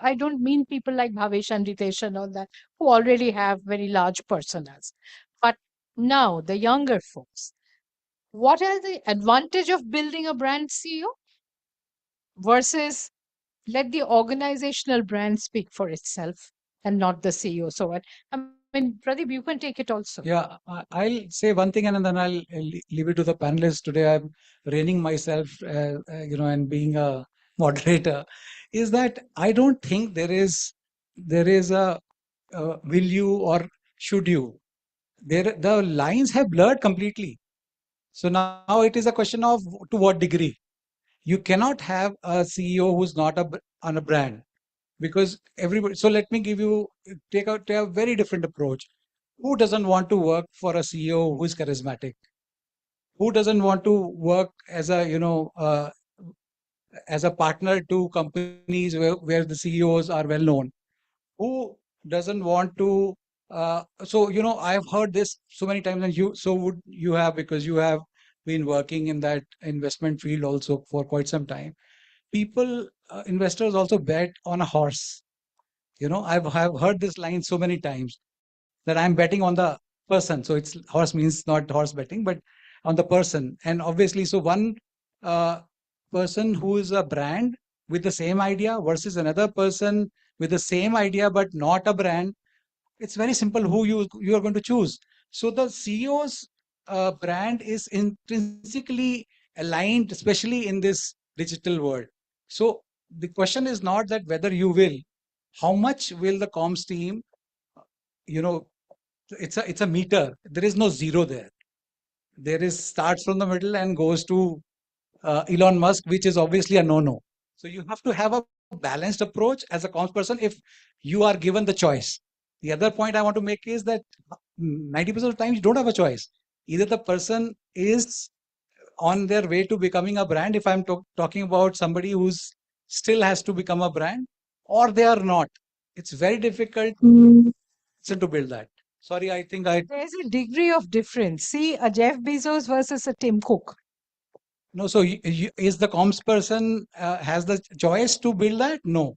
I don't mean people like Bhavesh and Ritesh and all that who already have very large personas, but now the younger folks. What are the advantage of building a brand CEO versus let the organizational brand speak for itself and not the CEO? So what? Pradeep, you can take it also. Yeah, I'll say one thing and then I'll leave it to the panelists. Today I'm reining myself, and being a moderator, is that I don't think there is a will you or should you. The lines have blurred completely. So now it is a question of to what degree. You cannot have a CEO who's not on a brand because everybody. So let me take a very different approach. Who doesn't want to work for a CEO who is charismatic? Who doesn't want to work as a partner to companies where the CEOs are well known? Who doesn't want to? I've heard this so many times, and would you have, because you have been working in that investment field also for quite some time. Investors also bet on a horse. I've heard this line so many times that I'm betting on the person. So it's horse means not horse betting, but on the person. And obviously, so one uh, person who is a brand with the same idea versus another person with the same idea but not a brand, it's very simple who you are going to choose. So the CEO's brand is intrinsically aligned, especially in this digital world. So the question is not that whether you will, how much will the comms team, you know, it's a meter. There is no zero there. There is starts from the middle and goes to Elon Musk, which is obviously a no-no. So you have to have a balanced approach as a comms person if you are given the choice. The other point I want to make is that 90% of the times you don't have a choice. Either the person is on their way to becoming a brand, if I'm talking about somebody who's still has to become a brand, or they are not. It's very difficult to build that. Sorry, I think There's a degree of difference. See, a Jeff Bezos versus a Tim Cook. No, so is the comms person has the choice to build that? No.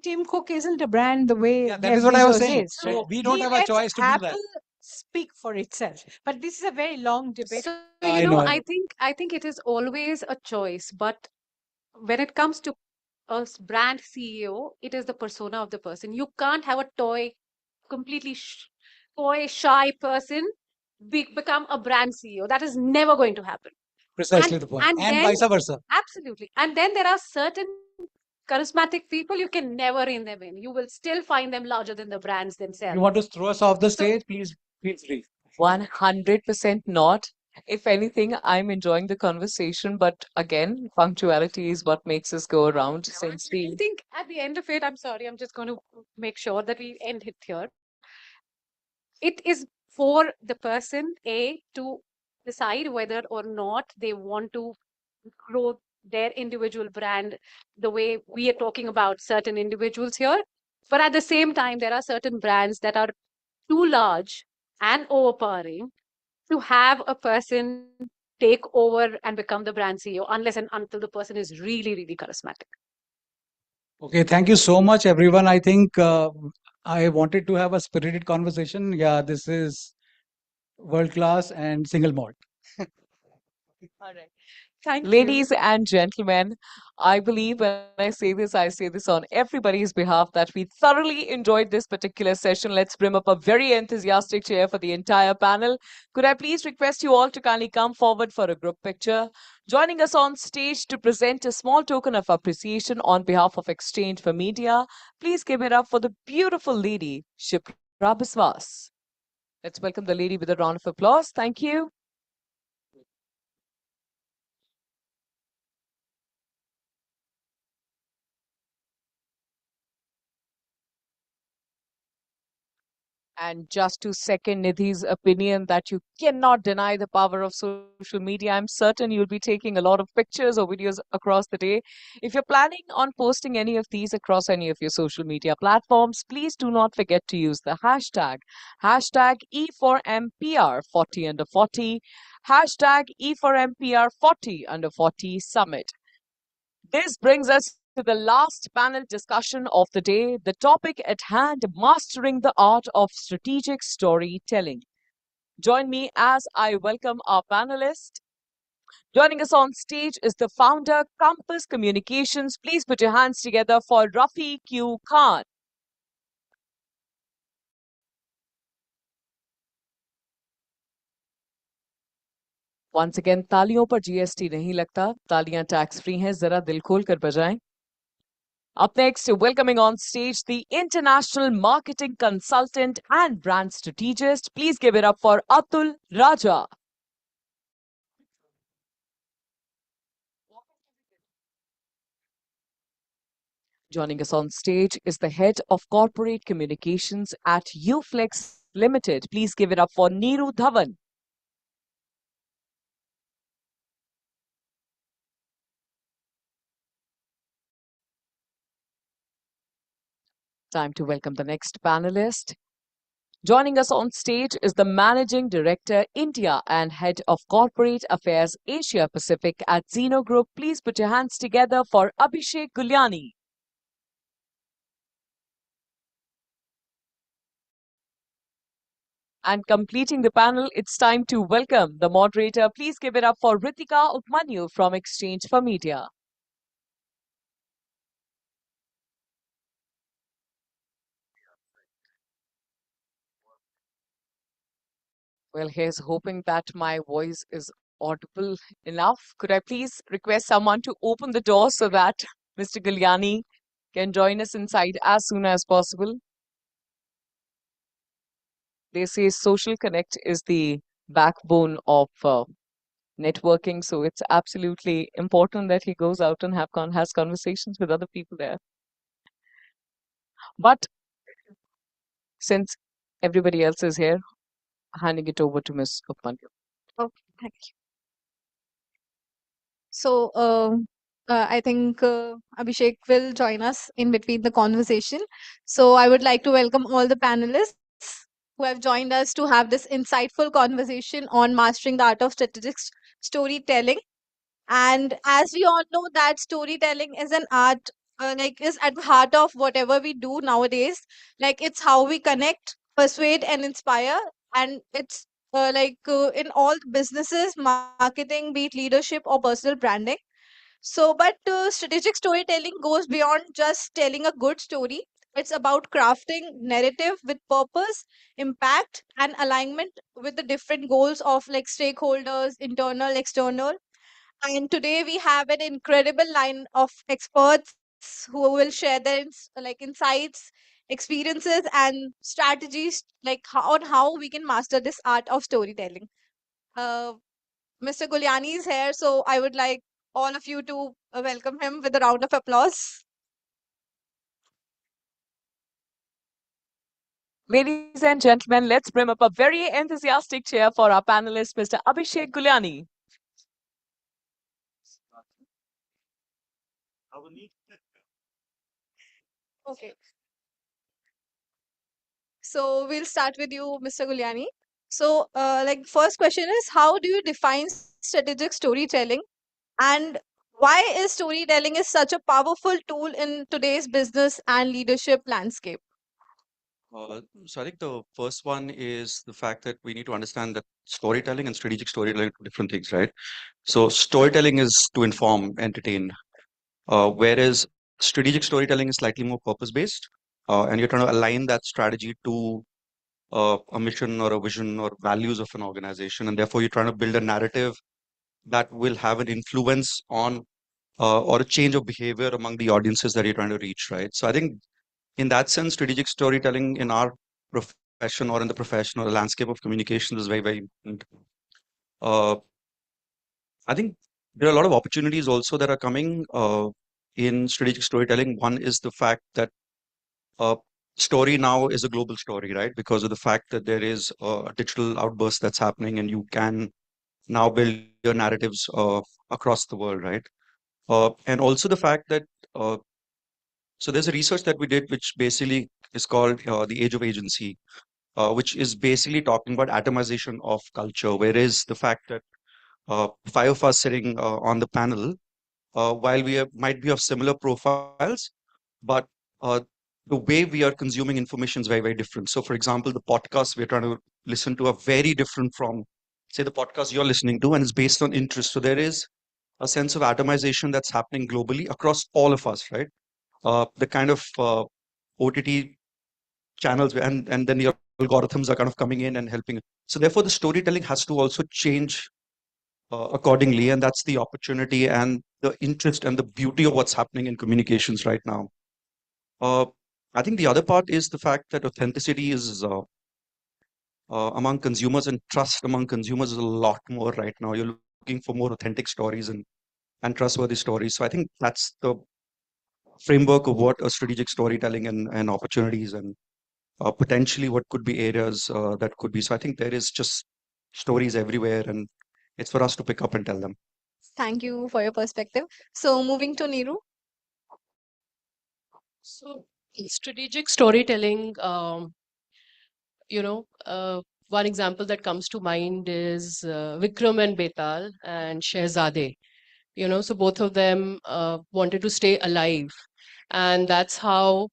Tim Cook isn't a brand the way that Jeff is what I was Bezos saying. is. So we don't He have a lets choice to do that. Apple speak for itself. But this is a very long debate. So, I know. I think it is always a choice, but when it comes to brand CEO, it is the persona of the person. You can't have a completely toy shy person become a brand CEO. That is never going to happen. Precisely the point. And And then vice versa. absolutely. And then there are certain charismatic people you can never rein them in. You will still find them larger than the brands themselves. You want to throw us off the stage? Please feel free. 100% not. If anything, I'm enjoying the conversation, but again, punctuality is what makes us go around since I we. think at the end of it, I'm sorry, I'm just going to make sure that we end it here. It is for the person, to decide whether or not they want to grow their individual brand the way we are talking about certain individuals here. But at the same time, there are certain brands that are too large and overpowering to have a person take over and become the brand CEO unless and until the person is really, really charismatic. Okay, thank you so much, everyone. I think I wanted to have a spirited conversation. Yeah, this is world class and single malt. All right. Thank you. Ladies and gentlemen, I believe when I say this on everybody's behalf that we thoroughly enjoyed this particular session. Let's bring up a very enthusiastic chair for the entire panel. Could I please request you all to kindly come forward for a group picture? Joining us on stage to present a small token of appreciation on behalf of Exchange for Media, please give it up for the beautiful lady, Shipra Biswas. Let's welcome the lady with a round of applause. Thank you. And just to second Nidhi's opinion that you cannot deny the power of social media, I'm certain you'll be taking a lot of pictures or videos across the day. If you're planning on posting any of these across any of your social media platforms, please do not forget to use the hashtag E4MPR40 under 40, hashtag E4MPR40 under 40 summit. This brings us to the last panel discussion of the day. The topic at hand, mastering the art of strategic storytelling. Join me as I welcome our panelist. Joining us on stage is the founder, Compass Communications. Please put your hands together for Rafi Q. Khan. Once again, तालियों पर GST नहीं लगता, तालियां tax free हैं, जरा दिल खोल कर बजाएं. Up next, welcoming on stage the international marketing consultant and brand strategist. Please give it up for Atul Raja. Joining us on stage is the head of corporate communications at Uflex Limited. Please give it up for Neeru Dhawan. Time to welcome the next panelist. Joining us on stage is the Managing Director, India and Head of Corporate Affairs, Asia Pacific at Zeno Group. Please put your hands together for Abhishek Gulyani. And completing the panel, it's time to welcome the moderator. Please give it up for Ritika Upmanyu from Exchange for Media. Well, here's hoping that my voice is audible enough. Could I please request someone to open the door so that Mr. Gulyani can join us inside as soon as possible? They say social connect is the backbone of networking, so it's absolutely important that he goes out and has conversations with other people there. But since everybody else is here, handing it over to Ms. Upmanyu. Okay, thank you. So, I think Abhishek will join us in between the conversation. So, I would like to welcome all the panelists who have joined us to have this insightful conversation on mastering the art of strategic storytelling. And as we all know, that storytelling is an art, is at the heart of whatever we do nowadays. Like, it's how we connect, persuade, and inspire. And it's in all the businesses, marketing, be it leadership or personal branding. But strategic storytelling goes beyond just telling a good story. It's about crafting narrative with purpose, impact, and alignment with the different goals of like stakeholders, internal, external. And today we have an incredible line of experts who will share their insights, experiences, and strategies on how we can master this art of storytelling. Uh, Mr. Guliani is here, so I would like all of you to welcome him with a round of applause. Ladies and gentlemen, let's bring up a very enthusiastic cheer for our panelist, Mr. Abhishek Guliani. Okay. So we'll start with you, Mr. Guliani. So, first question is, how do you define strategic storytelling, and why is storytelling is such a powerful tool in today's business and leadership landscape? So I think the first one is the fact that we need to understand that storytelling and strategic storytelling are different things, right? So storytelling is to inform, entertain, whereas strategic storytelling is slightly more purpose-based, and you're trying to align that strategy to a mission or a vision or values of an organization, and therefore you're trying to build a narrative that will have an influence on or a change of behavior among the audiences that you're trying to reach, right? So I think in that sense, strategic storytelling in our profession or in the profession or the landscape of communication is very, very important. Uh, I think there are a lot of opportunities also that are coming in strategic storytelling. One is the fact that uh, story now is a global story, right? Because of the fact that there is a digital outburst that's happening and you can now build your narratives across the world, right? And also the fact that so there's a research that we did which basically is called the age of agency, which is basically talking about atomization of culture, whereas the fact that five of us sitting on the panel, while might be of similar profiles, but uh, the way we are consuming information is very, very different. So, for example, the podcasts we're trying to listen to are very different from, say, the podcast you're listening to, and it's based on interest. So, there is a sense of atomization that's happening globally across all of us, right? The kind of OTT channels and then the algorithms are kind of coming in and helping. So therefore, the storytelling has to also change accordingly, and that's the opportunity and the interest and the beauty of what's happening in communications right now. Uh, I think the other part is the fact that authenticity is among consumers and trust among consumers is a lot more right now. You're looking for more authentic stories and trustworthy stories. So I think that's the framework of what a strategic storytelling and opportunities and potentially what could be areas that could be. So I think there is just stories everywhere, and it's for us to pick up and tell them. Thank you for your perspective. So, moving to Niru. So, strategic storytelling, you know, one example that comes to mind is Vikram and Betal and Shehzade. So both of them wanted to stay alive. And that's how,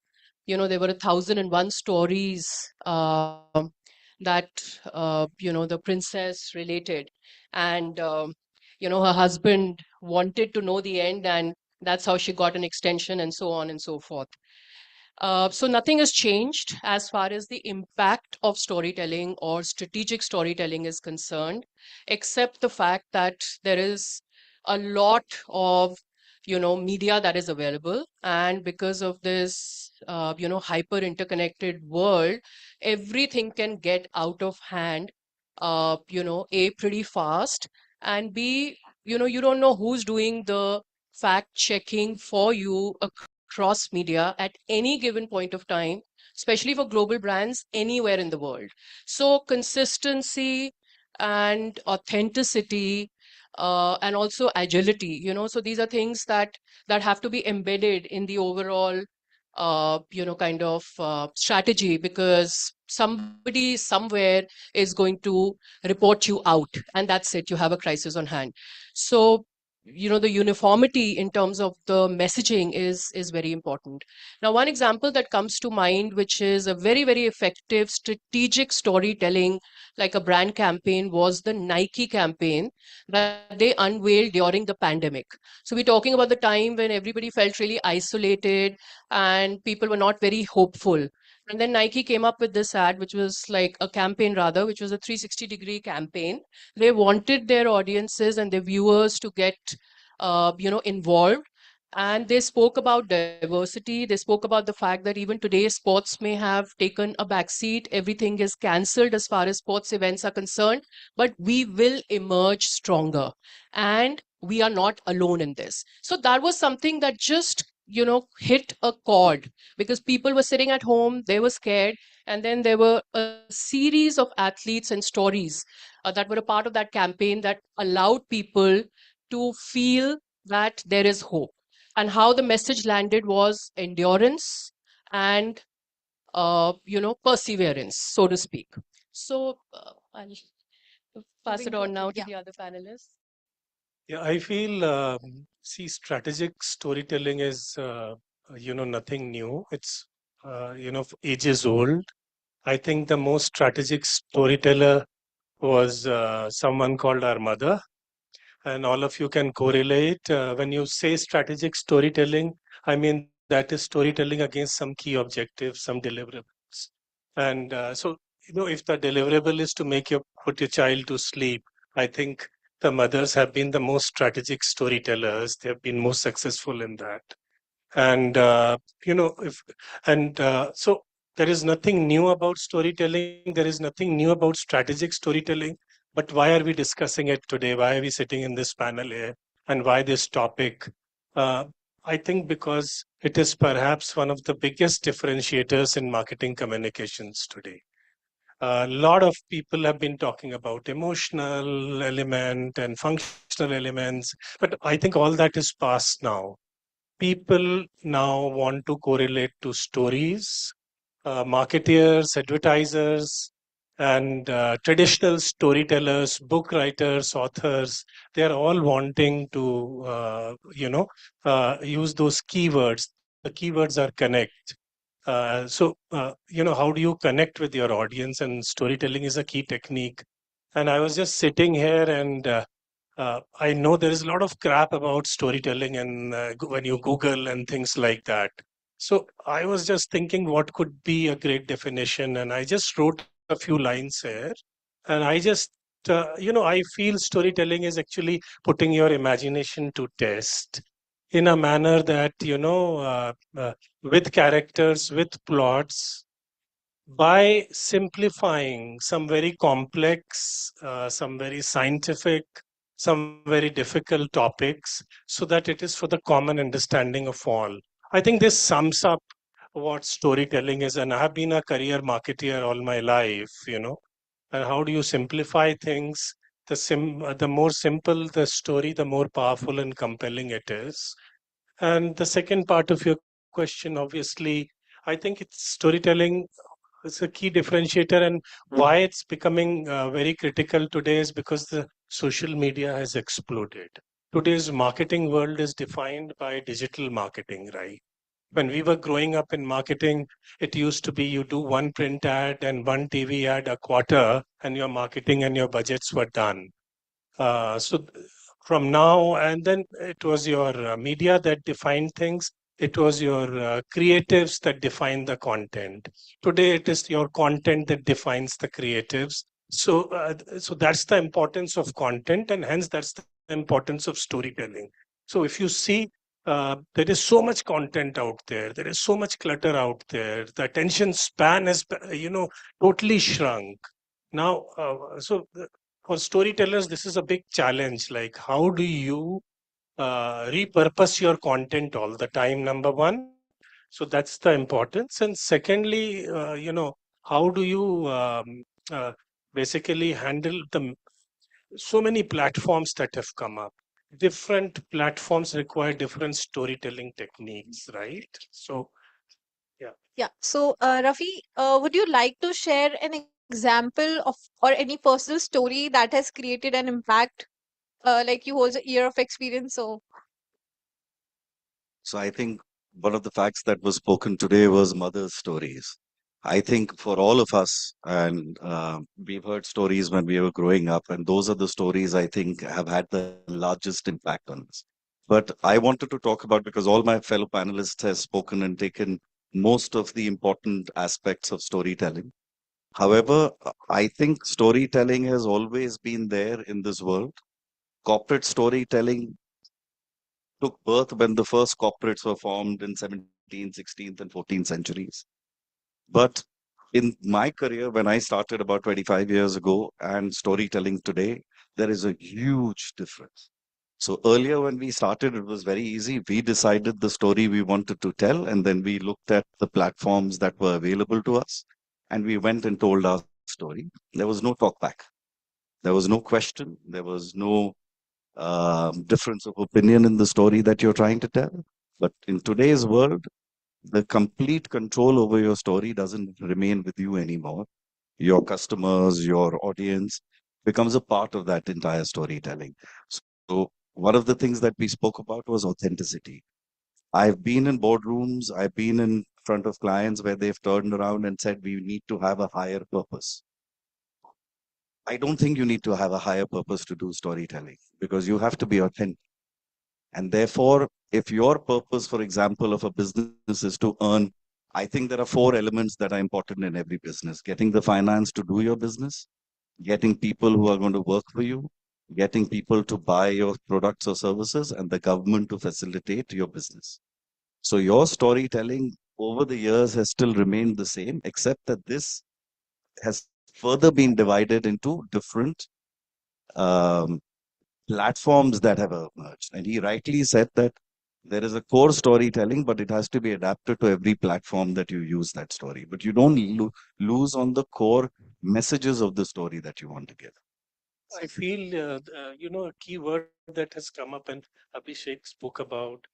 there were 1,001 stories that, the princess related. And, her husband wanted to know the end, and that's how she got an extension, and so on and so forth. So nothing has changed as far as the impact of storytelling or strategic storytelling is concerned, except the fact that there is a lot of media that is available, and because of this hyper interconnected world, everything can get out of hand, a pretty fast, and b you don't know who's doing the fact checking for you across media at any given point of time, especially for global brands anywhere in the world. So, consistency and authenticity, and also agility, so these are things that have to be embedded in the overall kind of strategy, because somebody somewhere is going to report you out, and that's it, you have a crisis on hand. So the uniformity in terms of the messaging is very important. Now, one example that comes to mind, which is a very, very effective strategic storytelling, like a brand campaign, was the Nike campaign that they unveiled during the pandemic. So we're talking about the time when everybody felt really isolated and people were not very hopeful. And then Nike came up with this ad, which was like a campaign rather, which was a 360-degree campaign. They wanted their audiences and their viewers to get involved, and they spoke about diversity. They spoke about the fact that even today sports may have taken a backseat, everything is cancelled as far as sports events are concerned, but we will emerge stronger, and we are not alone in this. So that was something that just hit a chord, because people were sitting at home, they were scared, and then there were a series of athletes and stories that were a part of that campaign that allowed people to feel that there is hope. And how the message landed was endurance and perseverance, so to speak. So I'll pass it on now to the other panelists. Yeah, I feel, see, strategic storytelling is, nothing new. It's, ages old. I think the most strategic storyteller was someone called our mother. And all of you can correlate. When you say strategic storytelling, I mean that is storytelling against some key objectives, some deliverables. And if the deliverable is to put your child to sleep, I think the mothers have been the most strategic storytellers. They have been most successful in that. And if and so there is nothing new about storytelling. There is nothing new about strategic storytelling. But why are we discussing it today? Why are we sitting in this panel here? And why this topic? Uh, I think because it is perhaps one of the biggest differentiators in marketing communications today. A lot of people have been talking about emotional element and functional elements, but I think all that is past now. People now want to correlate to stories. Marketeers, advertisers, and traditional storytellers, book writers, authors, they are all wanting to, use those keywords. The keywords are connect. How do you connect with your audience? And storytelling is a key technique. And I was just sitting here and I know there is a lot of crap about storytelling and when you Google and things like that. So I was just thinking what could be a great definition, and I just wrote a few lines here. And I just, I feel storytelling is actually putting your imagination to test in a manner that, with characters, with plots, by simplifying some very complex, some very scientific, some very difficult topics, so that it is for the common understanding of all. I think this sums up what storytelling is. And I have been a career marketeer all my life, And how do you simplify things? The more simple the story, the more powerful and compelling it is. And the second part of your question, obviously, I think it's storytelling is a key differentiator, and why it's becoming very critical today is because the social media has exploded. Today's marketing world is defined by digital marketing, right? When we were growing up in marketing, it used to be you do one print ad and one TV ad a quarter, and your marketing and your budgets were done. From now, and then it was your media that defined things. It was your creatives that defined the content. Today, it is your content that defines the creatives. So that's the importance of content, and hence that's the importance of storytelling. So if you see, there is so much content out there. There is so much clutter out there. The attention span has, totally shrunk. Now, for storytellers, this is a big challenge. Like, how do you repurpose your content all the time? Number one. So that's the importance. And secondly, how do you uh, basically handle so many platforms that have come up? Different platforms require different storytelling techniques, right? So, yeah. Yeah. So, Rafi, would you like to share an example of or any personal story that has created an impact? like you hold a year of experience. So So I think one of the facts that was spoken today was mother's stories. I think for all of us, and we've heard stories when we were growing up, and those are the stories I think have had the largest impact on us. But I wanted to talk about, because all my fellow panelists have spoken and taken most of the important aspects of storytelling. However, I think storytelling has always been there in this world. Corporate storytelling took birth when the first corporates were formed in 17th, 16th, and 14th centuries. But in my career, when I started about 25 years ago, and storytelling today, there is a huge difference. So earlier, when we started, it was very easy. We decided the story we wanted to tell, and then we looked at the platforms that were available to us, and we went and told our story. There was no talk back. There was no question. There was no difference of opinion in the story that you're trying to tell. But in today's world, the complete control over your story doesn't remain with you anymore. Your customers, your audience becomes a part of that entire storytelling. So one of the things that we spoke about was authenticity. I've been in boardrooms, I've been in front of clients where they've turned around and said, we need to have a higher purpose. I don't think you need to have a higher purpose to do storytelling, because you have to be authentic. And therefore, if your purpose, for example, of a business is to earn, I think there are four elements that are important in every business: getting the finance to do your business, getting people who are going to work for you, getting people to buy your products or services, and the government to facilitate your business. So your storytelling over the years has still remained the same, except that this has further been divided into different um, platforms that have emerged. And he rightly said that there is a core storytelling, but it has to be adapted to every platform that you use that story. But you don't lose on the core messages of the story that you want to give. I feel, a key word that has come up and Abhishek spoke about,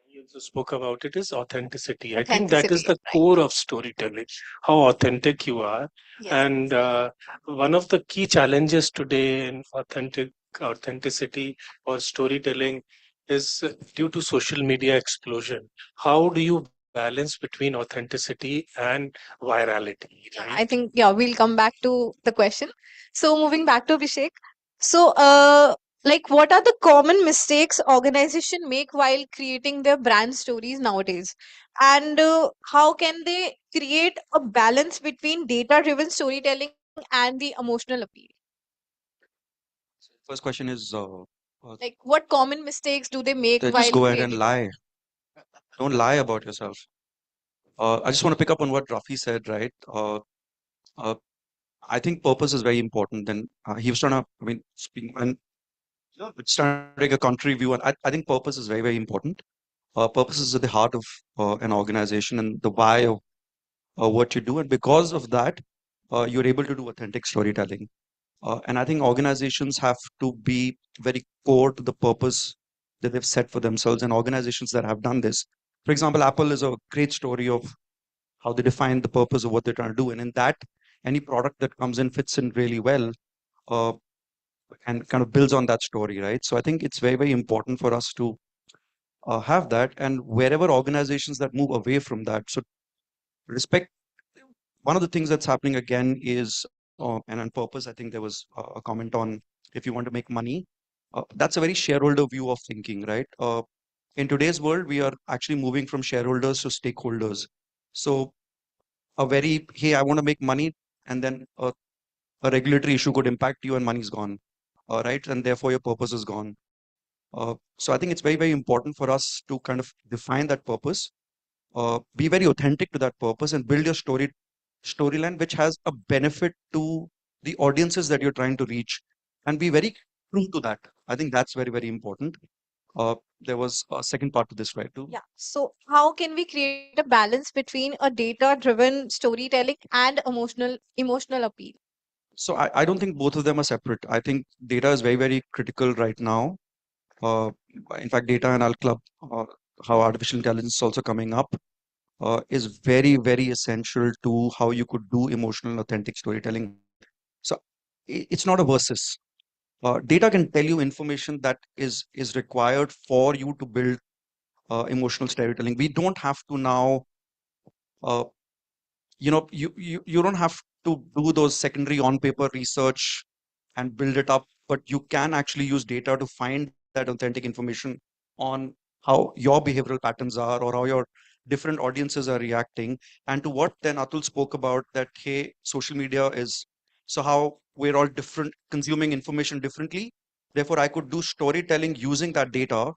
you also spoke about it, is authenticity. I think that is authenticity, the right? core of storytelling, how authentic you are. Yes. And one of the key challenges today in authenticity or storytelling is due to social media explosion. How do you balance between authenticity and virality, Yeah, right? I think, yeah, we'll come back to the question. So moving back to Abhishek. So like what are the common mistakes organization make while creating their brand stories nowadays? And how can they create a balance between data driven storytelling and the emotional appeal? First question is Like what common mistakes do they make just while go ahead and creating? lie. Don't lie about yourself. I just want to pick up on what Rafi said, right? Uh, I think purpose is very important. And he was trying to, I mean, speaking when it's trying to take a country view, and I think purpose is very, very important. Purpose is at the heart of an organization and the why of what you do. And because of that, you're able to do authentic storytelling. And I think organizations have to be very core to the purpose that they've set for themselves. And organizations that have done this, for example, Apple is a great story of how they define the purpose of what they're trying to do. And in that, any product that comes in fits in really well uh, and kind of builds on that story, right? So I think it's very, very important for us to have that. And wherever organizations that move away from that, so respect. One of the things that's happening again is, and on purpose, I think there was a comment on if you want to make money. That's a very shareholder view of thinking, right? In today's world, we are actually moving from shareholders to stakeholders. So a very, hey, I want to make money, and then a regulatory issue could impact you and money's gone, right? And therefore your purpose is gone. So I think it's very, very important for us to kind of define that purpose, be very authentic to that purpose, and build your storyline which has a benefit to the audiences that you're trying to reach, and be very true to that. I think that's very, very important. There was a second part to this, right? Too. Yeah. So how can we create a balance between a data driven storytelling and emotional appeal? So I don't think both of them are separate. I think data is very, very critical right now. Uh, in fact, data and Al Club, how artificial intelligence is also coming up, is very, very essential to how you could do emotional, authentic storytelling. So it's not a versus. Data can tell you information that is required for you to build emotional storytelling. We don't have to now, uh, you don't have to do those secondary on paper research and build it up, but you can actually use data to find that authentic information on how your behavioral patterns are or how your different audiences are reacting. And to what then Atul spoke about, that hey, social media is so how we're all different, consuming information differently. Therefore, I could do storytelling using that data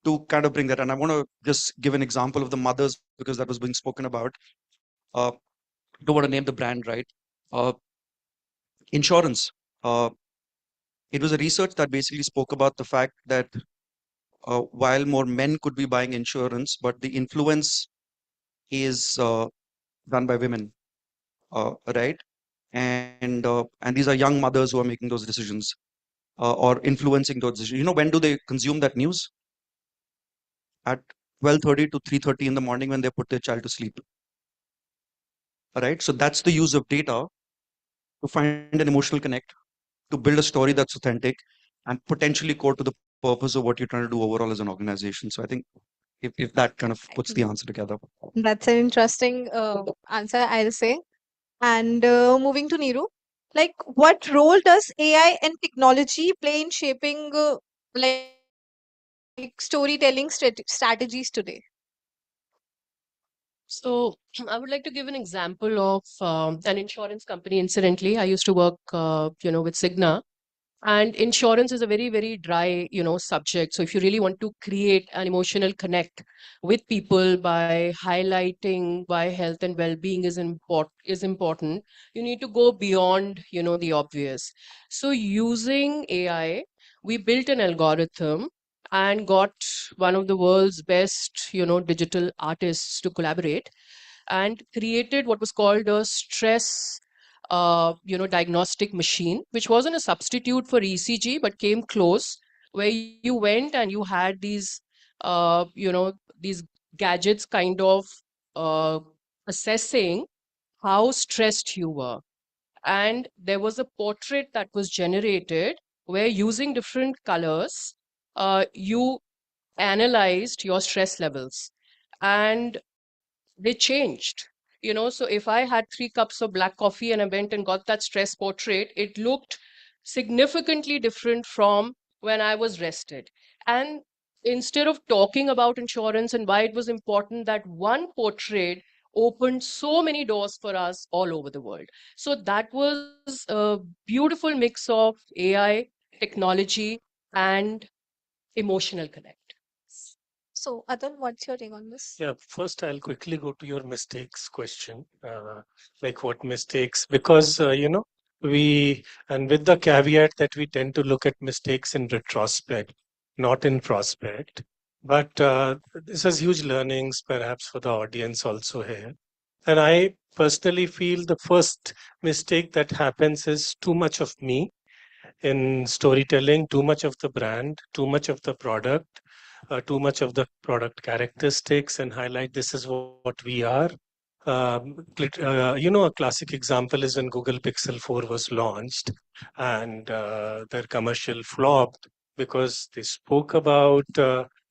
to kind of bring that. And I want to just give an example of the mothers because that was being spoken about. Uh, don't want to name the brand, right? Uh, Insurance. Uh, it was a research that basically spoke about the fact that while more men could be buying insurance, but the influence is done by women, right? And these are young mothers who are making those decisions or influencing those decisions. You know, when do they consume that news? At 12:30 to 3:30 in the morning when they put their child to sleep. All right, so that's the use of data to find an emotional connect, to build a story that's authentic, and potentially core to the purpose of what you're trying to do overall as an organization. So I think if that kind of puts the answer together. That's an interesting answer, I'll say. And moving to Niru, like what role does AI and technology play in shaping like storytelling strategies today? So I would like to give an example of an insurance company. Incidentally, I used to work, with Cigna, and insurance is a very, very dry, subject. So if you really want to create an emotional connect with people by highlighting why health and well-being is important, you need to go beyond, the obvious. So using AI, we built an algorithm and got one of the world's best, digital artists to collaborate and created what was called a stress diagnostic machine, which wasn't a substitute for ECG but came close, where you went and you had these gadgets kind of uh, assessing how stressed you were. And there was a portrait that was generated where, using different colors, you analyzed your stress levels. And they changed. So if I had 3 cups of black coffee and I went and got that stress portrait, it looked significantly different from when I was rested. And instead of talking about insurance and why it was important, that one portrait opened so many doors for us all over the world. So that was a beautiful mix of AI, technology, and emotional connect. So, Atul, what's your take on this? Yeah, first I'll quickly go to your mistakes question. Like what mistakes? Because, and with the caveat that we tend to look at mistakes in retrospect, not in prospect. But this has huge learnings, perhaps for the audience also here. And I personally feel the first mistake that happens is too much of me in storytelling, too much of the brand, too much of the product, too much of the product characteristics, and highlight this is what we are. A classic example is when Google Pixel 4 was launched and their commercial flopped because they spoke about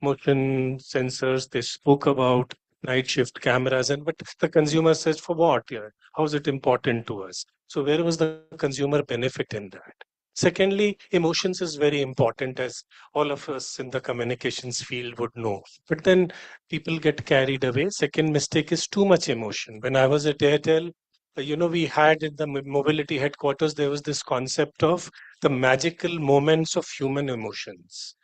motion sensors, they spoke about night shift cameras, and but the consumer says, for what? Yeah, how is it important to us? So where was the consumer benefit in that? Secondly, emotions is very important, as all of us in the communications field would know. But then people get carried away. Second mistake is too much emotion. When I was at Airtel, we had in the mobility headquarters, there was this concept of the magical moments of human emotions.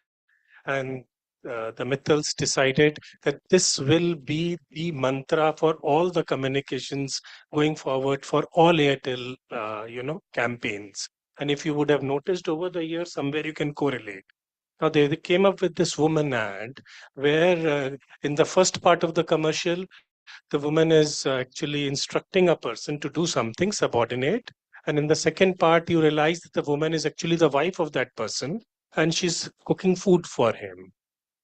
And the Mittals decided that this will be the mantra for all the communications going forward for all Airtel, campaigns. And if you would have noticed over the years, somewhere you can correlate. Now they came up with this woman ad where in the first part of the commercial, the woman is actually instructing a person to do something subordinate. And in the second part, you realize that the woman is actually the wife of that person and she's cooking food for him.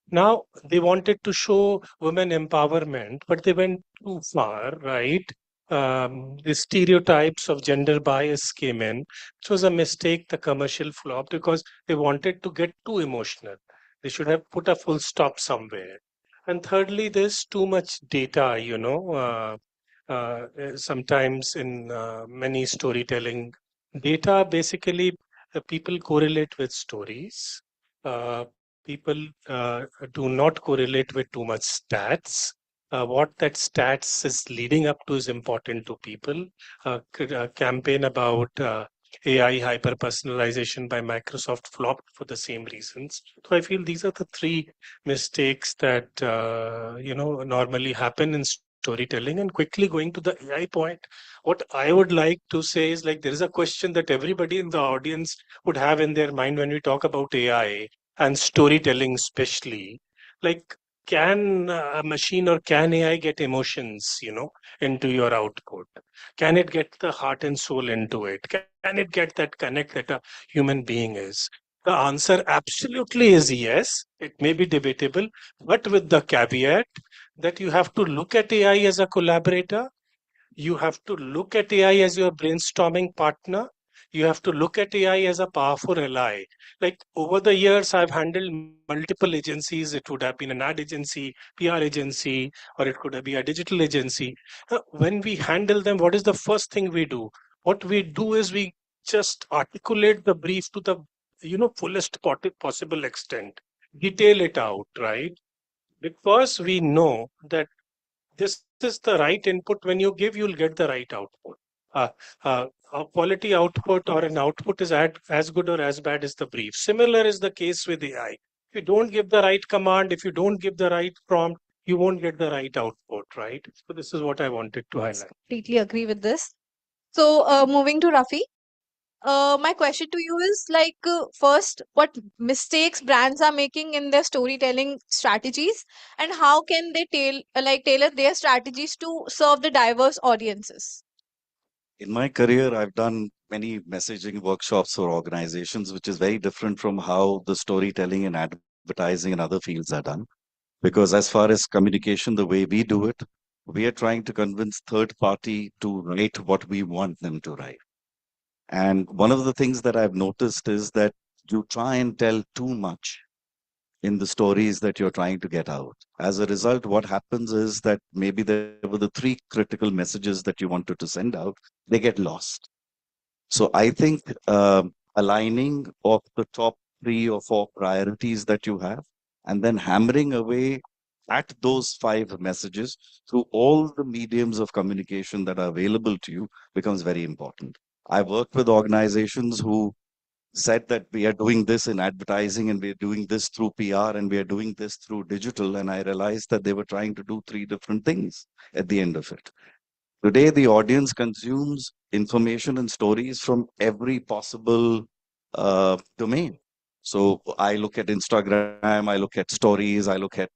Now, they wanted to show women empowerment, but they went too far, right? the stereotypes of gender bias came in, which was a mistake. The commercial flopped because they wanted to get too emotional. They should have put a full stop somewhere. And thirdly, there's too much data, sometimes in many storytelling data, basically, people correlate with stories. People do not correlate with too much stats. What that stats is leading up to is important to people. Campaign about AI hyper personalization by Microsoft flopped for the same reasons. So I feel these are the three mistakes that normally happen in storytelling. And quickly going to the AI point, what I would like to say is, like, there is a question that everybody in the audience would have in their mind when we talk about AI and storytelling, especially, like, can a machine or can AI get emotions, into your output? Can it get the heart and soul into it? Can it get that connect that a human being is? The answer absolutely is yes. It may be debatable, but with the caveat that you have to look at AI as a collaborator. You have to look at AI as your brainstorming partner. You have to look at AI as a powerful ally. Like, over the years, I've handled multiple agencies. It would have been an ad agency, PR agency, or it could be a digital agency. When we handle them, what is the first thing we do? What we do is we just articulate the brief to the fullest possible extent, detail it out, right? Because we know that this is the right input. When you give, you'll get the right output. uh, a quality output or an output is as good or as bad as the brief. Similar is the case with AI. If you don't give the right command, if you don't give the right prompt, you won't get the right output, right? So this is what I wanted to highlight. Completely agree with this. So, moving to Rafi. My question to you is, like, first, what mistakes brands are making in their storytelling strategies, and how can they tailor their strategies to serve the diverse audiences? In my career, I've done many messaging workshops for organizations, which is very different from how the storytelling and advertising and other fields are done. Because as far as communication, the way we do it, we are trying to convince third party to write what we want them to write. And one of the things that I've noticed is that you try and tell too much in the stories that you're trying to get out. As a result, what happens is that maybe there were the three critical messages that you wanted to send out, they get lost. So I think aligning of the top 3 or 4 priorities that you have, and then hammering away at those 5 messages through all the mediums of communication that are available to you becomes very important. I've worked with organizations who said that we are doing this in advertising and we are doing this through PR and we are doing this through digital. And I realized that they were trying to do 3 different things at the end of it. Today, the audience consumes information and stories from every possible domain. So I look at Instagram, I look at stories, I look at,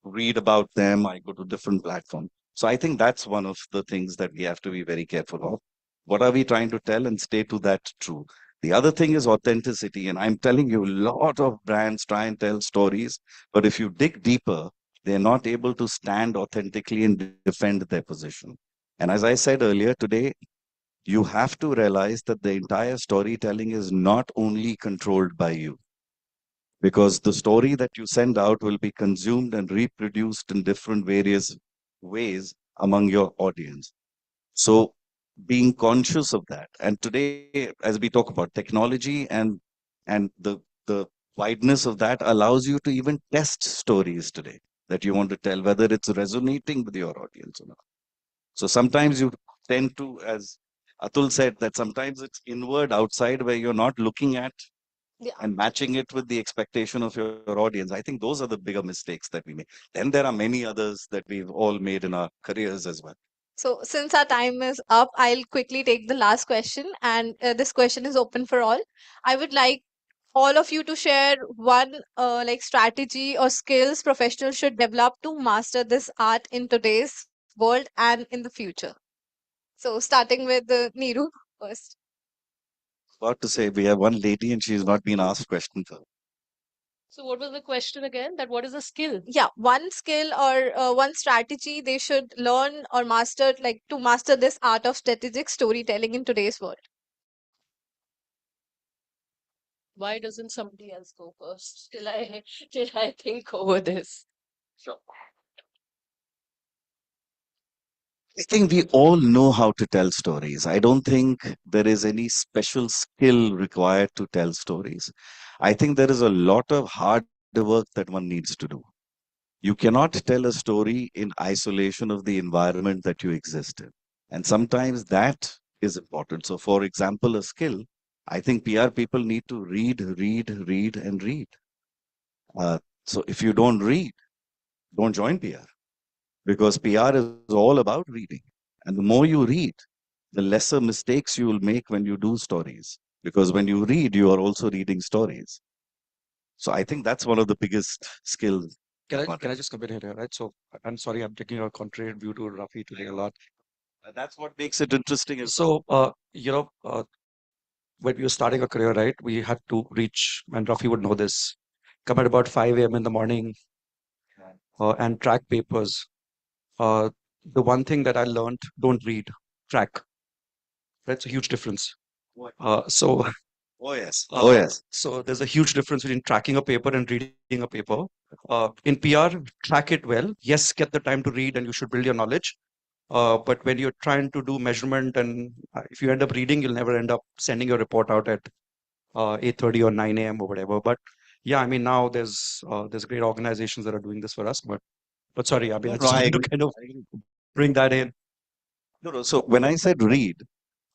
read about them, I go to different platforms. So I think that's one of the things that we have to be very careful of. What are we trying to tell and stay to that true? The other thing is authenticity. And I'm telling you, a lot of brands try and tell stories, but if you dig deeper, they're not able to stand authentically and defend their position. And as I said earlier today, you have to realize that the entire storytelling is not only controlled by you, because the story that you send out will be consumed and reproduced in different various ways among your audience. So being conscious of that. And today, as we talk about technology and the wideness of that allows you to even test stories today that you want to tell, whether it's resonating with your audience or not. So sometimes you tend to, as Atul said, that sometimes it's inward outside where you're not looking at and matching it with the expectation of your audience. I think those are the bigger mistakes that we make. Then there are many others that we've all made in our careers as well. So, since our time is up, I'll quickly take the last question, and this question is open for all. I would like all of you to share one like strategy or skills professionals should develop to master this art in today's world and in the future. So, starting with Neeru first. About to say we have one lady and she's not been asked question first. So what was the question again? That what is a skill? Yeah, one skill or one strategy they should learn or master, like to master this art of strategic storytelling in today's world. Why doesn't somebody else go first till I till I think over this? Sure. I think we all know how to tell stories. I don't think there is any special skill required to tell stories. I think there is a lot of hard work that one needs to do. You cannot tell a story in isolation of the environment that you exist in. And sometimes that is important. So, for example, a skill, I think PR people need to read, read, read, and read. So, if you don't read, don't join PR because PR is all about reading. And the more you read, the lesser mistakes you will make when you do stories. Because when you read, you are also reading stories. So I think that's one of the biggest skills. Can I just come in here, right? So I'm sorry, I'm taking a contrary view to Rafi today a lot. That's what makes it interesting. So, when we were starting a career, right, we had to reach, and Rafi would know this, come at about 5 a.m. in the morning and track papers. Uh, the one thing that I learned, don't read, track. That's a huge difference. So, oh yes, oh yes. So there's a huge difference between tracking a paper and reading a paper. In PR, track it well. Yes, get the time to read, and you should build your knowledge. But when you're trying to do measurement, and if you end up reading, you'll never end up sending your report out at 8:30 or 9 a.m. or whatever. But yeah, I mean now there's great organizations that are doing this for us. But sorry, I mean I just wanted to kind of bring that in. No. So when I said read,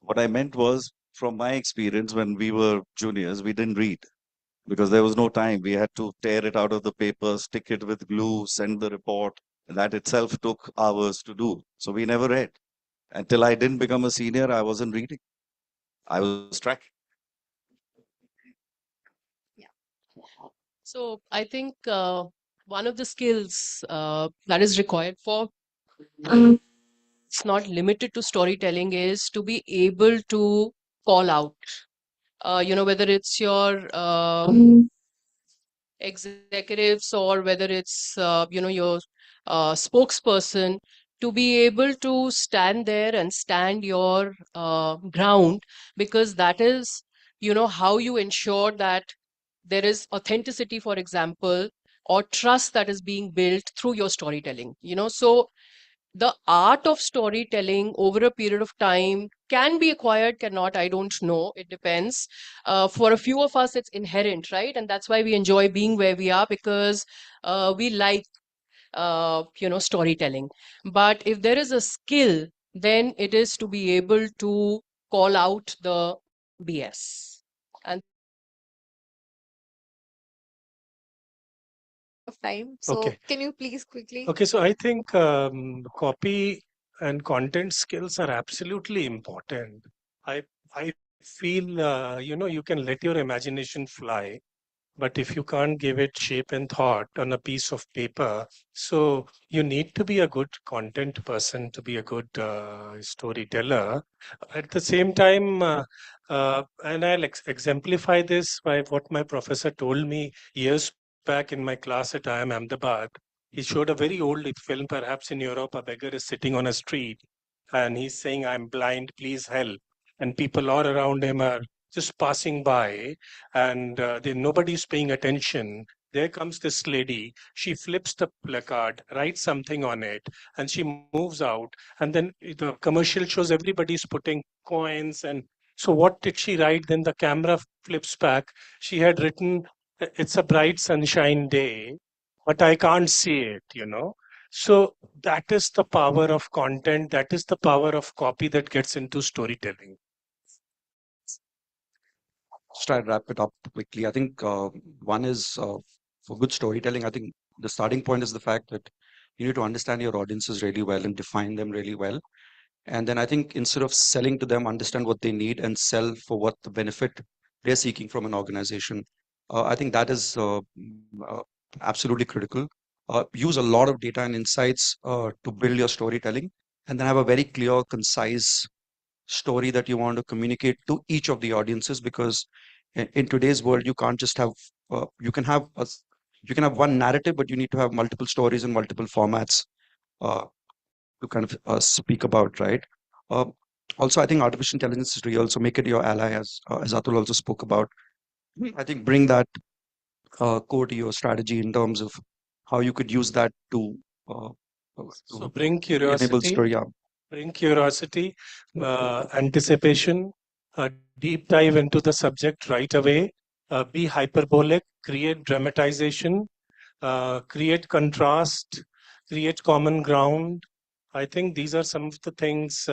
what I meant was from my experience when we were juniors, we didn't read because there was no time. We had to tear it out of the paper, stick it with glue, send the report. That itself took hours to do. So we never read. Until I didn't become a senior, I wasn't reading. I was tracking. So I think one of the skills that is required for it's not limited to storytelling is to be able to call out. Whether it's your executives or whether it's your spokesperson, to be able to stand there and stand your ground, because that is how you ensure that there is authenticity, for example, or trust that is being built through your storytelling. So the art of storytelling over a period of time can be acquired, cannot, I don't know, it depends. For a few of us it's inherent, right? And that's why we enjoy being where we are, because we like storytelling. But if there is a skill, then it is to be able to call out the BS. And Of time. So Okay. can you please quickly? Okay, so I think copy and content skills are absolutely important. I feel you can let your imagination fly, but if you can't give it shape and thought on a piece of paper, so you need to be a good content person to be a good storyteller. At the same time, and I'll exemplify this by what my professor told me years back in my class at IIM Ahmedabad. He showed a very old film, perhaps in Europe. A beggar is sitting on a street and he's saying, "I'm blind, please help." And people all around him are just passing by, and nobody's paying attention. There comes this lady. She flips the placard, writes something on it, and she moves out. And then the commercial shows everybody's putting coins. And so, what did she write? Then the camera flips back. She had written, "It's a bright sunshine day, but I can't see it." So that is the power of content. That is the power of copy that gets into storytelling. Just try to wrap it up quickly. I think one is for good storytelling. I think the starting point is the fact that you need to understand your audiences really well and define them really well. And then I think instead of selling to them, understand what they need and sell for what the benefit they're seeking from an organization. I think that is absolutely critical. Use a lot of data and insights to build your storytelling, and then have a very clear, concise story that you want to communicate to each of the audiences, because in today's world you can't just have you can have one narrative, but you need to have multiple stories and multiple formats to kind of speak about, right? Uh, Also, I think artificial intelligence is real, so make it your ally, as Atul also spoke about. I think bring that core to your strategy in terms of how you could use that to So bring enable curiosity, story. Yeah. anticipation, deep dive into the subject right away, be hyperbolic, create dramatization, create contrast, create common ground. I think these are some of the things.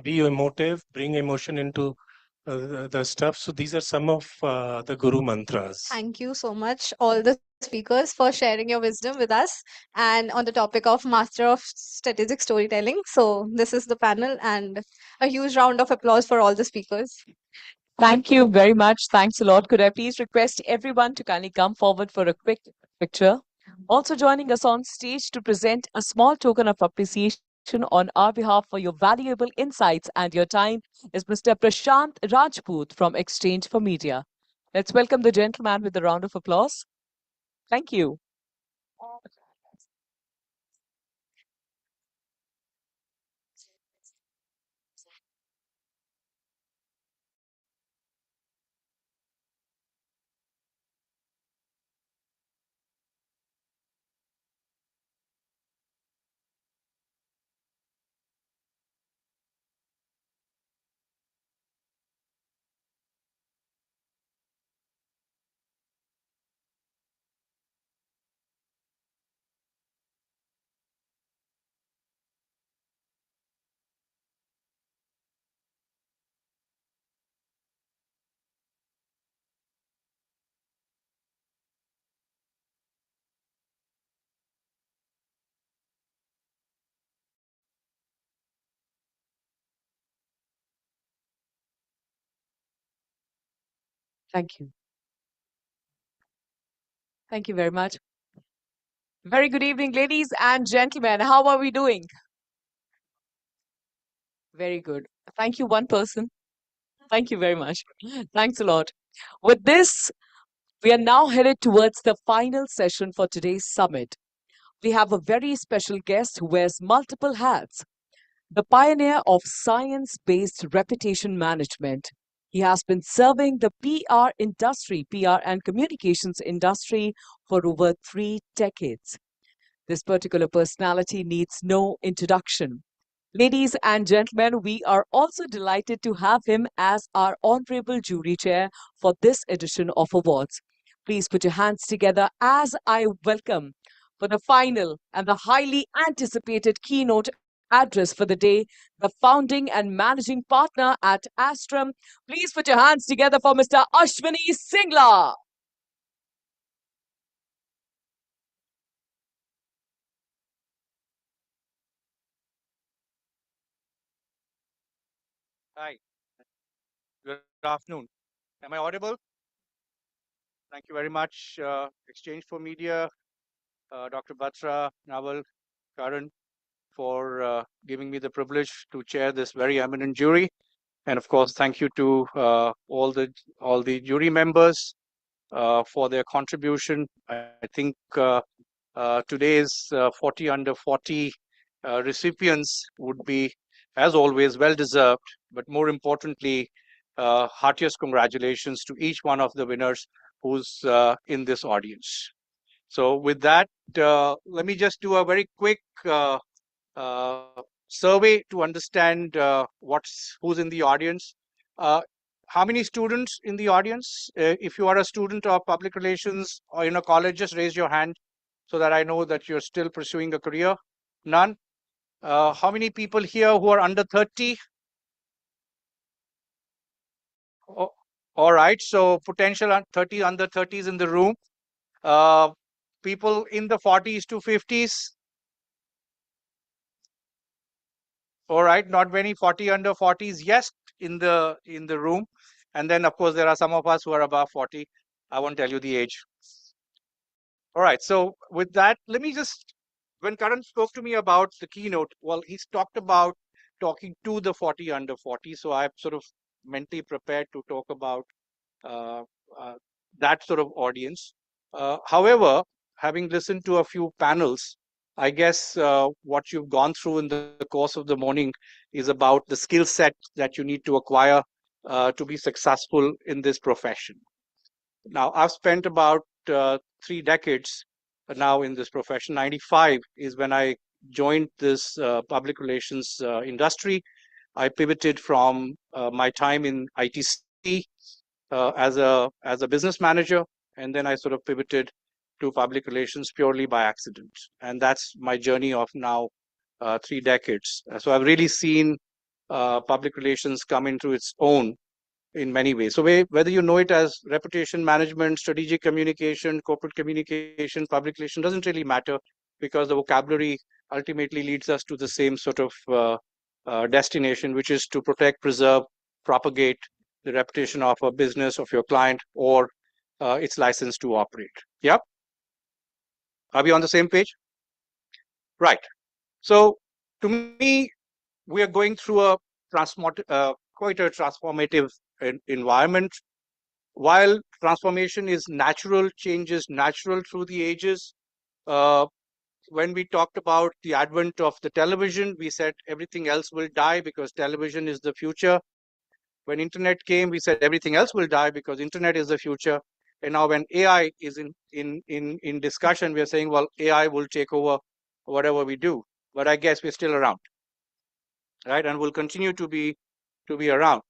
Be emotive, bring emotion into the stuff. So these are some of the Guru mantras. Thank you so much, all the speakers, for sharing your wisdom with us and on the topic of Master of Strategic Storytelling. So, this is the panel, and a huge round of applause for all the speakers. Thank you very much. Thanks a lot. Could I please request everyone to kindly come forward for a quick picture? Also joining us on stage to present a small token of appreciation on our behalf for your valuable insights and your time is Mr. Prashant Rajput from Exchange for Media. Let's welcome the gentleman with a round of applause. Thank you. Thank you. Thank you very much. Very good evening, ladies and gentlemen. How are we doing? Very good. Thank you, one person. Thank you very much. Thanks a lot. With this, we are now headed towards the final session for today's summit. We have a very special guest who wears multiple hats, the pioneer of science based reputation management. He has been serving the PR industry, PR and communications industry for over 3 decades. This particular personality needs no introduction. Ladies and gentlemen, we are also delighted to have him as our honorable jury chair for this edition of awards. Please put your hands together as I welcome for the final and the highly anticipated keynote address for the day, the founding and managing partner at Astrum. Please put your hands together for Mr. Ashwini Singla. Hi, good afternoon. Am I audible? Thank you very much, Exchange for Media, Dr. Batra, Naval, Karan, for giving me the privilege to chair this very eminent jury. And of course, thank you to all the jury members for their contribution. I think today's 40 under 40 recipients would be, as always, well deserved. But more importantly, heartiest congratulations to each one of the winners who's in this audience. So with that, let me just do a very quick uh, survey to understand who's in the audience. Uh, how many students in the audience? If you are a student of public relations or in a college, just raise your hand so that I know that you're still pursuing a career. None? How many people here who are under 30? Oh, all right, so potential 30 under 30s in the room. People in the 40s to 50s. All right, not many 40 under 40s, yes, in the room. And then of course there are some of us who are above 40. I won't tell you the age. All right, so with that, let me just, when Karan spoke to me about the keynote, well, he's talked about talking to the 40 under 40. So I've sort of mentally prepared to talk about uh, uh, that sort of audience. However, having listened to a few panels, I guess what you've gone through in the course of the morning is about the skill set that you need to acquire to be successful in this profession. Now, I've spent about 3 decades now in this profession. 95 is when I joined this public relations industry. I pivoted from my time in ITC as a business manager, and then I sort of pivoted to public relations purely by accident, and that's my journey of now 3 decades. So I've really seen public relations come into its own in many ways. So whether you know it as reputation management, strategic communication, corporate communication, public relation, doesn't really matter, because the vocabulary ultimately leads us to the same sort of destination, which is to protect, preserve, propagate the reputation of a business, of your client, or its license to operate. Yep. Are we on the same page? Right. So to me, we are going through a quite a transformative environment. While transformation is natural, change is natural through the ages. When we talked about the advent of the television, we said everything else will die because television is the future. When internet came, we said everything else will die because internet is the future. And now when AI is in discussion, we are saying, well, AI will take over whatever we do. But I guess we're still around, right? And will continue to be around.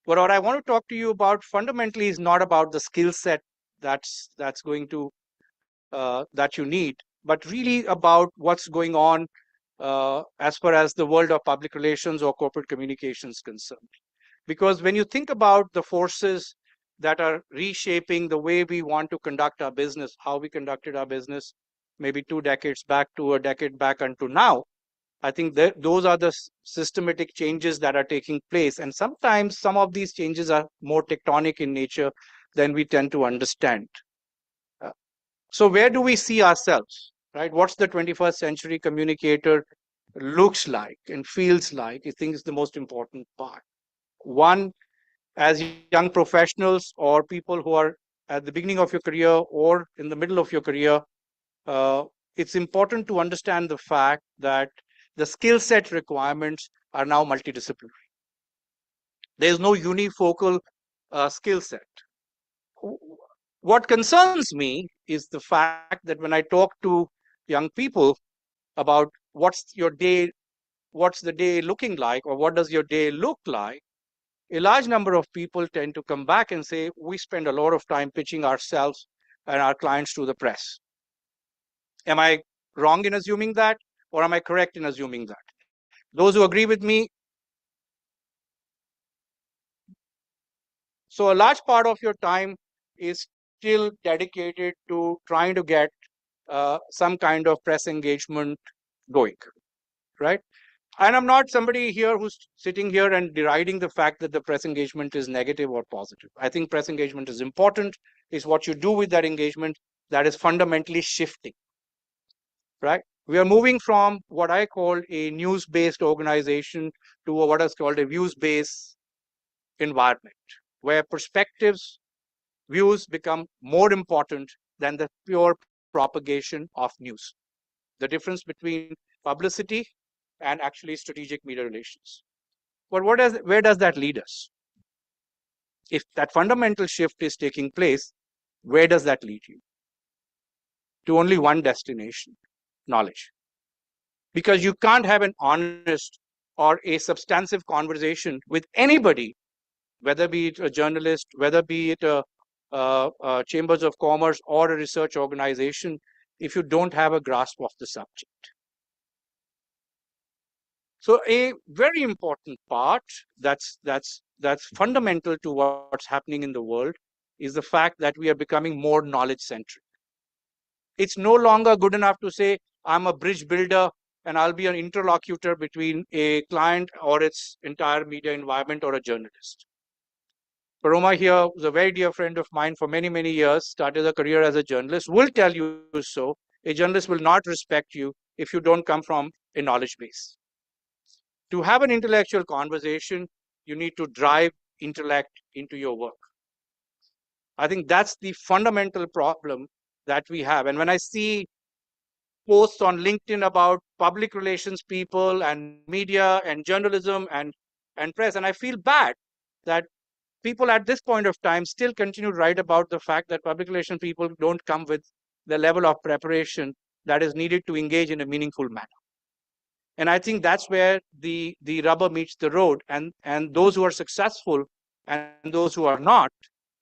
But what I want to talk to you about fundamentally is not about the skill set that's going to that you need, but really about what's going on as far as the world of public relations or corporate communications concerned. Because when you think about the forces that are reshaping the way we want to conduct our business, how we conducted our business maybe 2 decades back to a decade back until now, I think that those are the systematic changes that are taking place. And sometimes some of these changes are more tectonic in nature than we tend to understand. So where do we see ourselves, right? What's the 21st century communicator looks like and feels like? I think is the most important part. One, as young professionals or people who are at the beginning of your career or in the middle of your career, it's important to understand the fact that the skill set requirements are now multidisciplinary. There's no unifocal skill set. What concerns me is the fact that when I talk to young people about what's the day looking like, or what does your day look like, a large number of people tend to come back and say, we spend a lot of time pitching ourselves and our clients to the press. Am I wrong in assuming that, or am I correct in assuming that? Those who agree with me. So a large part of your time is still dedicated to trying to get some kind of press engagement going, right? And I'm not somebody here who's sitting here and deriding the fact that the press engagement is negative or positive. I think press engagement is important. It's what you do with that engagement that is fundamentally shifting, right? We are moving from what I call a news-based organization to what is called a views-based environment, where perspectives, views become more important than the pure propagation of news. The difference between publicity and actually strategic media relations. But where does that lead us? If that fundamental shift is taking place, where does that lead you? To only one destination, knowledge. Because you can't have an honest or a substantive conversation with anybody, whether be it a journalist, whether be it a chambers of commerce or a research organization, if you don't have a grasp of the subject. So a very important part that's fundamental to what's happening in the world is the fact that we are becoming more knowledge centric. It's no longer good enough to say I'm a bridge builder and I'll be an interlocutor between a client or its entire media environment or a journalist. Paroma here was a very dear friend of mine for many, many years, started a career as a journalist, will tell you so. A journalist will not respect you if you don't come from a knowledge base. To have an intellectual conversation, you need to drive intellect into your work. I think that's the fundamental problem that we have. And when I see posts on LinkedIn about public relations people and media and journalism and press, and I feel bad that people at this point of time still continue to write about the fact that public relations people don't come with the level of preparation that is needed to engage in a meaningful manner. And I think that's where the rubber meets the road, and those who are successful and those who are not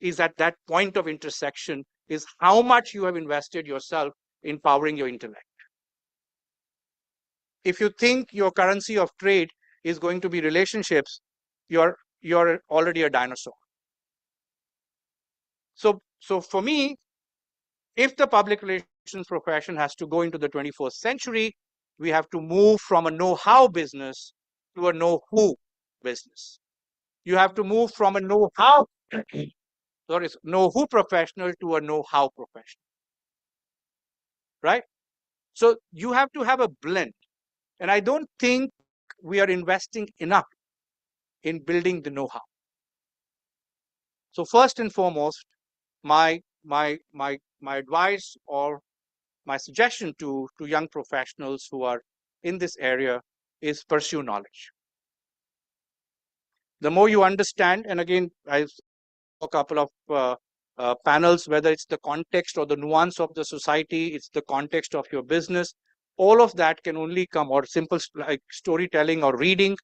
is at that point of intersection is how much you have invested yourself in powering your intellect. If you think your currency of trade is going to be relationships, you're already a dinosaur. So for me, if the public relations profession has to go into the 21st century, we have to move from a know-how business to a know-who business. You have to move from a know-how know-who professional to a know-how professional, right? So you have to have a blend. And I don't think we are investing enough in building the know-how. So first and foremost, my advice or my suggestion to young professionals who are in this area is pursue knowledge. The more you understand, and again, I saw a couple of panels, whether it's the context or the nuance of the society, it's the context of your business, all of that can only come, or simple like storytelling or reading.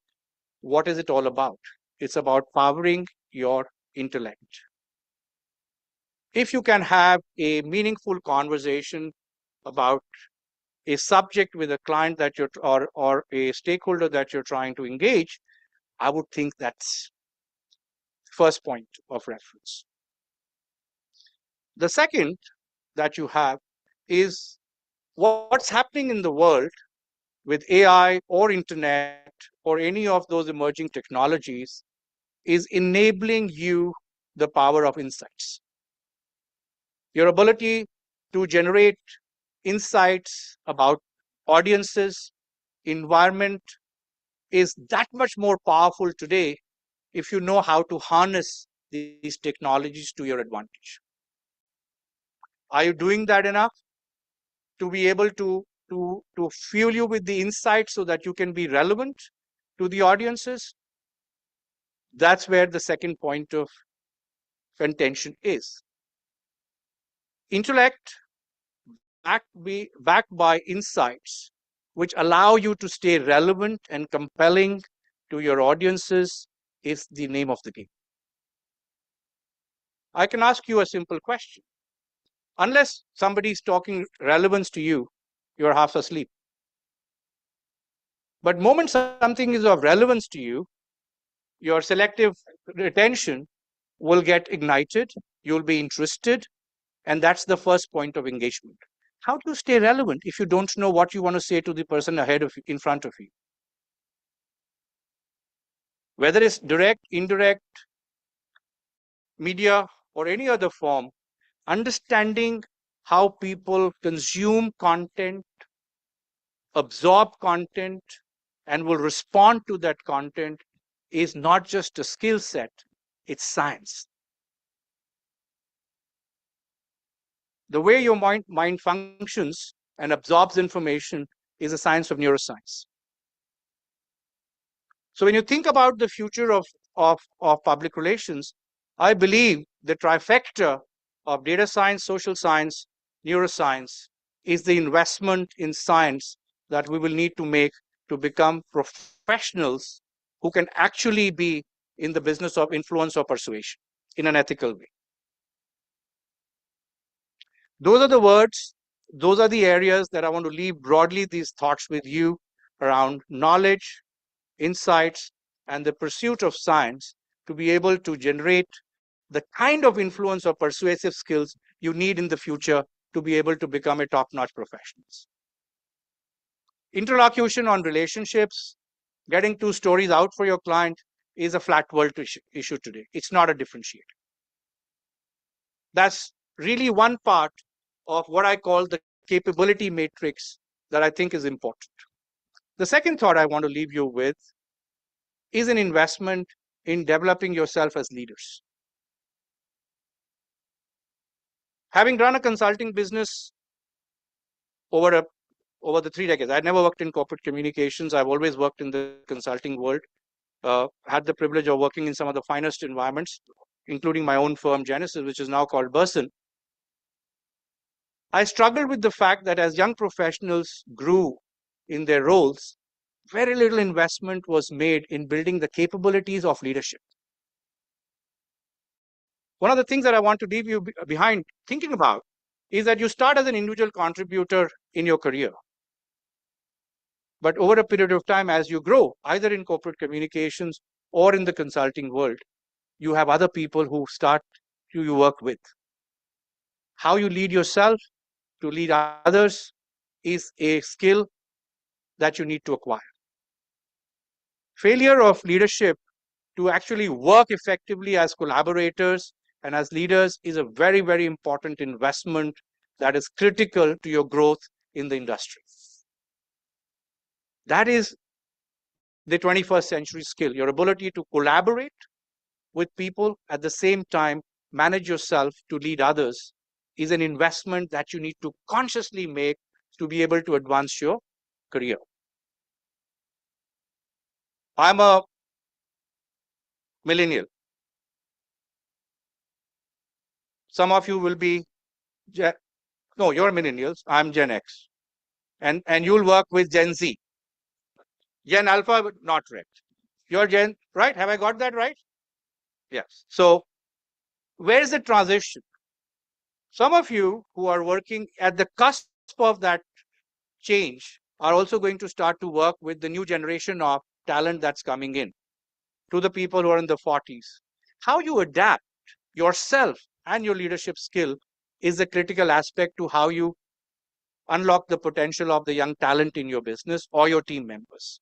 What is it all about? It's about powering your intellect. If you can have a meaningful conversation about a subject with a client that you're or a stakeholder that you're trying to engage, I would think that's first point of reference. The second that you have is what's happening in the world with AI or internet or any of those emerging technologies is enabling you the power of insights. Your ability to generate insights about audiences, environment is that much more powerful today if you know how to harness these technologies to your advantage. Are you doing that enough to be able to fuel you with the insights so that you can be relevant to the audiences? That's where the second point of contention is. Intellect backed by insights which allow you to stay relevant and compelling to your audiences is the name of the game. I can ask you a simple question. Unless somebody is talking relevance to you, you're half asleep. But moment something is of relevance to you, your selective attention will get ignited, you'll be interested, and that's the first point of engagement. How do you stay relevant if you don't know what you want to say to the person ahead of you, in front of you? Whether it's direct, indirect, media, or any other form, understanding how people consume content, absorb content, and will respond to that content is not just a skill set, it's science. The way your mind functions and absorbs information is a science of neuroscience. So when you think about the future of public relations, I believe the trifecta of data science, social science, neuroscience is the investment in science that we will need to make to become professionals who can actually be in the business of influence or persuasion in an ethical way. Those are the words, those are the areas that I want to leave broadly these thoughts with you around knowledge, insights, and the pursuit of science to be able to generate the kind of influence or persuasive skills you need in the future to be able to become a top-notch professional. Interlocution on relationships, getting two stories out for your client is a flat world issue today. It's not a differentiator. That's really one part of what I call the capability matrix that I think is important. The second thought I want to leave you with is an investment in developing yourself as leaders. Having run a consulting business over the 3 decades, I'd never worked in corporate communications. I've always worked in the consulting world. Had the privilege of working in some of the finest environments, including my own firm, Genesis, which is now called Burson. I struggled with the fact that as young professionals grew in their roles, very little investment was made in building the capabilities of leadership. One of the things that I want to leave you behind thinking about is that you start as an individual contributor in your career. But over a period of time, as you grow, either in corporate communications or in the consulting world, you have other people who you work with. How you lead yourself to lead others is a skill that you need to acquire. Failure of leadership to actually work effectively as collaborators and as leaders is a very, very important investment that is critical to your growth in the industry. That is the 21st century skill, your ability to collaborate with people at the same time, manage yourself to lead others is an investment that you need to consciously make to be able to advance your career. I'm a millennial. Some of you will be, no, you're millennials. I'm Gen X. And you'll work with Gen Z. Gen Alpha, not correct. You're Gen, right? Have I got that right? Yes. So where is the transition? Some of you who are working at the cusp of that change are also going to start to work with the new generation of talent that's coming in, to the people who are in the 40s. How you adapt yourself and your leadership skill is a critical aspect to how you unlock the potential of the young talent in your business or your team members.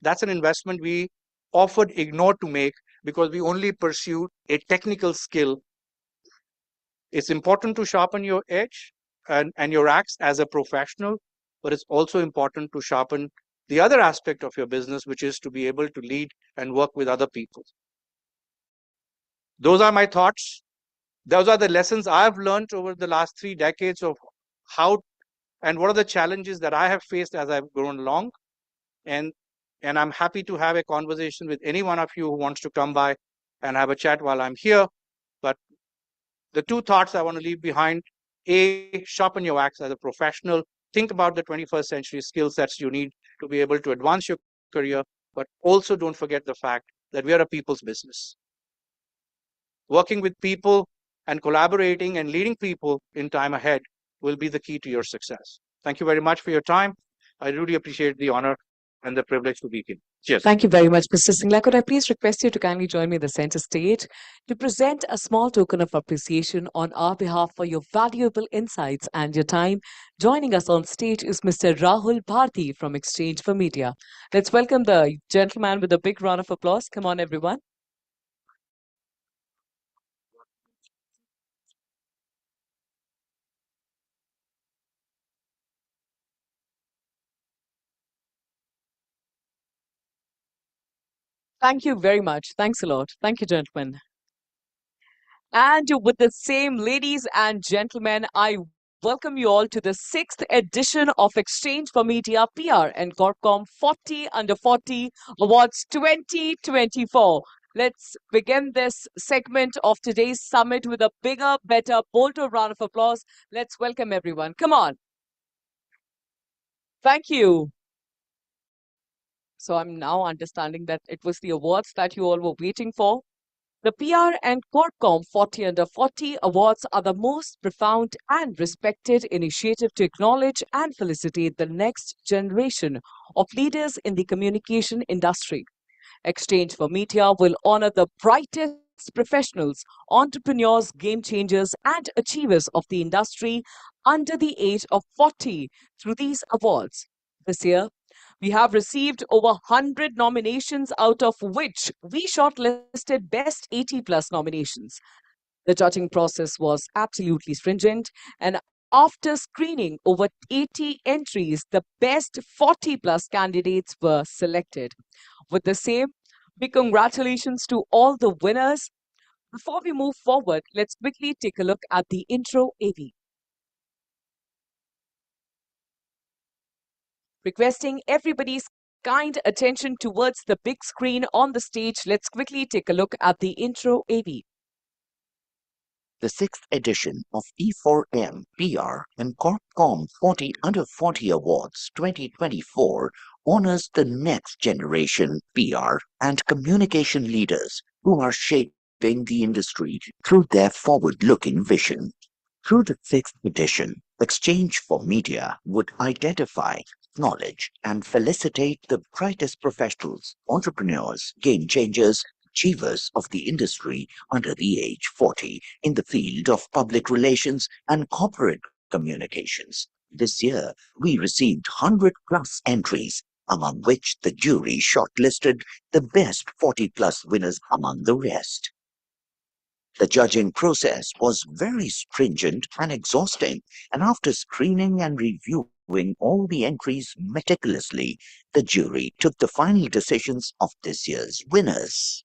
That's an investment we often ignore to make because we only pursue a technical skill. It's important to sharpen your edge and your axe as a professional, but it's also important to sharpen the other aspect of your business, which is to be able to lead and work with other people. Those are my thoughts. Those are the lessons I've learned over the last 3 decades of how and what are the challenges that I have faced as I've grown along. And I'm happy to have a conversation with any one of you who wants to come by and have a chat while I'm here. But the 2 thoughts I want to leave behind: A, sharpen your axe as a professional. Think about the 21st century skill sets you need to be able to advance your career, but also don't forget the fact that we are a people's business. Working with people and collaborating and leading people in time ahead will be the key to your success. Thank you very much for your time. I really appreciate the honor and the privilege to be here. Cheers. Thank you very much, Mr. Singla. Could I please request you to kindly join me in the center stage to present a small token of appreciation on our behalf for your valuable insights and your time. Joining us on stage is Mr. Rahul Bharti from Exchange for Media. Let's welcome the gentleman with a big round of applause. Come on, everyone. Thank you very much. Thanks a lot. Thank you, gentlemen. And with the same, ladies and gentlemen, I welcome you all to the 6th edition of Exchange for Media PR and Corp 40 Under 40 Awards 2024. Let's begin this segment of today's summit with a bigger, better, bolder round of applause. Let's welcome everyone. Come on. Thank you. So I'm now understanding that it was the awards that you all were waiting for. The PR and Corp 40 Under 40 Awards are the most profound and respected initiative to acknowledge and felicitate the next generation of leaders in the communication industry. Exchange for Media will honor the brightest professionals, entrepreneurs, game changers, and achievers of the industry under the age of 40 through these awards. This year, we have received over 100 nominations, out of which we shortlisted best 80 plus nominations. The judging process was absolutely stringent, and after screening over 80 entries, the best 40 plus candidates were selected. With the same, big congratulations to all the winners. Before we move forward, let's quickly take a look at the intro AV. Requesting everybody's kind attention towards the big screen on the stage, let's quickly take a look at the intro AV. The sixth edition of E4M PR and Corp Comm 40 Under 40 Awards 2024 honors the next generation PR and communication leaders who are shaping the industry through their forward-looking vision. Through the sixth edition, Exchange for Media would identify, acknowledge, and felicitate the brightest professionals, entrepreneurs, game changers, achievers of the industry under the age 40 in the field of public relations and corporate communications. This year, we received 100 plus entries, among which the jury shortlisted the best 40 plus winners among the rest. The judging process was very stringent and exhausting, and after screening and reviewing all the entries meticulously, the jury took the final decisions of this year's winners.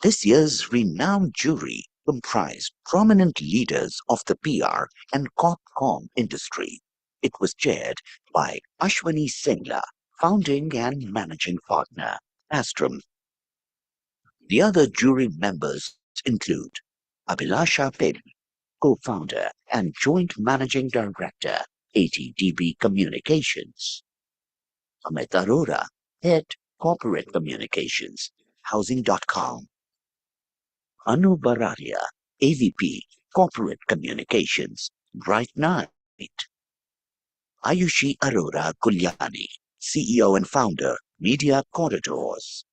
This year's renowned jury comprised prominent leaders of the PR and Comm industry. It was chaired by Ashwani Singla, founding and managing partner, Astrum. The other jury members include Abhilasha Pedi, co-founder and joint managing director, ATDB Communications; Amit Arora, head corporate communications, Housing.com; Anu Bararia, AVP, Corporate Communications, Bright Night; Ayushi Arora Gulyani, CEO and founder, Media Corridors;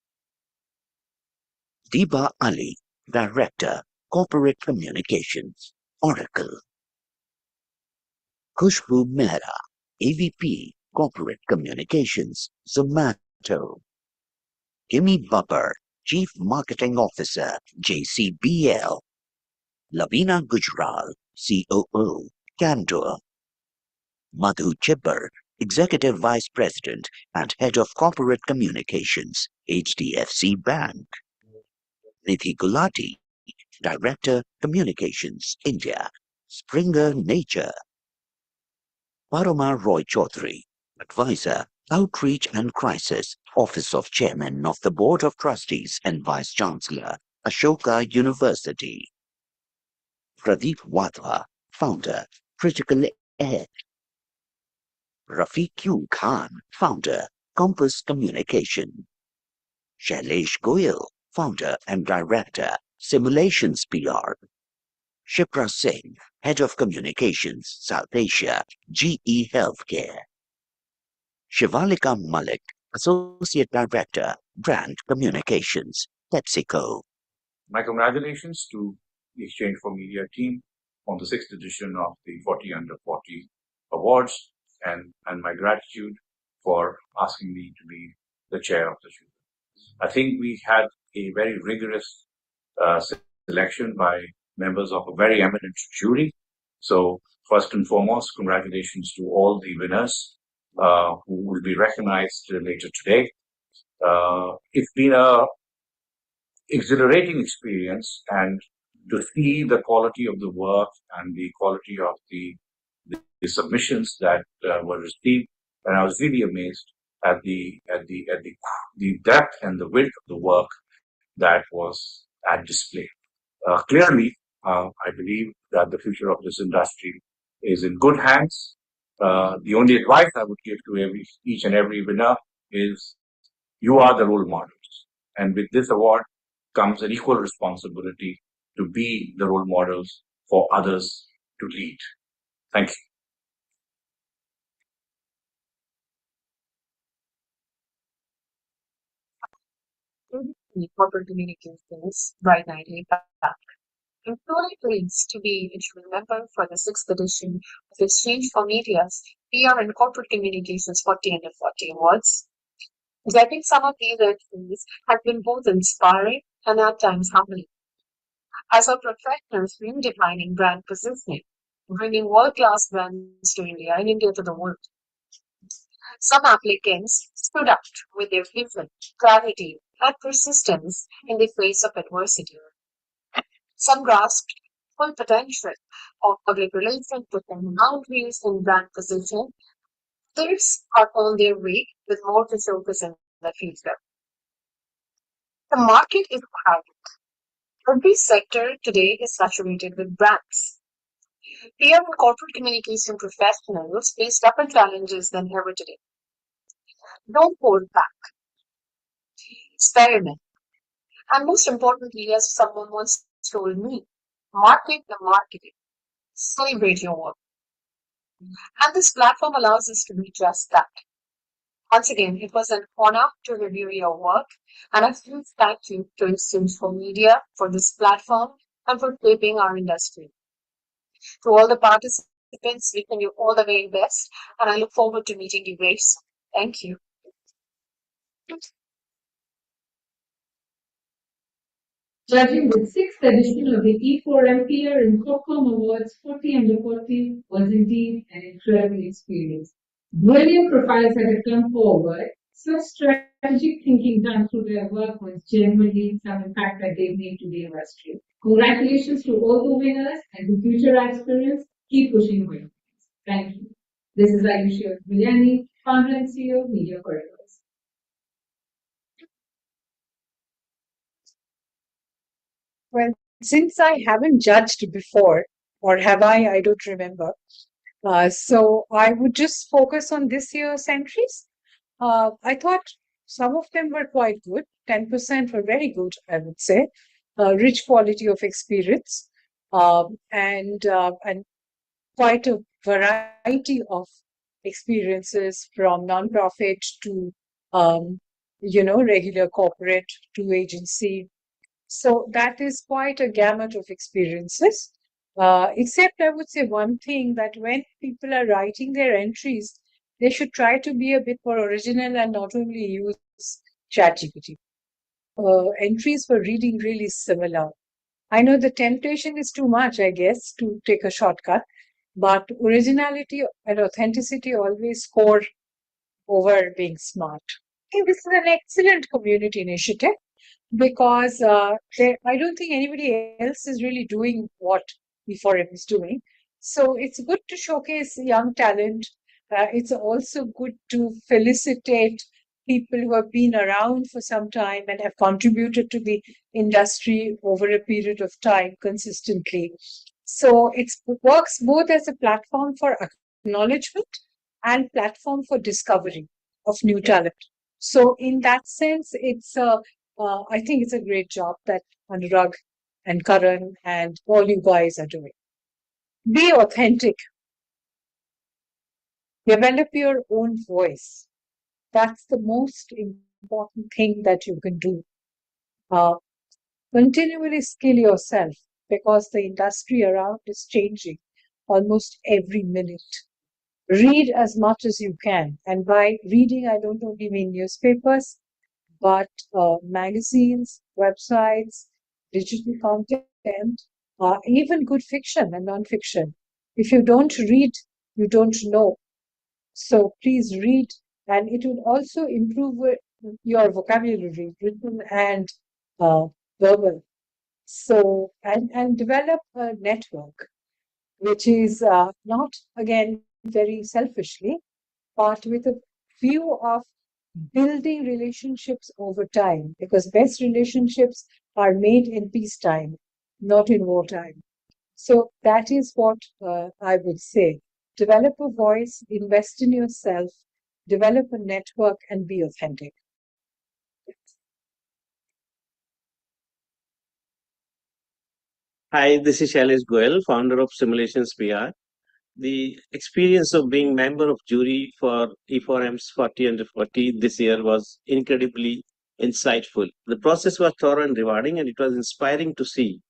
Diba Ali, Director, Corporate Communications, Oracle; Khushbu Mehra, AVP, Corporate Communications, Zomato; Kimi Babbar, Chief Marketing Officer, JCBL; Lavina Gujral, COO, Candor; Madhu Chibber, Executive Vice President and Head of Corporate Communications, HDFC Bank; Nidhi Gulati, Director, Communications, India, Springer Nature; Paroma Roy Chaudhary, Advisor, Outreach and Crisis, Office of Chairman of the Board of Trustees and Vice Chancellor, Ashoka University; Pradeep Wadhwa, Founder, Critical Ed; Rafiq Q. Khan, Founder, Compass Communication; Shailesh Goyal, Founder and Director, Simulations PR; Shipra Singh, Head of Communications, South Asia, GE Healthcare; Shivalika Malik, Associate Director, Brand Communications, PepsiCo. My congratulations to the Exchange for Media team on the sixth edition of the 40 Under 40 Awards, and my gratitude for asking me to be the chair of the jury. I think we had a very rigorous selection by members of a very eminent jury. So first and foremost, congratulations to all the winners who will be recognized later today. It's been a exhilarating experience, and to see the quality of the work and the quality of the submissions that were received, and I was really amazed at the depth and the width of the work that was at display. Clearly, I believe that the future of this industry is in good hands. The only advice I would give to each and every winner is you are the role models. And with this award comes an equal responsibility to be the role models for others to lead. Thank you. Corporate Communications, Bright Night back. I'm truly pleased to be a jury member for the sixth edition of Exchange for Media's PR and Corporate Communications 40 Under 40 Awards. Getting some of these entries has been both inspiring and at times humbling. As our professionals redefining brand positioning, bringing world-class brands to India and India to the world. Some applicants stood out with their vision, clarity, and persistence in the face of adversity. Some grasped full potential of public relations, putting boundaries in brand position. Others are on their way with more to showcase in the future. The market is crowded. Every sector today is saturated with brands. PR and corporate communication professionals face tougher challenges than ever today. Don't hold back. Experiment. And most importantly, as someone once told me, market the marketing. Celebrate your work. And this platform allows us to do just that. Once again, it was an honor to review your work, and a huge thank you to Exchange for Media for this platform and for shaping our industry. To all the participants, wishing you all the very best, and I look forward to meeting you very soon. Thank you. Judging the sixth edition of the E4m PR and Comm Awards 40 Under 40 was indeed an incredible experience. Brilliant profiles had to come forward. Such strategic thinking done through their work was genuinely some impact that they've made to the industry. Congratulations to all the winners and to future aspirants. Keep pushing winners. Thank you. This is Ayushi Bilyani, founder and CEO of Media Corridors. Well, since I haven't judged before, or have I? I don't remember. So I would just focus on this year's entries. I thought some of them were quite good. 10% were very good, I would say. Rich quality of experience, and quite a variety of experiences from nonprofit to regular corporate to agency. So that is quite a gamut of experiences. Except I would say one thing, that when people are writing their entries, they should try to be a bit more original and not only use ChatGPT. Entries for reading really similar. I know the temptation is too much, I guess, to take a shortcut, but originality and authenticity always score over being smart. I think this is an excellent community initiative because I don't think anybody else is really doing what e4m is doing. So it's good to showcase young talent. It's also good to felicitate people who have been around for some time and have contributed to the industry over a period of time consistently. So it works both as a platform for acknowledgement and platform for discovery of new talent. So in that sense, I think it's a great job that Anurag and Karan and all you guys are doing. Be authentic. Develop your own voice. That's the most important thing that you can do. Continually skill yourself because the industry around is changing almost every minute. Read as much as you can. And by reading, I don't only mean newspapers, but magazines, websites, digital content, even good fiction and non-fiction. If you don't read, you don't know. So please read, and it will also improve your vocabulary, written and verbal. So, and develop a network, which is not, again, very selfishly, but with a view of building relationships over time, because best relationships are made in peacetime, not in wartime. So that is what I would say. Develop a voice, invest in yourself, develop a network, and be authentic. Hi, this is Shailesh Goel, founder of Simulations PR. The experience of being member of jury for e4m's 40 Under 40 this year was incredibly insightful. The process was thorough and rewarding, and it was inspiring to see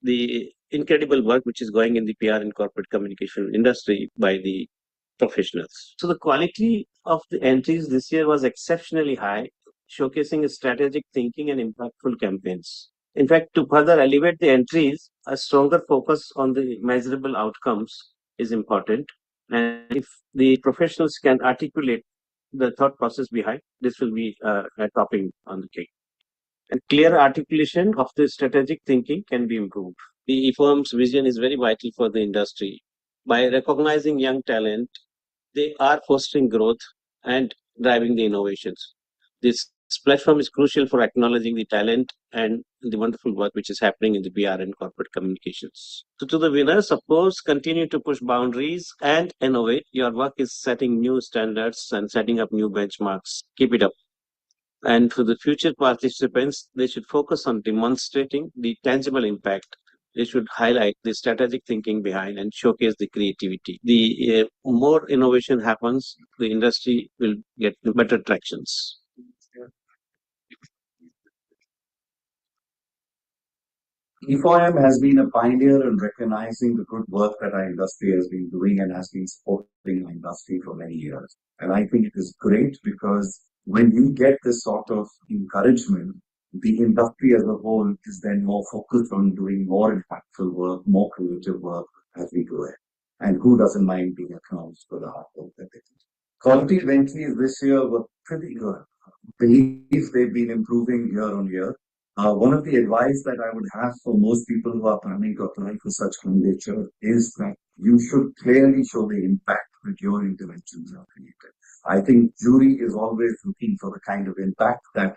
the incredible work which is going in the PR and corporate communication industry by the professionals. So the quality of the entries this year was exceptionally high, showcasing strategic thinking and impactful campaigns. In fact, to further elevate the entries, a stronger focus on the measurable outcomes is important. And if the professionals can articulate the thought process behind, this will be a topping on the cake. And clear articulation of the strategic thinking can be improved. The e4m's vision is very vital for the industry. By recognizing young talent, they are fostering growth and driving the innovations. This platform is crucial for acknowledging the talent and the wonderful work which is happening in the PR and corporate communications. So to the winners, of course, continue to push boundaries and innovate. Your work is setting new standards and setting up new benchmarks. Keep it up. And for the future participants, they should focus on demonstrating the tangible impact. They should highlight the strategic thinking behind and showcase the creativity. The more innovation happens, the industry will get better tractions. E4M has been a pioneer in recognizing the good work that our industry has been doing and has been supporting our industry for many years. And I think it is great because when you get this sort of encouragement, the industry as a whole is then more focused on doing more impactful work, more creative work as we go ahead. And who doesn't mind being acknowledged for the hard work that they do? Quality inventories this year were pretty good. Believe they've been improving year on year. One of the advice that I would have for most people who are planning to apply for such candidature is that you should clearly show the impact that your interventions are created. I think jury is always looking for the kind of impact that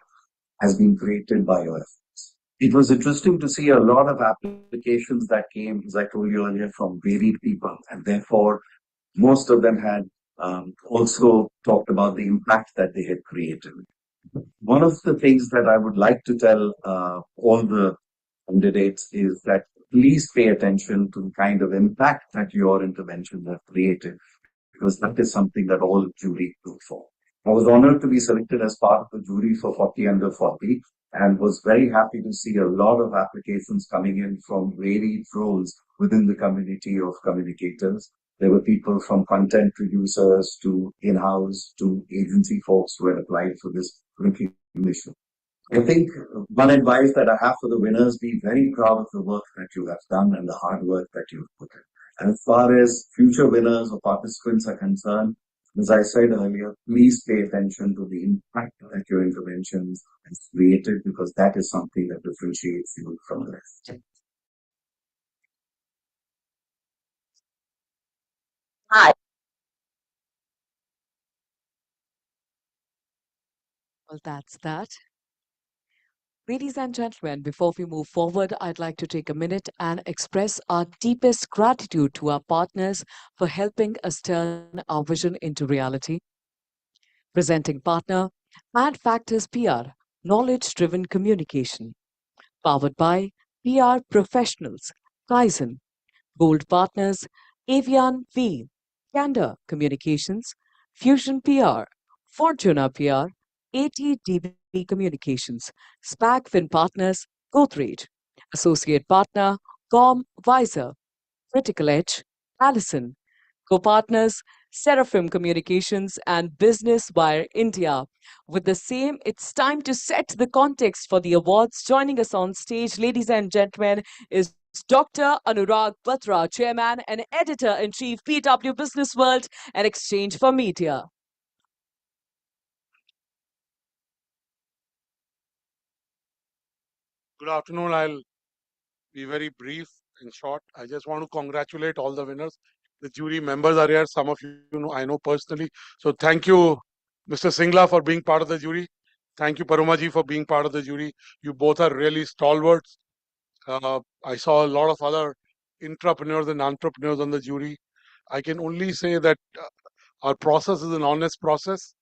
has been created by your efforts. It was interesting to see a lot of applications that came, as I told you earlier, from varied people, and therefore most of them had also talked about the impact that they had created. One of the things that I would like to tell all the candidates is that please pay attention to the kind of impact that your interventions have created, because that is something that all jury look for. I was honored to be selected as part of the jury for 40 under 40 and was very happy to see a lot of applications coming in from varied roles within the community of communicators. There were people from content producers to in-house to agency folks who had applied for this recognition. I think one advice that I have for the winners, be very proud of the work that you have done and the hard work that you've put in. And as far as future winners or participants are concerned, as I said earlier, please pay attention to the impact that your interventions has created, because that is something that differentiates you from the rest. Hi. Well, that's that. Ladies and gentlemen, before we move forward, I'd like to take a minute and express our deepest gratitude to our partners for helping us turn our vision into reality. Presenting partner and Factors PR, knowledge driven communication. Powered by PR Professionals, Kaizen. Gold partners Avian V, Candor Communications, Fusion PR, Fortuna PR, ATDB Communications, SPAC Fin Partners, Godrej, Associate Partner, Comm Visor, Critical Edge, Allison, co-partners Seraphim Communications and Business Wire India. With the same, it's time to set the context for the awards. Joining us on stage, ladies and gentlemen, is Dr. Anurag Batra, Chairman and Editor-in-Chief, PW Business World and Exchange for Media. Good afternoon. I'll be very brief and short. I just want to congratulate all the winners. The jury members are here. Some of you know I know personally. So thank you, Mr. Singla, for being part of the jury. Thank you, Parumaji, for being part of the jury. You both are really stalwarts. I saw a lot of other entrepreneurs and entrepreneurs on the jury. I can only say that our process is an honest process,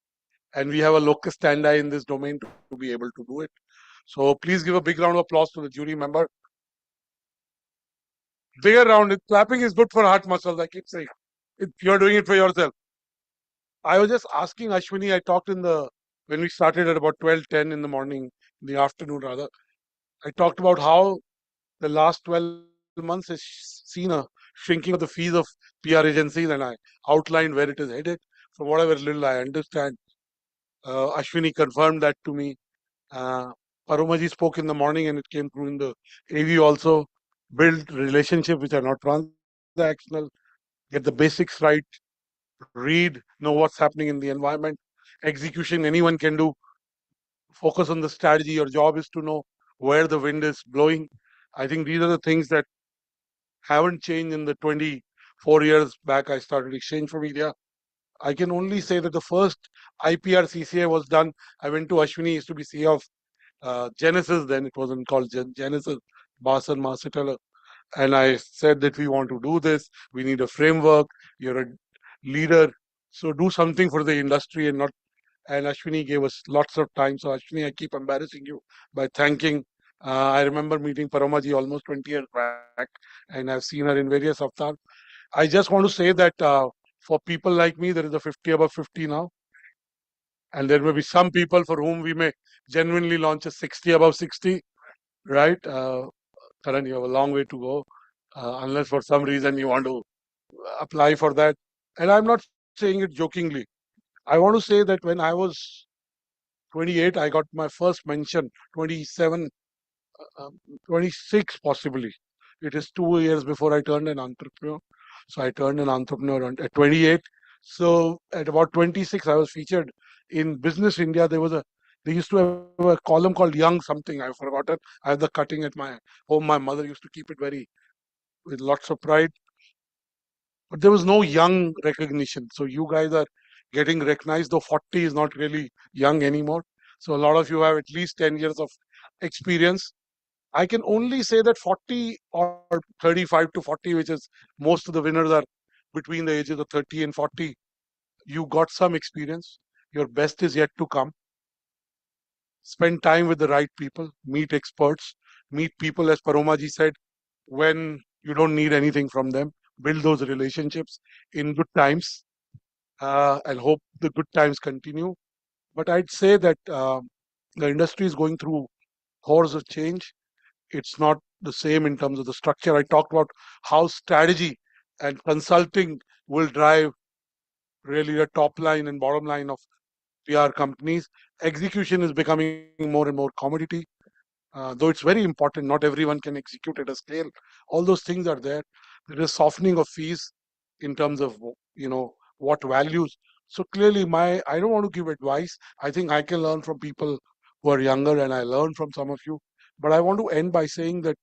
and we have a locus standi in this domain to be able to do it. So please give a big round of applause to the jury member. Bigger round. Clapping is good for heart muscles. I keep saying, you're doing it for yourself. I was just asking Ashwini. I talked when we started at about 12:10 in the morning, in the afternoon rather. I talked about how the last 12 months has seen a shrinking of the fees of PR agencies, and I outlined where it is headed. From whatever little I understand, Ashwini confirmed that to me. Parumaji spoke in the morning, and it came through in the AV also. Build relationships which are not transactional, get the basics right, read, know what's happening in the environment. Execution, anyone can do. Focus on the strategy. Your job is to know where the wind is blowing. I think these are the things that haven't changed in the 24 years back I started Exchange for Media. I can only say that the first IPR CCA was done. I went to Ashwini, used to be CEO of Genesis, then it wasn't called Genesis, Basan Master, and I said that we want to do this. We need a framework. You're a leader, so do something for the industry and not. And Ashwini gave us lots of time. So Ashwini, I keep embarrassing you by thanking. I remember meeting Paramaji almost 20 years back, and I've seen her in various avatars. I just want to say that for people like me, there is a 50 above 50 now. And there may be some people for whom we may genuinely launch a 60 above 60, right? Karan, you have a long way to go, unless for some reason you want to apply for that. And I'm not saying it jokingly. I want to say that when I was 28, I got my first mention, 27, 26 possibly. It is 2 years before I turned an entrepreneur. So I turned an entrepreneur at 28. So at about 26, I was featured in Business India. They used to have a column called Young something. I've forgotten. I have the cutting at my home. My mother used to keep it with lots of pride. But there was no young recognition. So you guys are getting recognized, though 40 is not really young anymore. So a lot of you have at least 10 years of experience. I can only say that 40 or 35 to 40, which is most of the winners are between the ages of 30 and 40. You got some experience. Your best is yet to come. Spend time with the right people, meet experts, meet people, as Paromaji said, when you don't need anything from them. Build those relationships in good times and hope the good times continue. But I'd say that the industry is going through hordes of change. It's not the same in terms of the structure. I talked about how strategy and consulting will drive really the top line and bottom line of PR companies. Execution is becoming more and more commodity. Though it's very important, not everyone can execute at a scale. All those things are there. There is softening of fees in terms of what values. So clearly, I don't want to give advice. I think I can learn from people who are younger, and I learn from some of you. But I want to end by saying that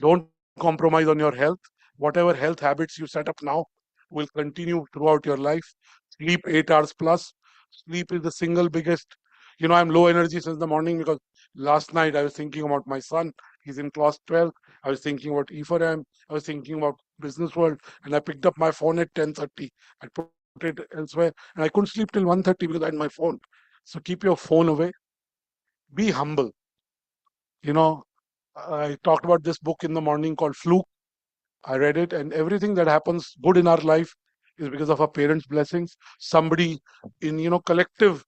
don't compromise on your health. Whatever health habits you set up now will continue throughout your life. Sleep 8 hours plus. Sleep is the single biggest. I'm low energy since the morning because last night I was thinking about my son. He's in class 12. I was thinking about E4M. I was thinking about Business World, and I picked up my phone at 10:30. I put it elsewhere, and I couldn't sleep till 1:30 because I had my phone. So keep your phone away. Be humble. You know, I talked about this book in the morning called Fluke. I read it, and everything that happens good in our life is because of our parents' blessings. Somebody in collective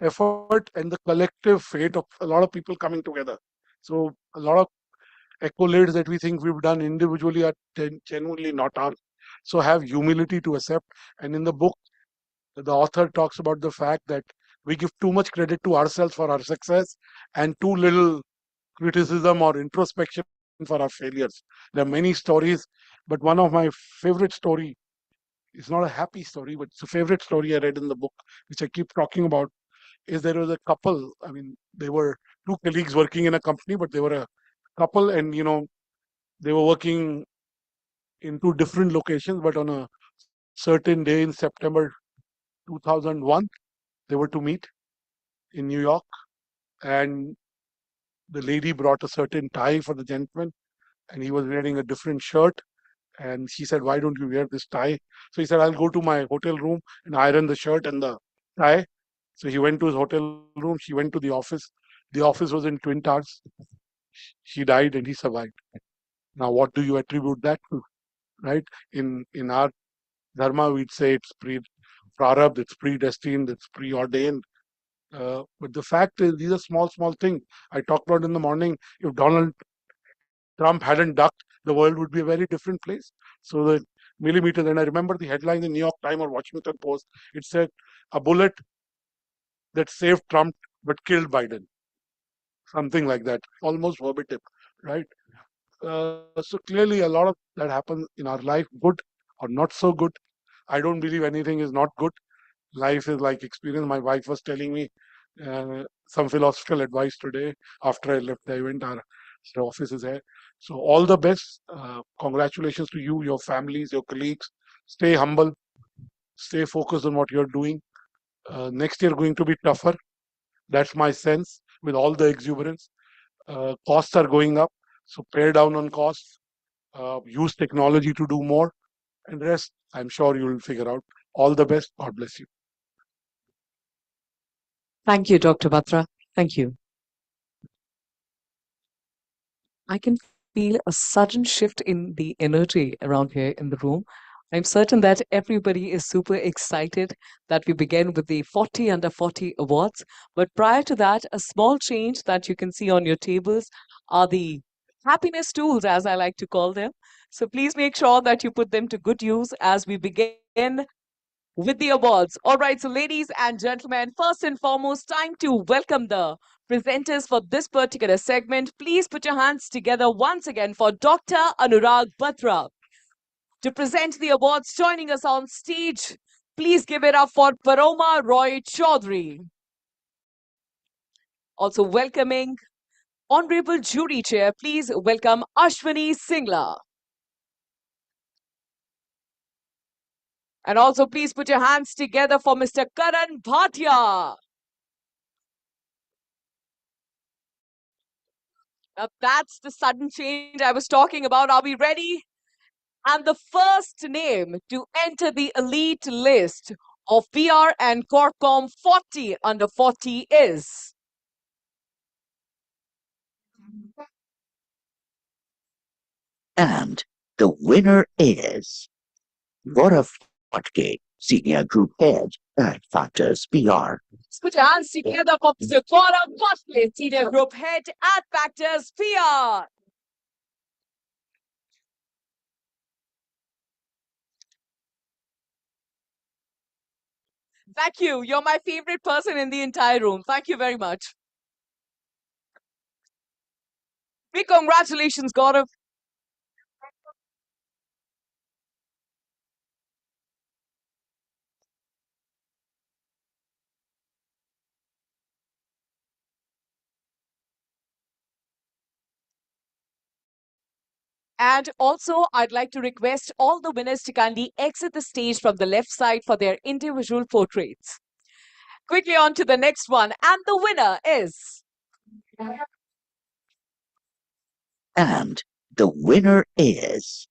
effort and the collective fate of a lot of people coming together. So a lot of accolades that we think we've done individually are genuinely not ours. So have humility to accept. And in the book, the author talks about the fact that we give too much credit to ourselves for our success and too little criticism or introspection for our failures. There are many stories, but one of my favorite story is not a happy story, but it's a favorite story I read in the book, which I keep talking about. Is there was a couple. I mean, they were two colleagues working in a company, but they were a couple, and they were working in two different locations. But on a certain day in September 2001, they were to meet in New York, and the lady brought a certain tie for the gentleman, and he was wearing a different shirt. And she said, "Why don't you wear this tie?" So he said, "I'll go to my hotel room and iron the shirt and the tie." So he went to his hotel room. She went to the office. The office was in Twin Towers. She died and he survived. Now, what do you attribute that to? Right? In our dharma, we'd say it's prarabdha, it's predestined, it's preordained. But the fact is, these are small things. I talked about in the morning. If Donald Trump hadn't ducked, the world would be a very different place. So the millimeters, and I remember the headline in the New York Times or Washington Post. It said, "A bullet that saved Trump but killed Biden." Something like that, almost verbatim, right? So clearly, a lot of that happens in our life, good or not so good. I don't believe anything is not good. Life is like experience. My wife was telling me some philosophical advice today after I left the event. Our Their office is here. So all the best. Congratulations to you, your families, your colleagues. Stay humble. Stay focused on what you're doing. Next year going to be tougher. That's my sense with all the exuberance. Costs are going up. So pare down on costs. Use technology to do more. And rest, I'm sure you'll figure out. All the best. God bless you. Thank you, Dr. Batra. Thank you. I can feel a sudden shift in the energy around here in the room. I'm certain that everybody is super excited that we begin with the 40 under 40 awards. But prior to that, a small change that you can see on your tables are the happiness tools, as I like to call them. So please make sure that you put them to good use as we begin with the awards. All right, so ladies and gentlemen, first and foremost, time to welcome the presenters for this particular segment. Please put your hands together once again for Dr. Anurag Batra. To present the awards, joining us on stage, please give it up for Paroma Roy Chaudhary. Also welcoming Honorable Jury Chair, please welcome Ashwini Singla. And also please put your hands together for Mr. Karan Bhatia. Now that's the sudden change I was talking about. Are we ready? And the first name to enter the elite list of PR and Corpcom 40 under 40 is... And the winner is Gaurav Patke, Senior Group Head at Factors PR. Let's put your hands together for Mr. Gaurav Patke, Senior Group Head at Factors PR. Thank you. You're my favorite person in the entire room. Thank you very much. Big congratulations, Gaurav. And also, I'd like to request all the winners to kindly exit the stage from the left side for their individual portraits. Quickly on to the next one. And the winner is... And the winner is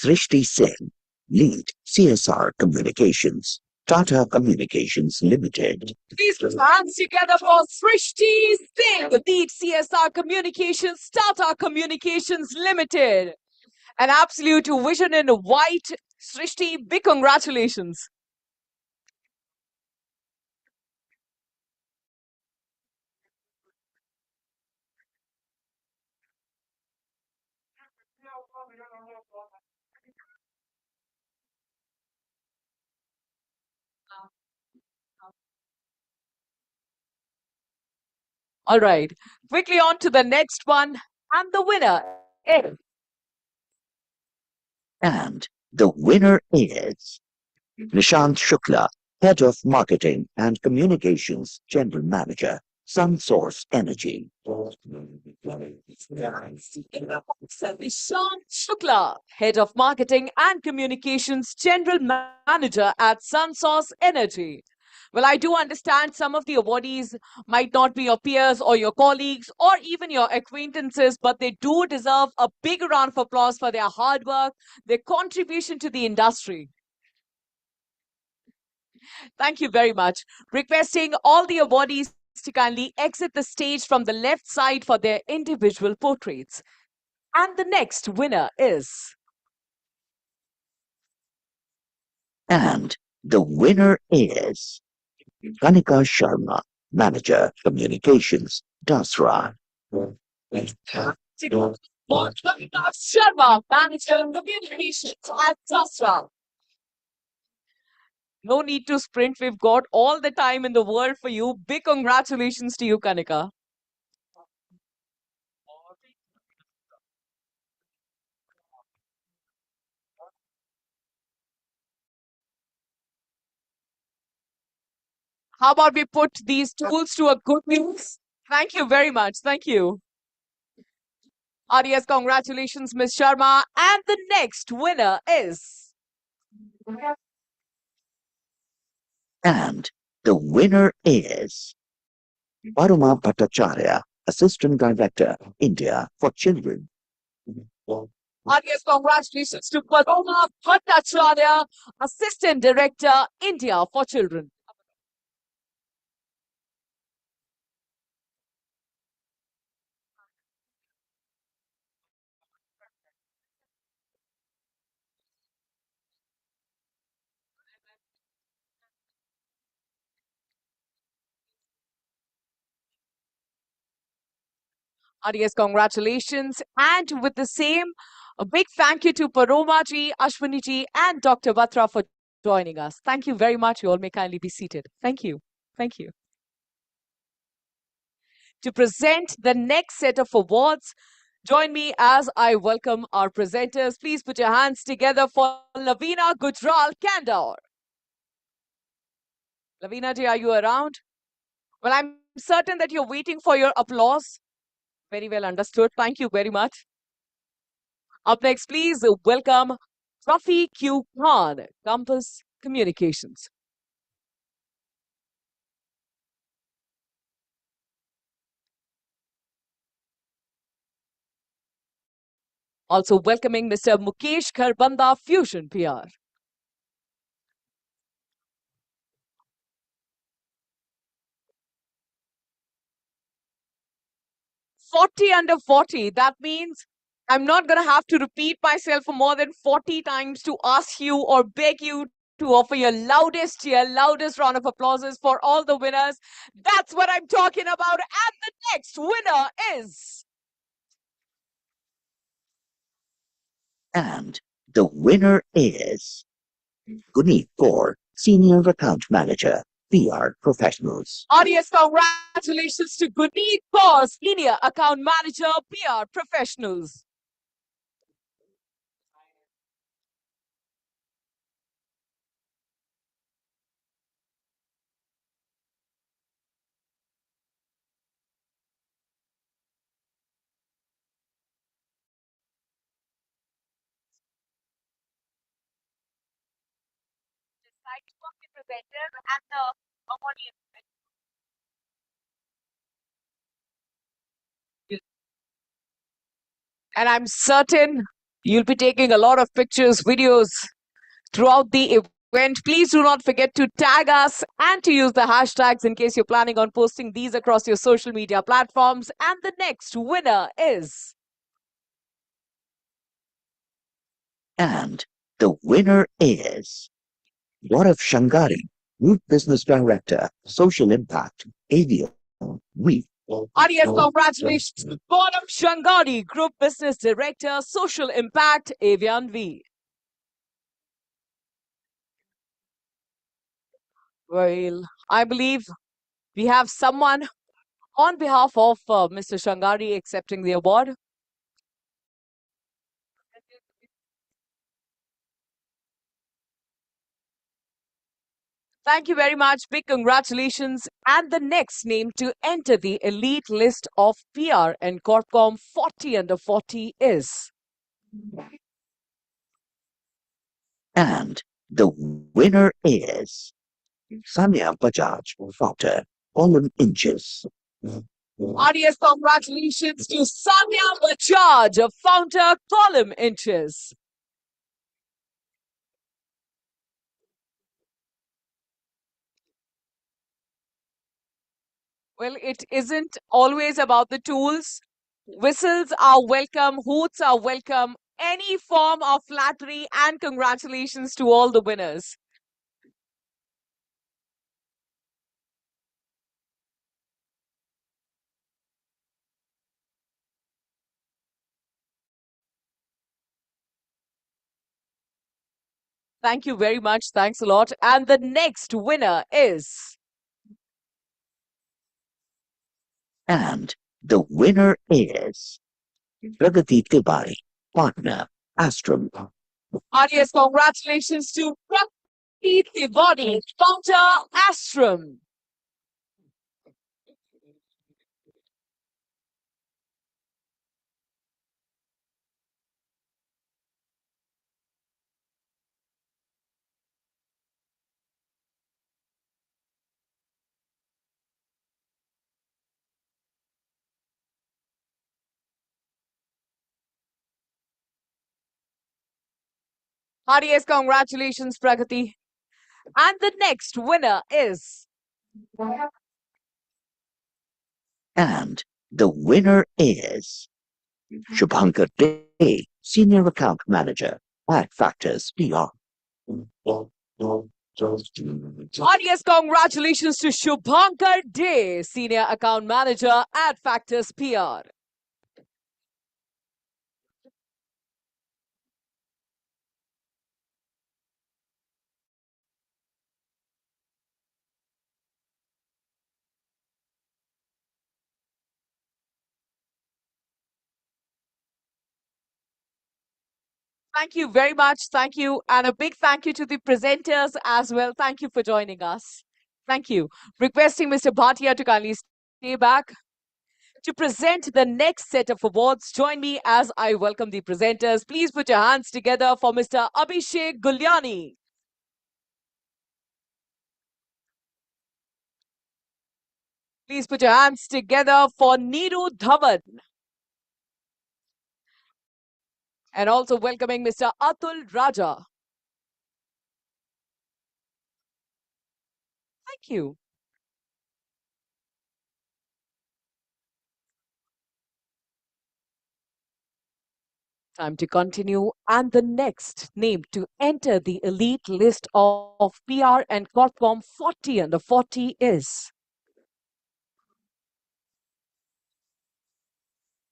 Srishti Singh, Lead CSR Communications, Tata Communications Limited. Please put your hands together for Srishti Singh, Lead CSR Communications, Tata Communications Limited. An absolute vision in white. Srishti, big congratulations. All right, quickly on to the next one. And the winner is... And the winner is Nishant Shukla, Head of Marketing and Communications General Manager, SunSource Energy. Nishant Shukla, Head of Marketing and Communications General Manager at SunSource Energy. Well, I do understand some of the awardees might not be your peers or your colleagues or even your acquaintances, but they do deserve a big round of applause for their hard work, their contribution to the industry. Thank you very much. Requesting all the awardees to kindly exit the stage from the left side for their individual portraits. And the next winner is... And the winner is Kanika Sharma, Manager Communications, Dasra. Sharma, Manager Communications at Dasra. No need to sprint. We've got all the time in the world for you. Big congratulations to you, Kanika. How about we put these tools to a good use? Thank you very much. Thank you. Audience, congratulations, Ms. Sharma. And the next winner is. And the winner is Paruma Bhattacharya, Assistant Director, India for Children. Audience, congratulations to Paroma Bhattacharya, Assistant Director, India for Children. Audience, congratulations. And with the same, a big thank you to Paroma ji, Ashwini ji, and Dr. Batra for joining us. Thank you very much. You all may kindly be seated. Thank you. Thank you. To present the next set of awards, join me as I welcome our presenters. Please put your hands together for Lavina Gujral Kandor. Lavina ji, are you around? Well, I'm certain that you're waiting for your applause. Very well understood. Thank you very much. Up next, please welcome Rafi Q. Khan, Campus Communications. Also welcoming Mr. Mukesh Kharbanda, Fusion PR. "40 under 40, that means I'm not going to have to repeat myself for more than 40 times to ask you or beg you to offer your loudest cheer, loudest round of applauses for all the winners. That's what I'm talking about. And the next winner is... And the winner is Guneet Kaur, Senior Account Manager, PR Professionals. Audience, congratulations to Guneet Kaur, Senior Account Manager, PR Professionals. And I'm certain you'll be taking a lot of pictures, videos throughout the event. Please do not forget to tag us and to use the hashtags in case you're planning on posting these across your social media platforms. And the next winner is... And the winner is Gaurav Shangari, Group Business Director, Social Impact, Avion, We. Audience, congratulations to Gaurav Shangari, Group Business Director, Social Impact, Avian V. Well, I believe we have someone on behalf of Mr. Shangari accepting the award. Thank you very much. Big congratulations. And the next name to enter the elite list of PR and Corpcom 40 under 40 is... And the winner is Samya Bajaj, Founder, Column Inches. Audience, congratulations to Samya Bajaj, a founder, Column Inches. Well, it isn't always about the tools. Whistles are welcome, hoots are welcome, any form of flattery, and congratulations to all the winners. Thank you very much. Thanks a lot. And the next winner is... And the winner is Pragati Tiwari, Partner, Astrum. Audience, congratulations to Pragati Tiwari, founder, Astrum. Heartiest congratulations, Pragati. And the next winner is. And the winner is Shubhankar Day, Senior Account Manager at Factors PR. Heartiest congratulations to Shubhankar Day, Senior Account Manager at Factors PR. Thank you very much. Thank you. And a big thank you to the presenters as well. Thank you for joining us. Thank you. Requesting Mr. Bhatia to kindly stay back. To present the next set of awards, join me as I welcome the presenters. Please put your hands together for Mr. Abhishek Gulyani. Please put your hands together for Neeru Dhawan. And also welcoming Mr. Atul Raja. Thank you. Time to continue. And the next name to enter the elite list of PR and Corpcom 40 under 40 is.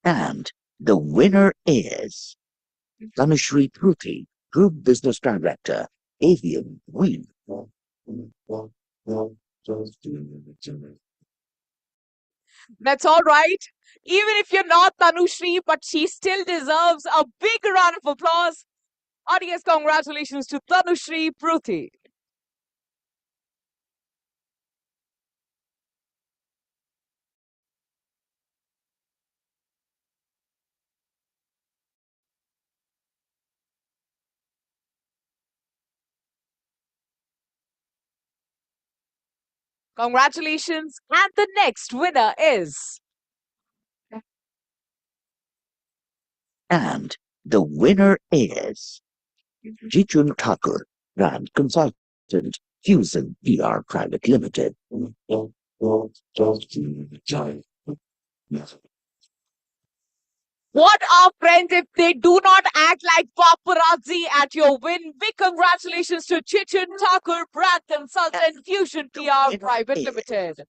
And the winner is Tanushree Pruthi, Group Business Director, Avian Wing. That's all right. Even if you're not Tanushree, but she still deserves a big round of applause. Heartiest congratulations to Tanushree Pruthi. Congratulations. And the next winner is. And the winner is Jichun Thakur, Brand Consultant, Fusion PR Private Limited. What are friends if they do not act like paparazzi at your win? Big congratulations to Chichin Thakur, Brand Consultant, Fusion PR Private Limited.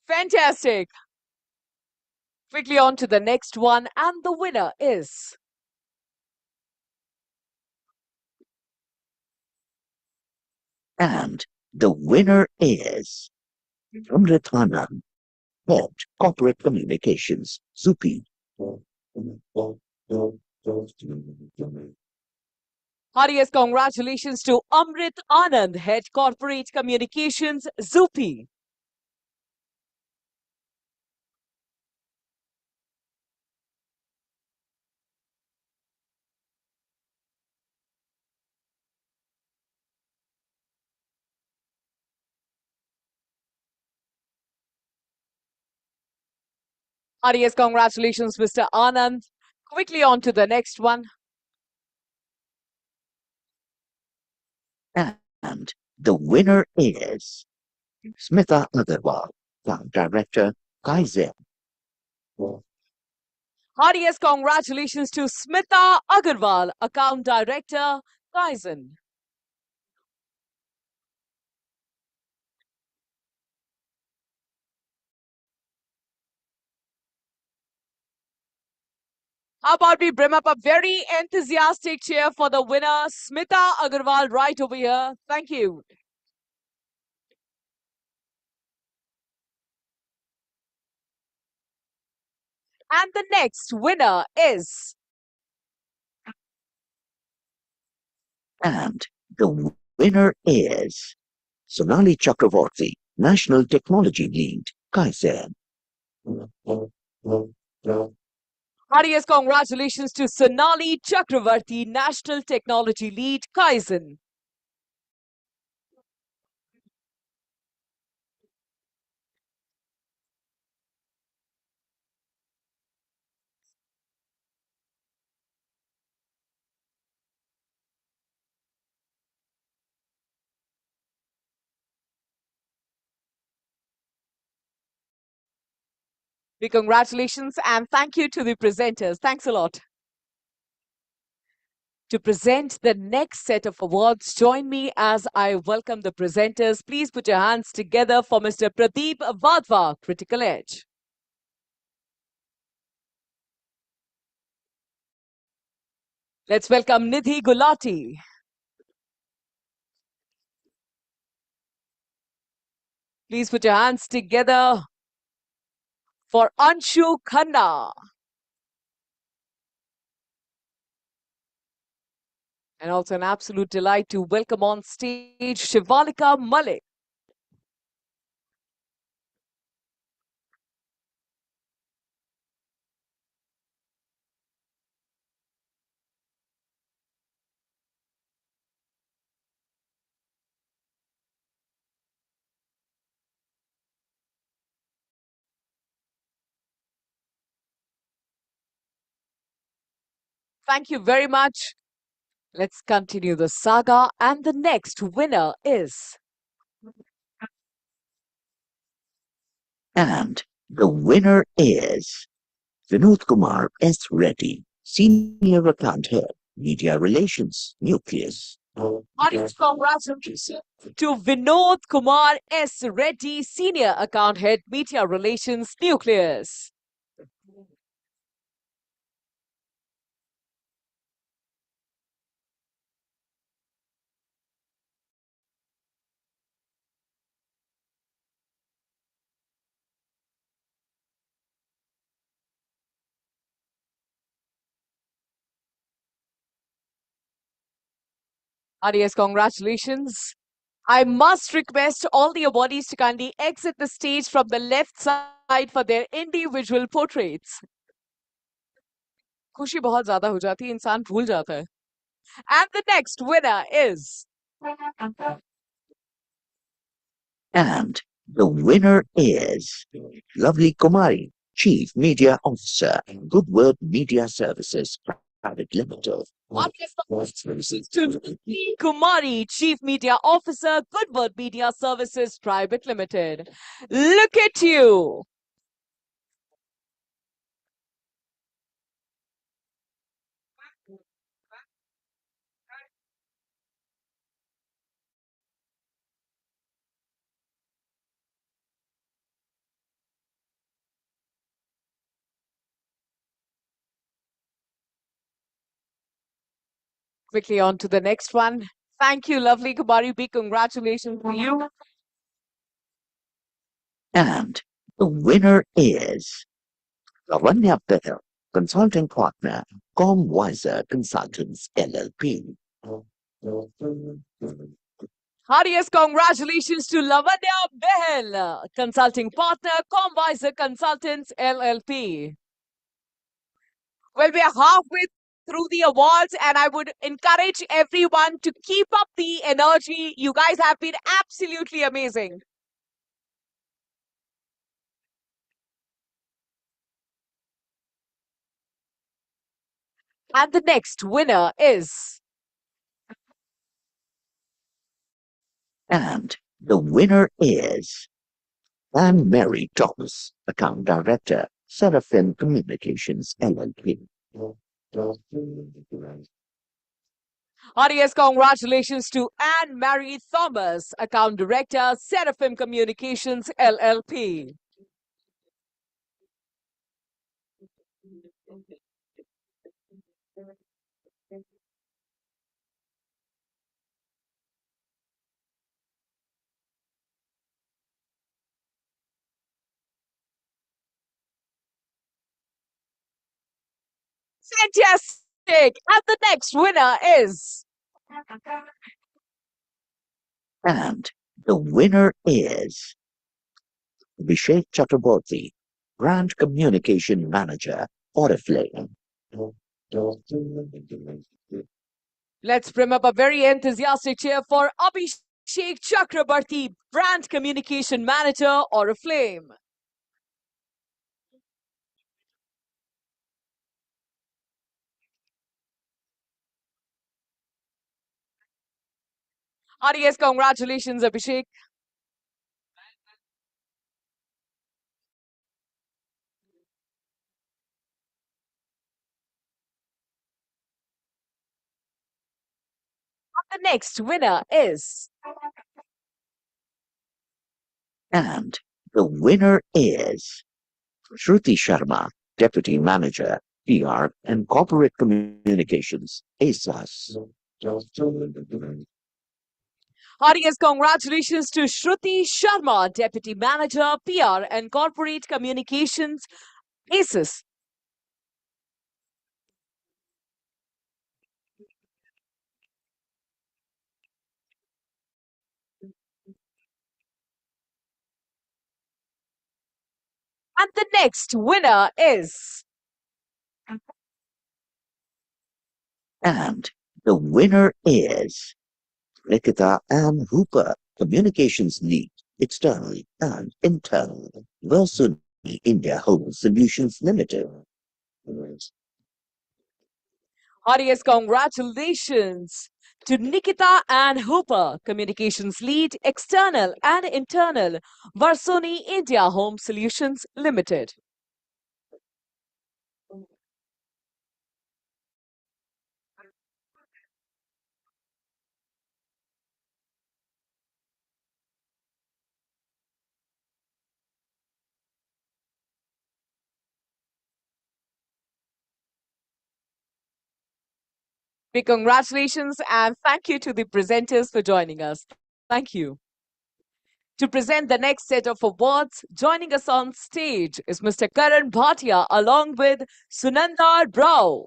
Fantastic. Quickly on to the next one, and the winner is. And the winner is Amrit Anand, Head Corporate Communications, Zupi. Heartiest congratulations to Amrit Anand, Head Corporate Communications, Zupi. Heartiest congratulations, Mr. Anand. Quickly on to the next one. And the winner is Smita Agarwal, Plant Director, Kaizen. Heartiest congratulations to Smita Agarwal, Account Director, Kaizen. How about we bring up a very enthusiastic cheer for the winner, Smita Agarwal, right over here. Thank you. And the next winner is. And the winner is Sonali Chakravorty, National Technology Lead, Kaizen. Heartiest congratulations to Sonali Chakravarti, National Technology Lead, Kaizen. Big congratulations and thank you to the presenters. Thanks a lot. To present the next set of awards, join me as I welcome the presenters. Please put your hands together for Mr. Pradeep Vadva, Critical Edge. Let's welcome Nidhi Gulati. Please put your hands together for Anshu Khanna. And also an absolute delight to welcome on stage Shivalika Malik. Thank you very much. Let's continue the saga, and the next winner is... And the winner is Vinod Kumar S. Reddy, Senior Account Head, Media Relations, Nucleus. Audience, congratulations to Vinod Kumar S. Reddy, Senior Account Head, Media Relations, Nucleus. Audience, congratulations. I must request all the awardees to kindly exit the stage from the left side for their individual portraits. खुशी बहुत ज्यादा हो जाती है, इंसान भूल जाता है. And the next winner is... And the winner is Lovely Kumari, Chief Media Officer, Good Word Media Services Private Limited. Kumari, Chief Media Officer, Good Word Media Services Private Limited. Look at you. Quickly on to the next one. Thank you, lovely Kumari. Big congratulations to you. And the winner is Lavanya Patel, Consulting Partner, Comm Consultants LLP. Heartiest congratulations to Lavanya Behel, Consulting Partner, Comm Consultants LLP. Well, we are halfway through the awards, and I would encourage everyone to keep up the energy. You guys have been absolutely amazing. And the next winner is... And the winner is Anne Mary Thomas, Account Director, Seraphim Communications LLP. Heartiest congratulations to Anne-Marie Thomas, Account Director, Seraphim Communications LLP. Fantastic! And the next winner is... And the winner is Abhishek Chakraborty, Brand Communication Manager, Oriflame. Let's bring up a very enthusiastic cheer for Abhishek Chakrabarti, Brand Communication Manager, Oriflame. Heartiest congratulations, Abhishek. the next winner is. And the winner is Shruti Sharma, Deputy Manager, PR and Corporate Communications, ASAS. Heartiest congratulations to Shruti Sharma, Deputy Manager, PR and Corporate Communications, ASIS. And the next winner is. And the winner is Nikita Ann Hooper, Communications Lead, External and Internal, Versuni India Home Solutions Limited. Heartiest congratulations to Nikita and Hooper, Communications Lead, External and Internal, Varsoni India Home Solutions Limited. Big congratulations and thank you to the presenters for joining us. Thank you. To present the next set of awards, joining us on stage is Mr. Karan Bhatia along with Sunanda Rao.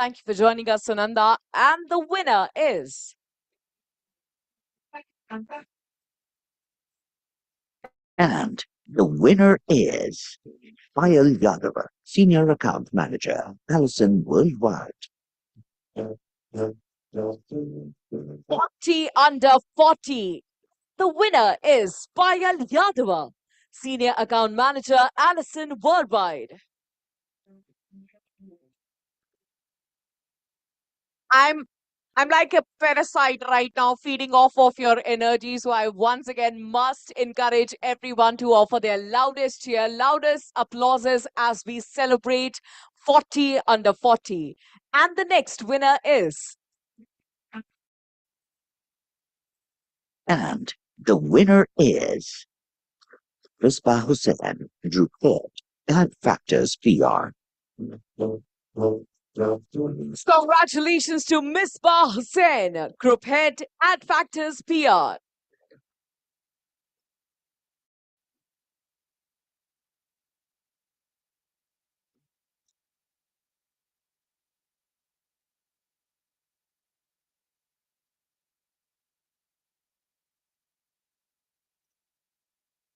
Thank you for joining us, Sunanda. And the winner is. And the winner is Payal Yadava, Senior Account Manager, Allison Worldwide. 40 under 40. The winner is Payal Yadava, Senior Account Manager, Allison Worldwide. I'm I'm like a parasite right now, feeding off of your energy. So I once again must encourage everyone to offer their loudest cheer, loudest applauses as we celebrate 40 under 40. And the next winner is. And the winner is Rispa Hussain, Group Head, Ad Factors PR. Congratulations to Misbah Hussain, Group Head at Factors PR.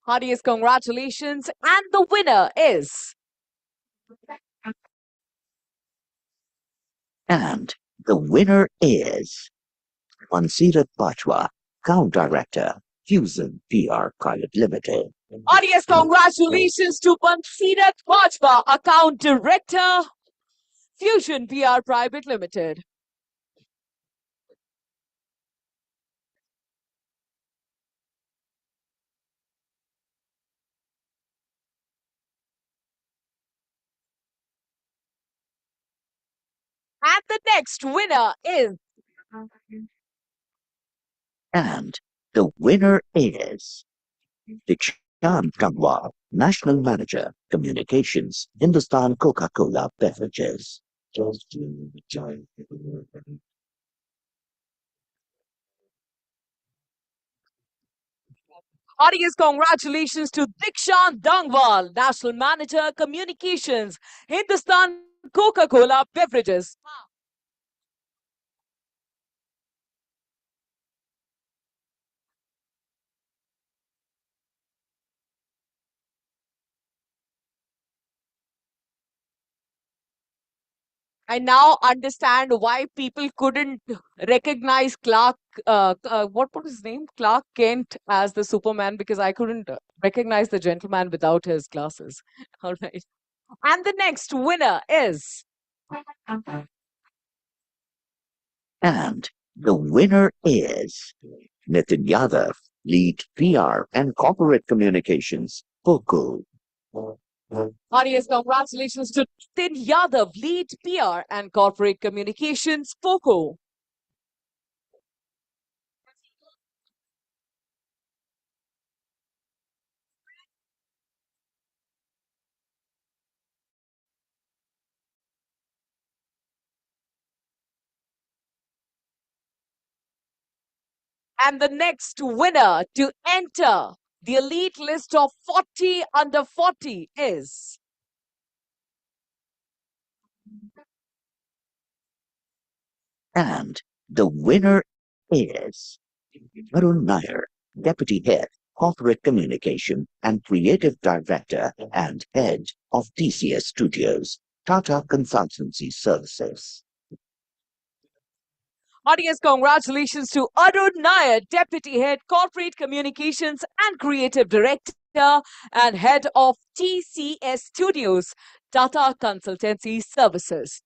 Heartiest congratulations. And the winner is. And the winner is Mansirat Bachwa, Account Director, Fusion PR Private Limited. Heartiest congratulations to Bansirat Bajpa, Account Director, Fusion PR Private Limited. And the next winner is. And the winner is Dikshant Gangwal, National Manager, Communications, Hindustan Coca-Cola Beverages. Heartiest congratulations to Dikshant Dangwal, National Manager, Communications, Hindustan Coca-Cola Beverages. I now understand why people couldn't recognize what was his name? Clark Kent as the Superman, because I couldn't recognize the gentleman without his glasses. All right. And the next winner is. And the winner is Nitin Yadav, lead PR and corporate communications, Focal. Audience, congratulations to Nitin Yadav, lead PR and corporate communications, FOCO. And the next winner to enter the elite list of 40 under 40 is. And the winner is Arun Nair, Deputy Head, Corporate Communication and Creative Director and Head of TCS Studios, Tata Consultancy Services. Audience, congratulations to Arun Nair, Deputy Head, Corporate Communications and Creative Director and Head of TCS Studios, Tata Consultancy Services.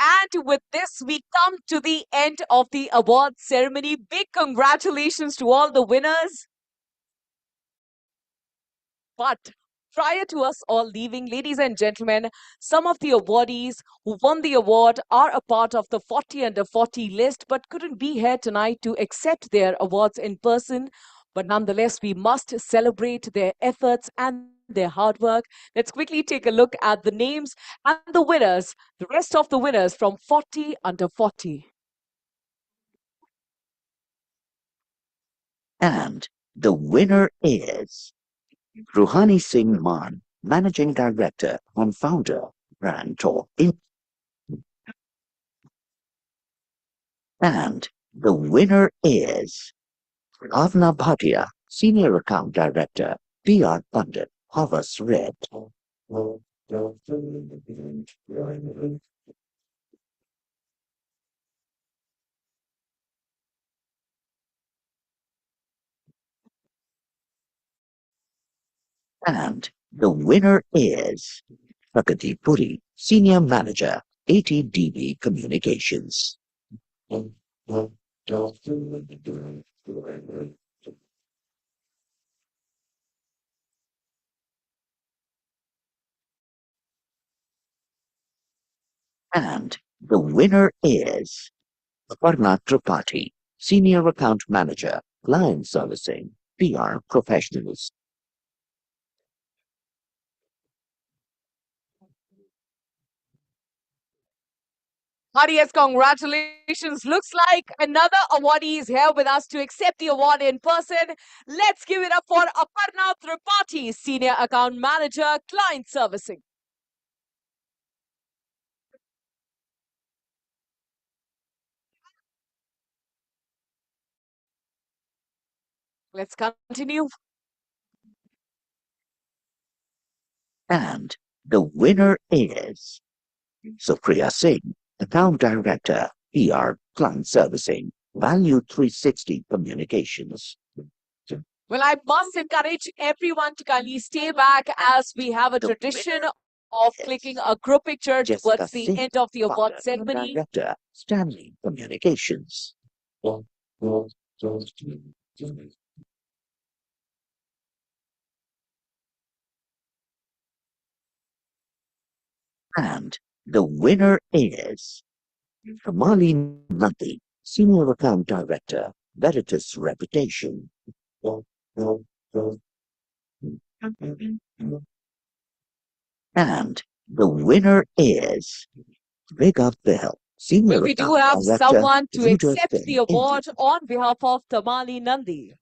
And with this, we come to the end of the award ceremony. Big congratulations to all the winners. But prior to us all leaving, ladies and gentlemen, some of the awardees who won the award are a part of the 40 under 40 list, but couldn't be here tonight to accept their awards in person. But nonetheless, we must celebrate their efforts and their hard work. Let's quickly take a look at the names and the winners, the rest of the winners from 40 under 40. And the winner is Ruhani Singh Maan, Managing Director and Founder, Brand Talk Inc. And the winner is Bhavna Bhatia, Senior Account Director, PR Pundit, Havas Red. And the winner is Prakati Puri, Senior Manager, ATDB Communications. And the winner is Aparna Tripathi, Senior Account Manager, Client Servicing, PR Professionals. Audience, congratulations. Looks like another awardee is here with us to accept the award in person. Let's give it up for Aparna Tripathi, Senior Account Manager, Client Servicing. Let's continue. And the winner is Supriya Singh, Account Director, PR Client Servicing, Value 360 Communications. Well, I must encourage everyone to kindly stay back as we have a tradition of clicking a group picture Jessica towards the Singh, end of the award Founder, ceremony. Director, Stanley Communications. And the winner is Kamali Nati, Senior Account Director, Veritas Reputation. And the winner is Vega Bell, Senior Well, we do Account have Director, someone to Leader accept Thing the award on behalf of Tamali Nandi.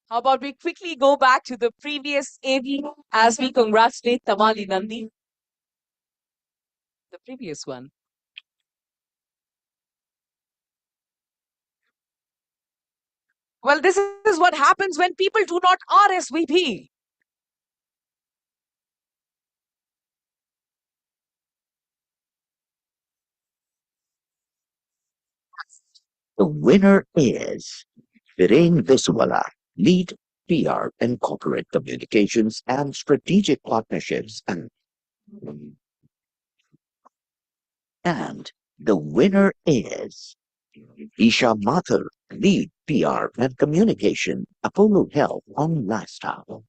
How about we quickly go back to the previous AV as we congratulate Tamali Nandi? The previous one. Well, this is what happens when people do not RSVP. The winner is Viren Viswala, Lead PR and Corporate Communications and Strategic Partnerships. And the winner is Isha Mathur, Lead PR and Communication, Apollo Health on Lifestyle.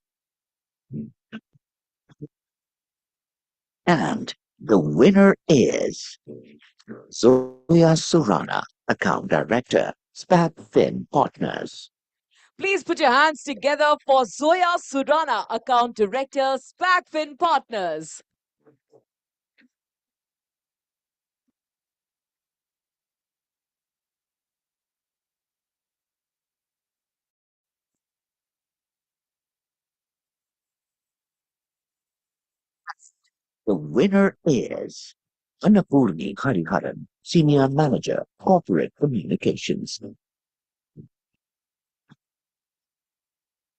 And the winner is Zoya Surana, Account Director, SpagFin Partners. Please put your hands together for Zoya Surana, Account Director, SpagFin Partners. The winner is Annapurni Hariharan, Senior Manager, Corporate Communications.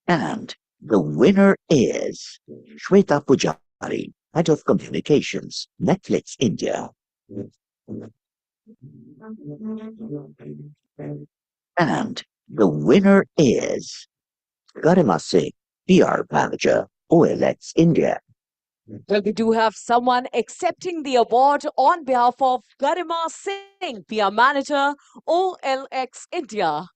And the winner is Shweta Pujari, Head of Communications, Netflix India. And the winner is Garima Singh, PR Manager, OLX India. Well, we do have someone accepting the award on behalf of Garima Singh, PR Manager, OLX India.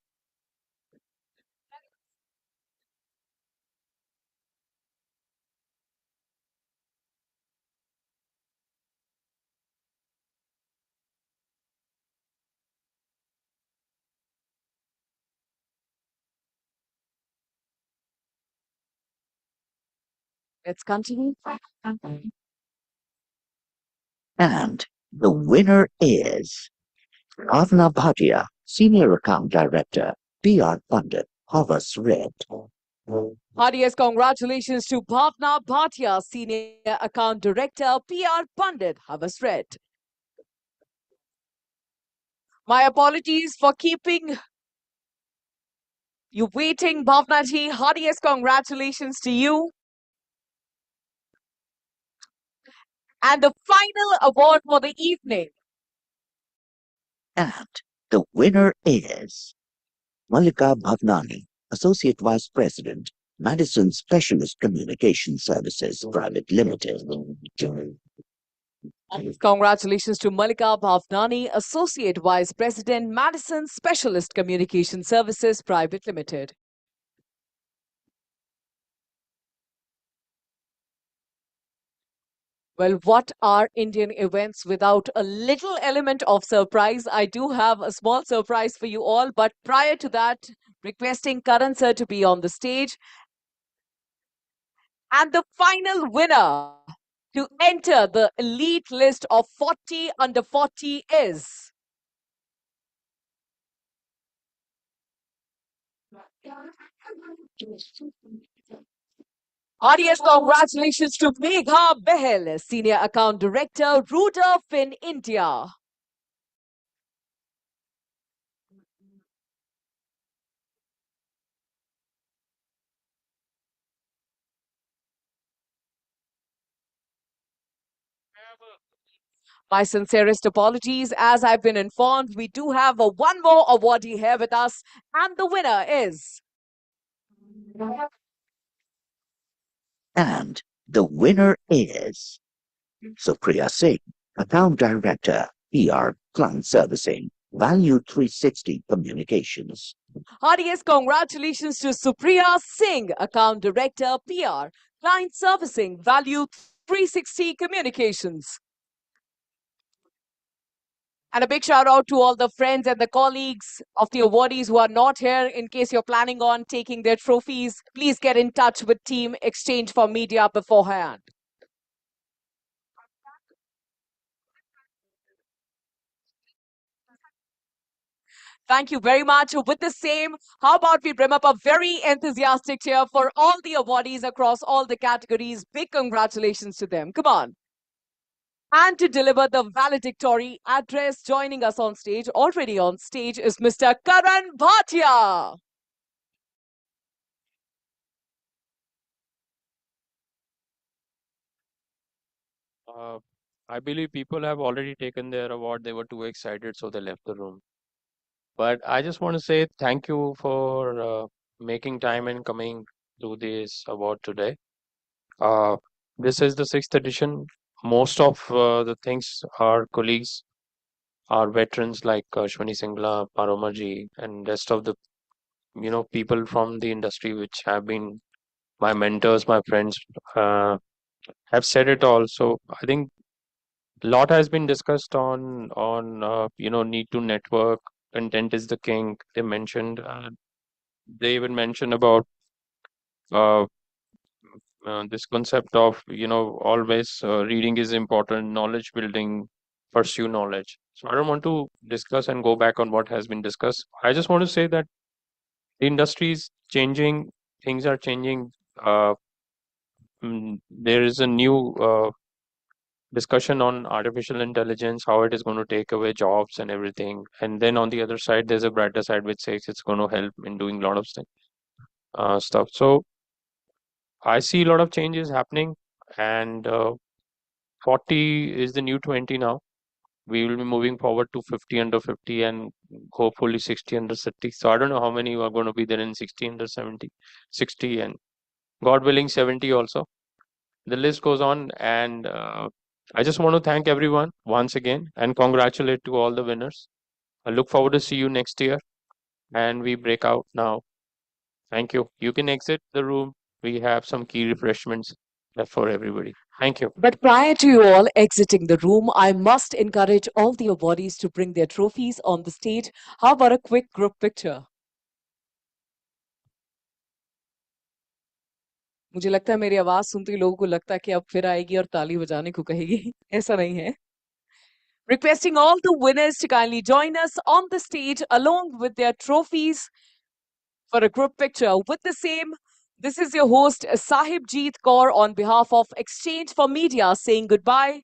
Let's continue. And the winner is Bhavna Bhatia, Senior Account Director, PR Pundit, Havas Red. Heartiest congratulations to Bhavna Bhatia, Senior Account Director, PR Pundit, Havas Red. My apologies for keeping you waiting, Bhavna ji. Heartiest congratulations to you. And the final award for the evening. And the winner is Malika Bhavnani, Associate Vice President, Madison Specialist Communication Services Private Limited. Congratulations to Malika Bhavnani, Associate Vice President, Madison Specialist Communication Services Private Limited. Well, what are Indian events without a little element of surprise? I do have a small surprise for you all, but prior to that, requesting Karan sir to be on the stage. And the final winner to enter the elite list of 40 under 40 is heartiest congratulations to Megha Behel, Senior Account Director, Ruder Fin India. My sincerest apologies. As I've been informed, we do have one more awardee here with us, and the winner is. And the winner is Supriya Singh, Account Director, PR Client Servicing, Value 360 Communications. Heartiest congratulations to Supriya Singh, Account Director, PR, Client Servicing, Value 360 Communications. And a big shout out to all the friends and the colleagues of the awardees who are not here. In case you're planning on taking their trophies, please get in touch with Team Exchange for Media beforehand. Thank you very much. With the same, how about we bring up a very enthusiastic cheer for all the awardees across all the categories. Big congratulations to them. Come on. And to deliver the valedictory address, joining us on stage, already on stage, is Mr. Karan Bhatia. I believe people have already taken their award. They were too excited, so they left the room. But I just want to say thank you for making time and coming to this award today. This is the sixth edition. Most of the things our colleagues are veterans like Shwani Singla, Paromaji, and rest of the people from the industry which have been my mentors, my friends, uh, have said it all. So I think a lot has been discussed on need to network. Content is the king. They mentioned. They even mentioned about uh, this concept of always reading is important, knowledge building, pursue knowledge. So I don't want to discuss and go back on what has been discussed. I just want to say that the industry is changing, things are changing. There is a new discussion on artificial intelligence, how it is going to take away jobs and everything. And then on the other side, there's a brighter side which says it's going to help in doing a lot of stuff. So I see a lot of changes happening, and 40 is the new 20 now. We will be moving forward to 50 under 50 and hopefully 60 under 60. So I don't know how many are going to be there in 60 under 70, 60, and God willing 70 also. The list goes on, and I just want to thank everyone once again and congratulate to all the winners. I look forward to see you next year, and we break out now. Thank you. You can exit the room. We have some key refreshments left for everybody. Thank you. But prior to you all exiting the room, I must encourage all the awardees to bring their trophies on the stage. How about a quick group picture? मुझे लगता है मेरी आवाज सुनते ही लोगों को लगता है कि अब फिर आएगी और ताली बजाने को कहेगी ऐसा नहीं है Requesting all the winners to kindly join us on the stage along with their trophies for a group picture with the same. This is your host Sahibjeet Kaur on behalf of Exchange for Media saying goodbye.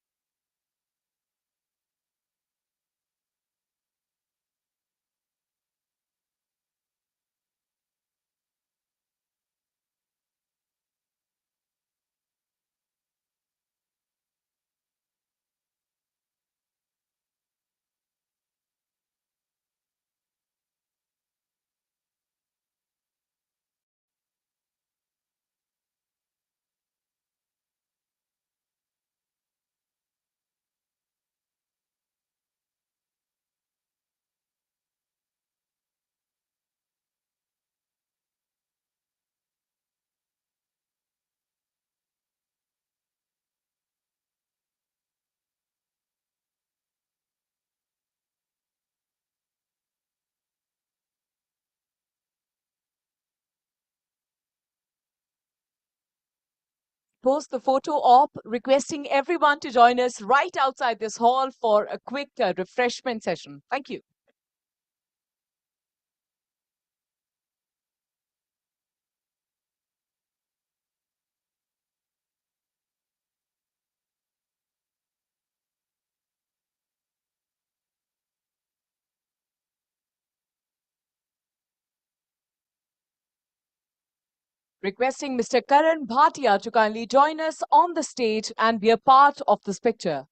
Post the photo op, requesting everyone to join us right outside this hall for a quick refreshment session. Thank you. Requesting Mr. Karan Bhatia to kindly join us on the stage and be a part of this picture.